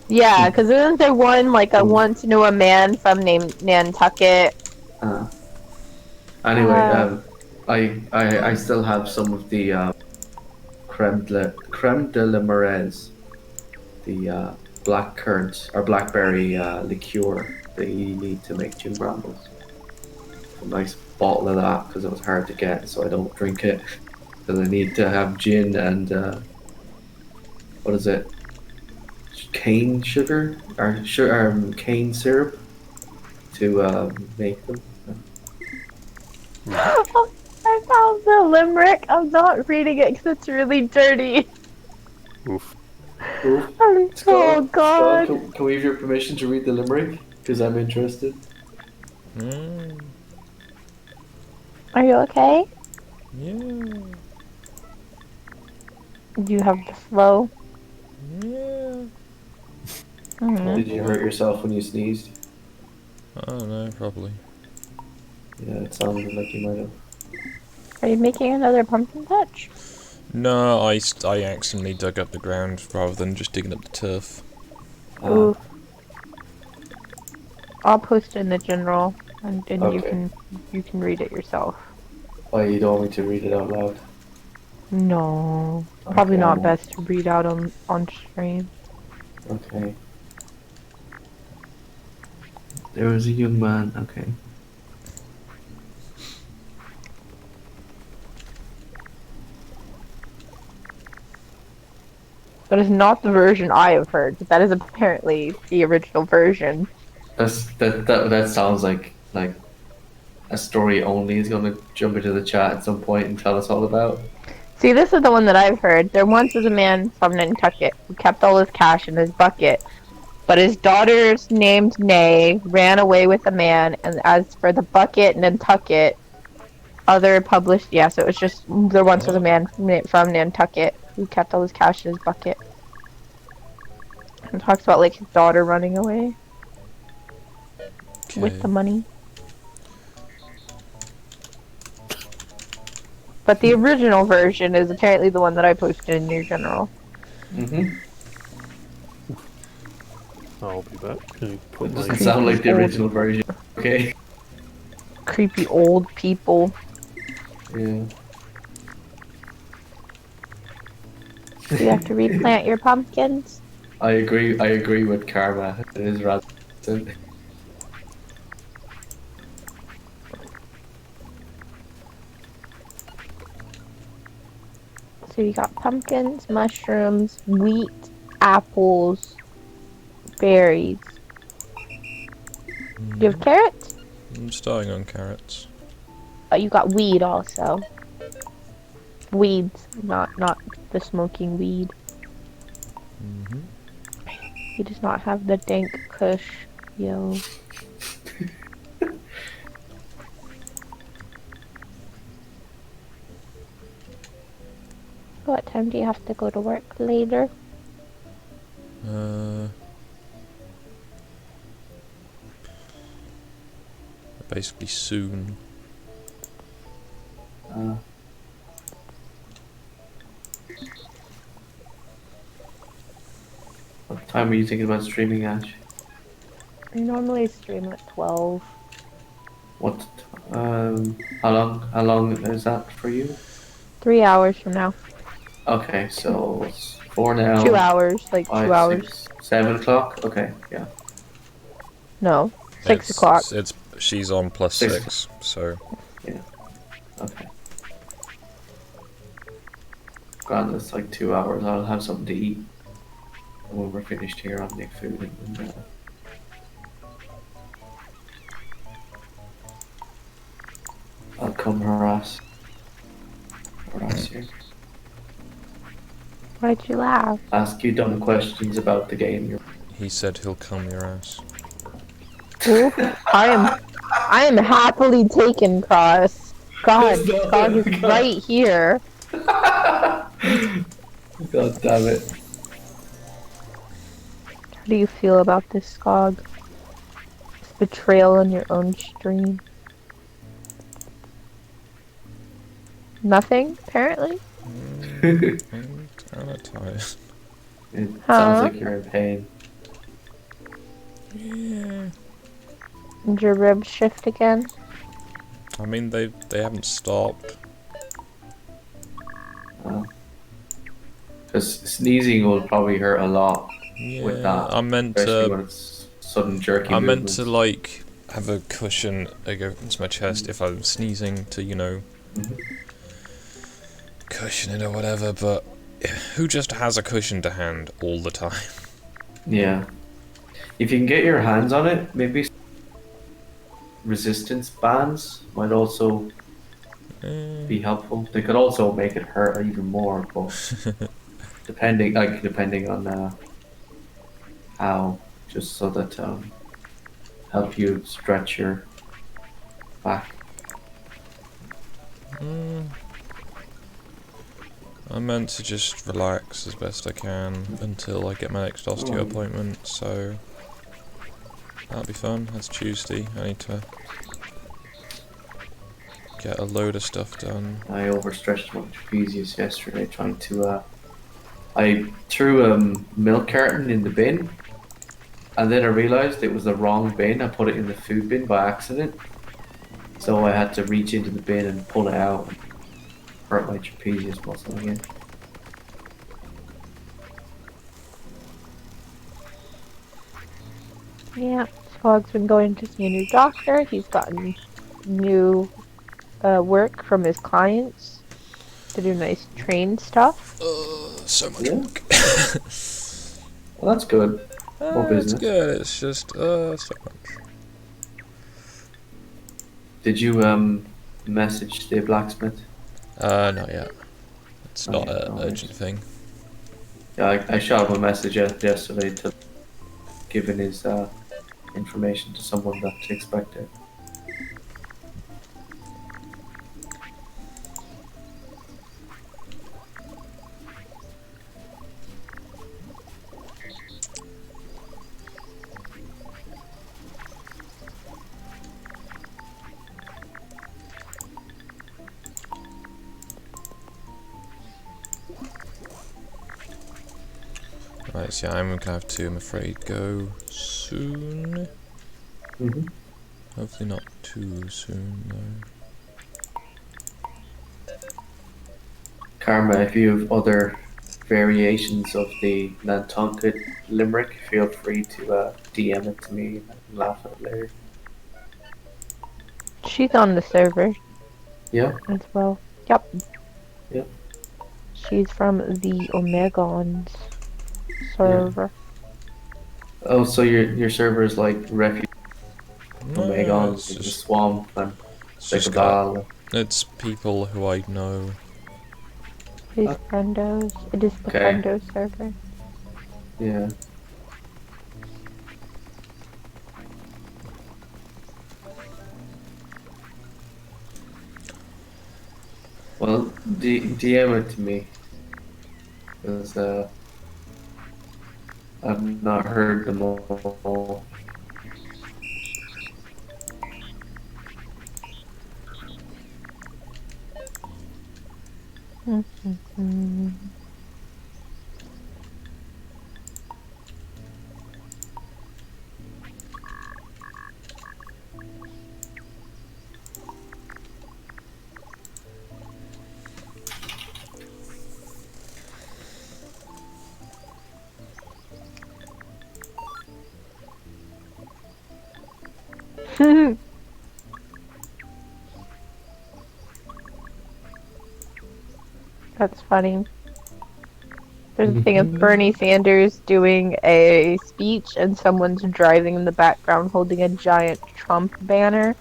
Yeah, because isn't there one like I once knew a man from named Nantucket? Uh, anyway, I still have some of the creme de la Marez, the black currant or blackberry liqueur that you need to make gin brambles. A nice bottle of that because it was hard to get, so I don't drink it because I need to have gin and what is it? Cane sugar or cane syrup to make them. Oh, I found the limerick. I'm not reading it because it's really dirty. Oof. Oof. Oh Scott, God. can we have your permission to read the limerick? Because I'm interested. Mm, Are you okay? yeah. Do you have the flow? Yeah. Mhm. Did you hurt yourself when you sneezed? I don't know, probably. Yeah, it sounded like you might have. Are you making another pumpkin patch? No, I accidentally dug up the ground rather than just digging up the turf. Ooh. I'll post it in the general, and you Okay. can read it yourself. Why you don't want me to read it out loud? No, probably Okay, I not won't. best to read out on stream. Okay. There was a young man. Okay. That is not the version I have heard, but that is apparently the original version. That sounds like a story only is gonna jump into the chat at some point and tell us all about. See, this is the one that I've heard. There once was a man from Nantucket who kept all his cash in his bucket, but his daughters, named Nay, ran away with the man, and as for the bucket Nantucket, other published, yeah, so it was just, there once was a man from Nantucket who kept all his cash in his bucket. And talks about, like, his daughter running away with the money. But the original version is apparently the one that I posted in your general. Mm-hmm. I'll be back. Can you put It my doesn't sound like the original version. Okay. Creepy old people. Yeah. Do you have to replant your pumpkins? I agree with Karma. It is rather. So you got pumpkins, mushrooms, wheat, apples, berries. Do you have carrots? I'm starting on carrots. Oh, you got weed also. Weeds, not the smoking weed. He does not have the dank kush, yo. What time do you have to go to work later? Basically soon. What time are you thinking about streaming, Ash? I normally stream at 12. What? How long is that for you? 3 hours from now. Okay, so it's 4 now. 2 hours, like 2 5, hours. 6, 7 o'clock. Okay, yeah. No, 6 o'clock. She's on plus 6. 6, so Yeah. Okay. Grand, it's like 2 hours. I'll have something to eat. when we're finished here, I'll make food and I'll come harass you. Why'd you laugh? Ask you dumb questions about the game. He said he'll come your ass. Oof. I am happily taken, Cross. God, Skog is right here. God damn it. How do you feel about this, Skog? This betrayal on your own stream. Nothing, apparently? I'm kinda tired. It Huh? sounds like you're in pain. Yeah. Did your ribs shift again? I mean, they haven't stopped. Because sneezing will probably hurt a lot with Yeah, that. I meant Especially to. when it's sudden jerky I meant movements. to like have a cushion against my chest if I'm sneezing to, you know, cushion it or whatever. But who just has a cushion to hand all the time? Yeah. If you can get your hands on it, maybe resistance bands might also be helpful. They could also make it hurt even more, but depending on how, just so that help you stretch your back. I meant to just relax as best I can until I get my next osteo appointment, so that'll be fun. That's Tuesday. I need to get a load of stuff done. I overstretched my trapezius yesterday trying to. I threw a milk carton in the bin, and then I realized it was the wrong bin. I put it in the food bin by accident, so I had to reach into the bin and pull it out. And hurt my trapezius muscle again. Yeah, Skog's been going to see a new doctor. He's gotten new work from his clients to do nice train stuff. So much Yeah. work. Well, that's good. More It's business. good, it's just, so much. Did you message the blacksmith? Not yet. It's Oh, not yeah, an no urgent worries. thing. Yeah, I shot him a message yesterday to giving his information to someone that to expect it. Right, so yeah, I'm gonna have to, I'm afraid, go soon. Mm-hmm. Hopefully not too soon, though. Karma, if you have other variations of the Nantucket limerick, feel free to DM it to me and I can laugh at it later. She's on the server Yeah? as well. Yep. Yep. She's from the Omegons server. Oh, so your server is like refuge No, Omegons it's in the just, swamp and it's just got, Sekabal. it's people who I know. It is friendos. It is the Okay. friendo server. Yeah. Well, DM it to me. Because I've not heard them all. That's funny. There's a thing of Bernie Sanders doing a speech and someone's driving in the background holding a giant Trump banner.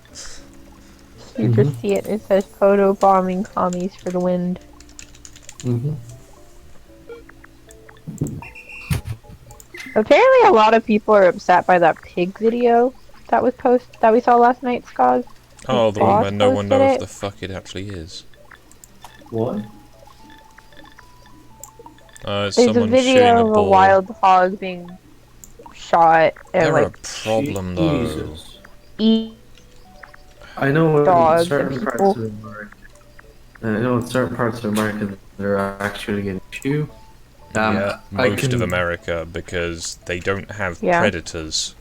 You just see it. It says "Photo bombing commies for the wind." Apparently, a lot of people are upset by that pig video that we saw last night, Scott. Oh, the one Boss where no one posted knows it. the fuck it actually is. What? It's There's a someone shooting video a of a ball. wild hog being shot and They're a like problem though. Jesus. eat I know in dogs certain and parts people. of America. I know in certain parts of America they're actually an issue. Yeah, I most of can- America, because they don't have Yeah. predators.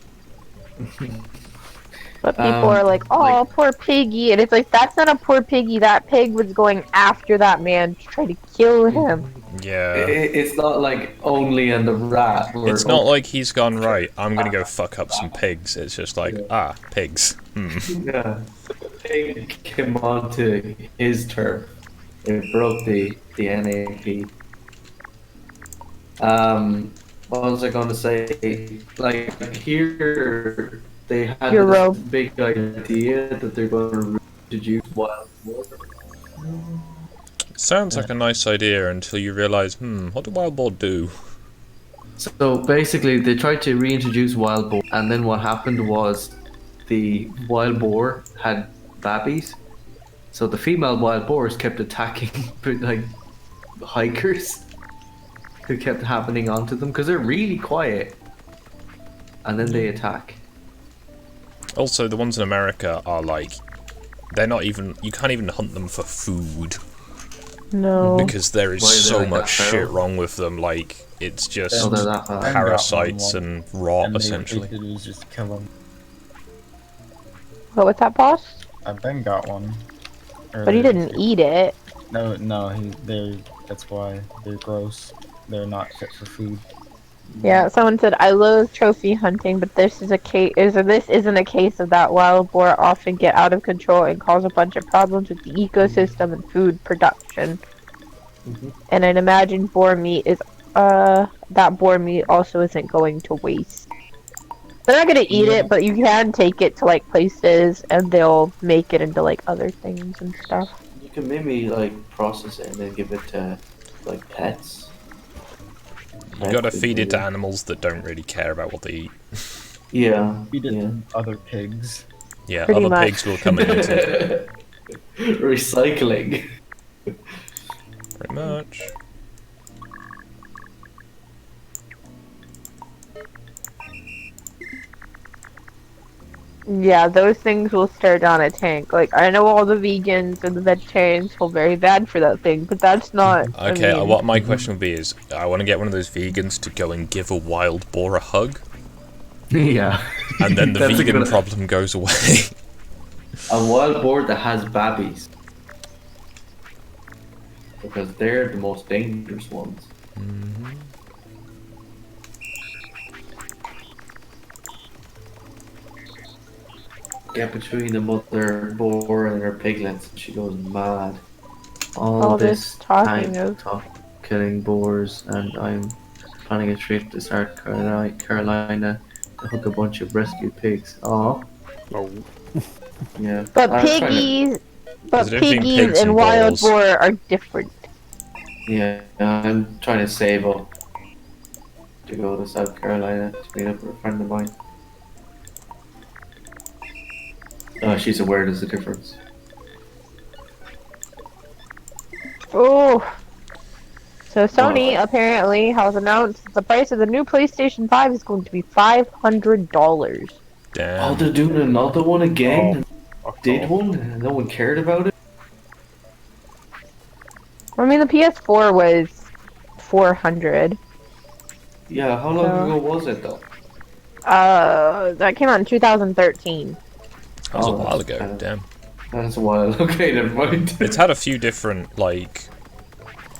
But people are like, "Oh, like- poor piggy," and it's like that's not a poor piggy. That pig was going after that man to try to kill him. Yeah. It's not like only in the rat. Where It's not like he's gone, right, I'm gonna go fuck up some pigs. It's just like, pigs. Yeah. Pig came onto his turf. It broke the NAP. What was I going to say? Like here, they had Euro. this big idea that they're going to introduce wild boar. Sounds like a nice idea until you realise, what do wild boar do? So basically, they tried to reintroduce wild boar, and then what happened was the wild boar had babies. So the female wild boars kept attacking like hikers who kept happening onto them because they're really quiet, and then they attack. Also, the ones in America are like, they're not even, you can't even hunt them for food. No. Because there is Why are they so like much that, shit Farrell? wrong with them, like, it's just Oh, they're that bad. parasites and rot, And they essentially. did is just kill them. What was that, boss? I Ben got one. But he didn't eat it. No, that's why they're gross. They're not fit for food. Yeah, someone said, "I loathe trophy hunting, but this is a case. This isn't a case of that. Wild boar often get out of control and cause a bunch of problems with the ecosystem and food production. And I'd imagine boar meat is that boar meat also isn't going to waste. They're not gonna eat it, but you can take it to like places, and they'll make it into like other things and stuff. You can maybe like process it and then give it to like pets. You gotta feed it to animals that don't really care about what they eat. Yeah. Feed it Yeah. to other pigs. Yeah, Pretty other much. pigs will come and eat it. Recycling. Pretty much. Yeah, those things will stare down a tank. Like, I know all the vegans and the vegetarians feel very bad for that thing, but that's not. Okay, I mean, what my question would be is, I want to get one of those vegans to go and give a wild boar a hug, Yeah. and then the That's a vegan good- problem goes away. A wild boar that has babies. Because they're the most dangerous ones. Get between the mother boar and her piglets, and she goes mad. All this talking time of- killing boars, and I'm planning a trip to South Carolina to hook a bunch of rescued pigs. Oh, Oh, yeah. But I'm trying to- piggies, There's a difference between pigs and and wild boars. boar are different. Yeah, I'm trying to save up to go to South Carolina to meet up with a friend of mine. She's aware there's a difference. Oh. So Sony apparently has announced the price of the new PlayStation 5 is going to be $500. Oh, Damn. they're doing another one again? fuck Did off. one? And no one cared about it? I mean, the PS4 was $400. Yeah, how long So- ago was it though? That came out in 2013. That was a Oh, while that's ago, kind of- damn. That's a while. Okay, never mind. It's had a few different, like,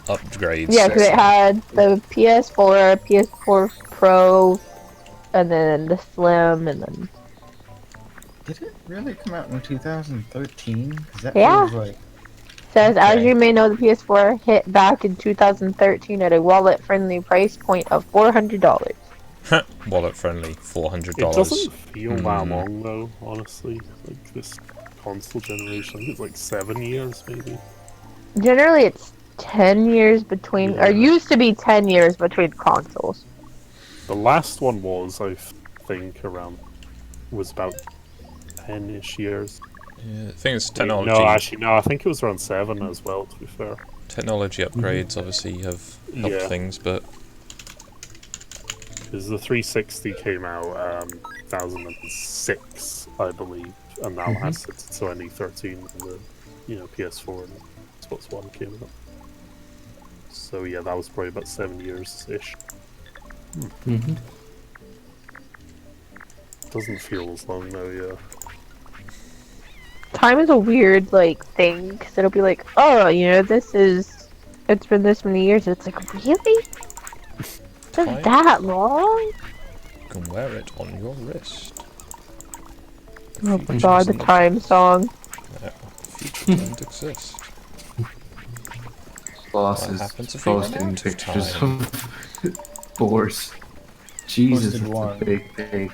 upgrades. Yeah, because it had the PS4, PS4 Pro, and then the Slim, and then Did it really come out in 2013? 'Cause that Yeah. feels like Says, as Okay. you may know, the PS4 hit back in 2013 at a wallet-friendly price point of $400. Wallet friendly, $400. It doesn't feel that Hmm. long though, honestly. Like this console generation, I think it's like 7 years maybe. Generally, it's 10 years between, or Yeah. used to be 10 years between consoles. The last one was, I think, was about 10-ish years. Yeah, the thing is, Wait, technology. no, actually, no, I think it was around 7 as well, to be fair. Technology upgrades obviously have helped Yeah. things, but Because the 360 came out 2006, I believe, and that lasted until 2013 when the PS4 and Xbox One came out. So yeah, that was probably about 7 years-ish. Mm-hmm. Doesn't feel as long though, yeah. Time is a weird, like, thing, because it'll be like, oh, it's been this many years. It's like, really? Time? Is that long? you can wear it on your wrist. Oh future my god, the doesn't time song. No, future don't exist. Boss What is happens if we run posting out of pictures time? of boars. Jesus, Posted that's one. a big pig.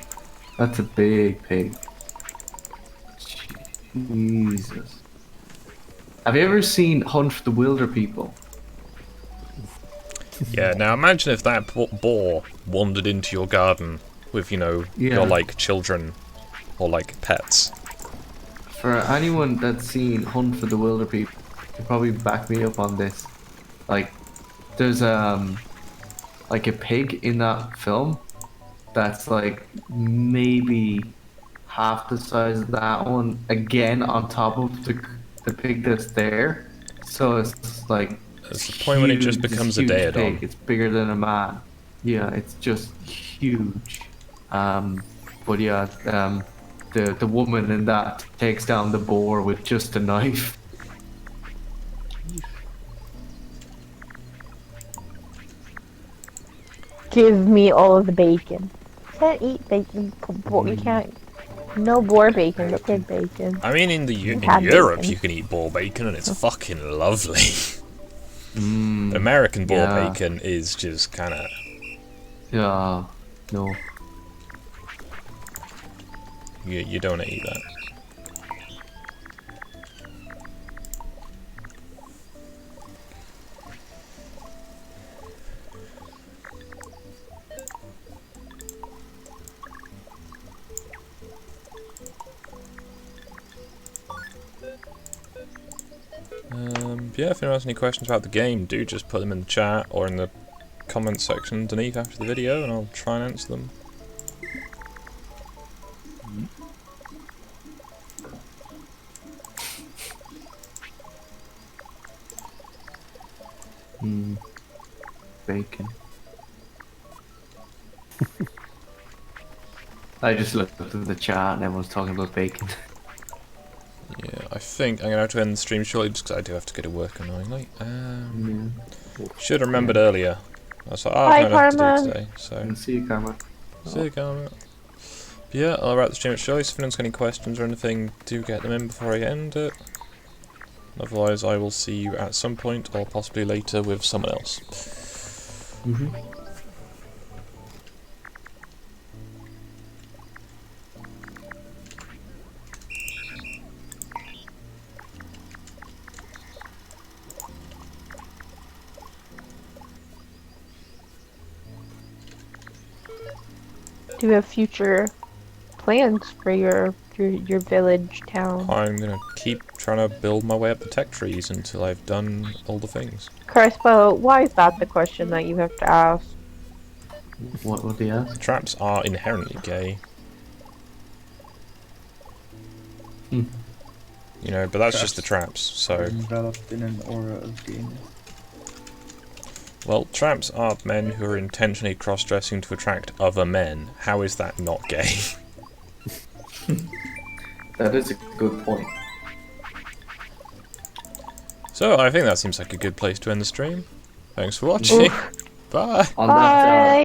That's a big pig. Jesus. Have you ever seen Hunt for the Wilder People? Yeah, now imagine if that boar wandered into your garden with, your, Yeah. like, children or, like, pets. For anyone that's seen Hunt for the Wilder People, you can probably back me up on this. Like, there's like a pig in that film that's like maybe half the size of that one again on top of the pig that's there. So it's like It's the point when it just huge, this becomes a huge dead pig. on. It's bigger than a man. Yeah, it's just huge. But yeah, the woman in that takes down the boar with just a knife. Give me all of the bacon. Can't eat bacon, but you can't. No boar bacon, but pig bacon. I mean, in had Europe, bacon. you can eat boar bacon and it's fucking lovely. Mm, American boar yeah. bacon is just kind of... Yeah, no. You don't want to eat that. Yeah, if anyone has any questions about the game, do just put them in the chat or in the comment section underneath after the video and I'll try and answer them. Bacon. I just looked at the chat and everyone's talking about bacon. Yeah, I think I'm going to have to end the stream shortly just because I do have to go to work annoyingly. Should have remembered earlier. I was like, Bye, I've got enough Karma. to do today, so... And see you, Karma. See you, Karma. Yeah, I'll wrap the stream at shortly, so if anyone's got any questions or anything, do get them in before I end it. Otherwise, I will see you at some point, or possibly later with someone else. Do you have future plans for your village town? I'm gonna keep trying to build my way up the tech trees until I've done all the things. Crespo, why is that the question that you have to ask? What would they ask? Traps are inherently gay. You know, but that's just the traps, so... Enveloped in an aura of gayness. Well, traps are men who are intentionally cross-dressing to attract other men. How is that not gay? That is a good point. So, I think that seems like a good place to end the stream. Thanks for watching. Bye! On that, Bye!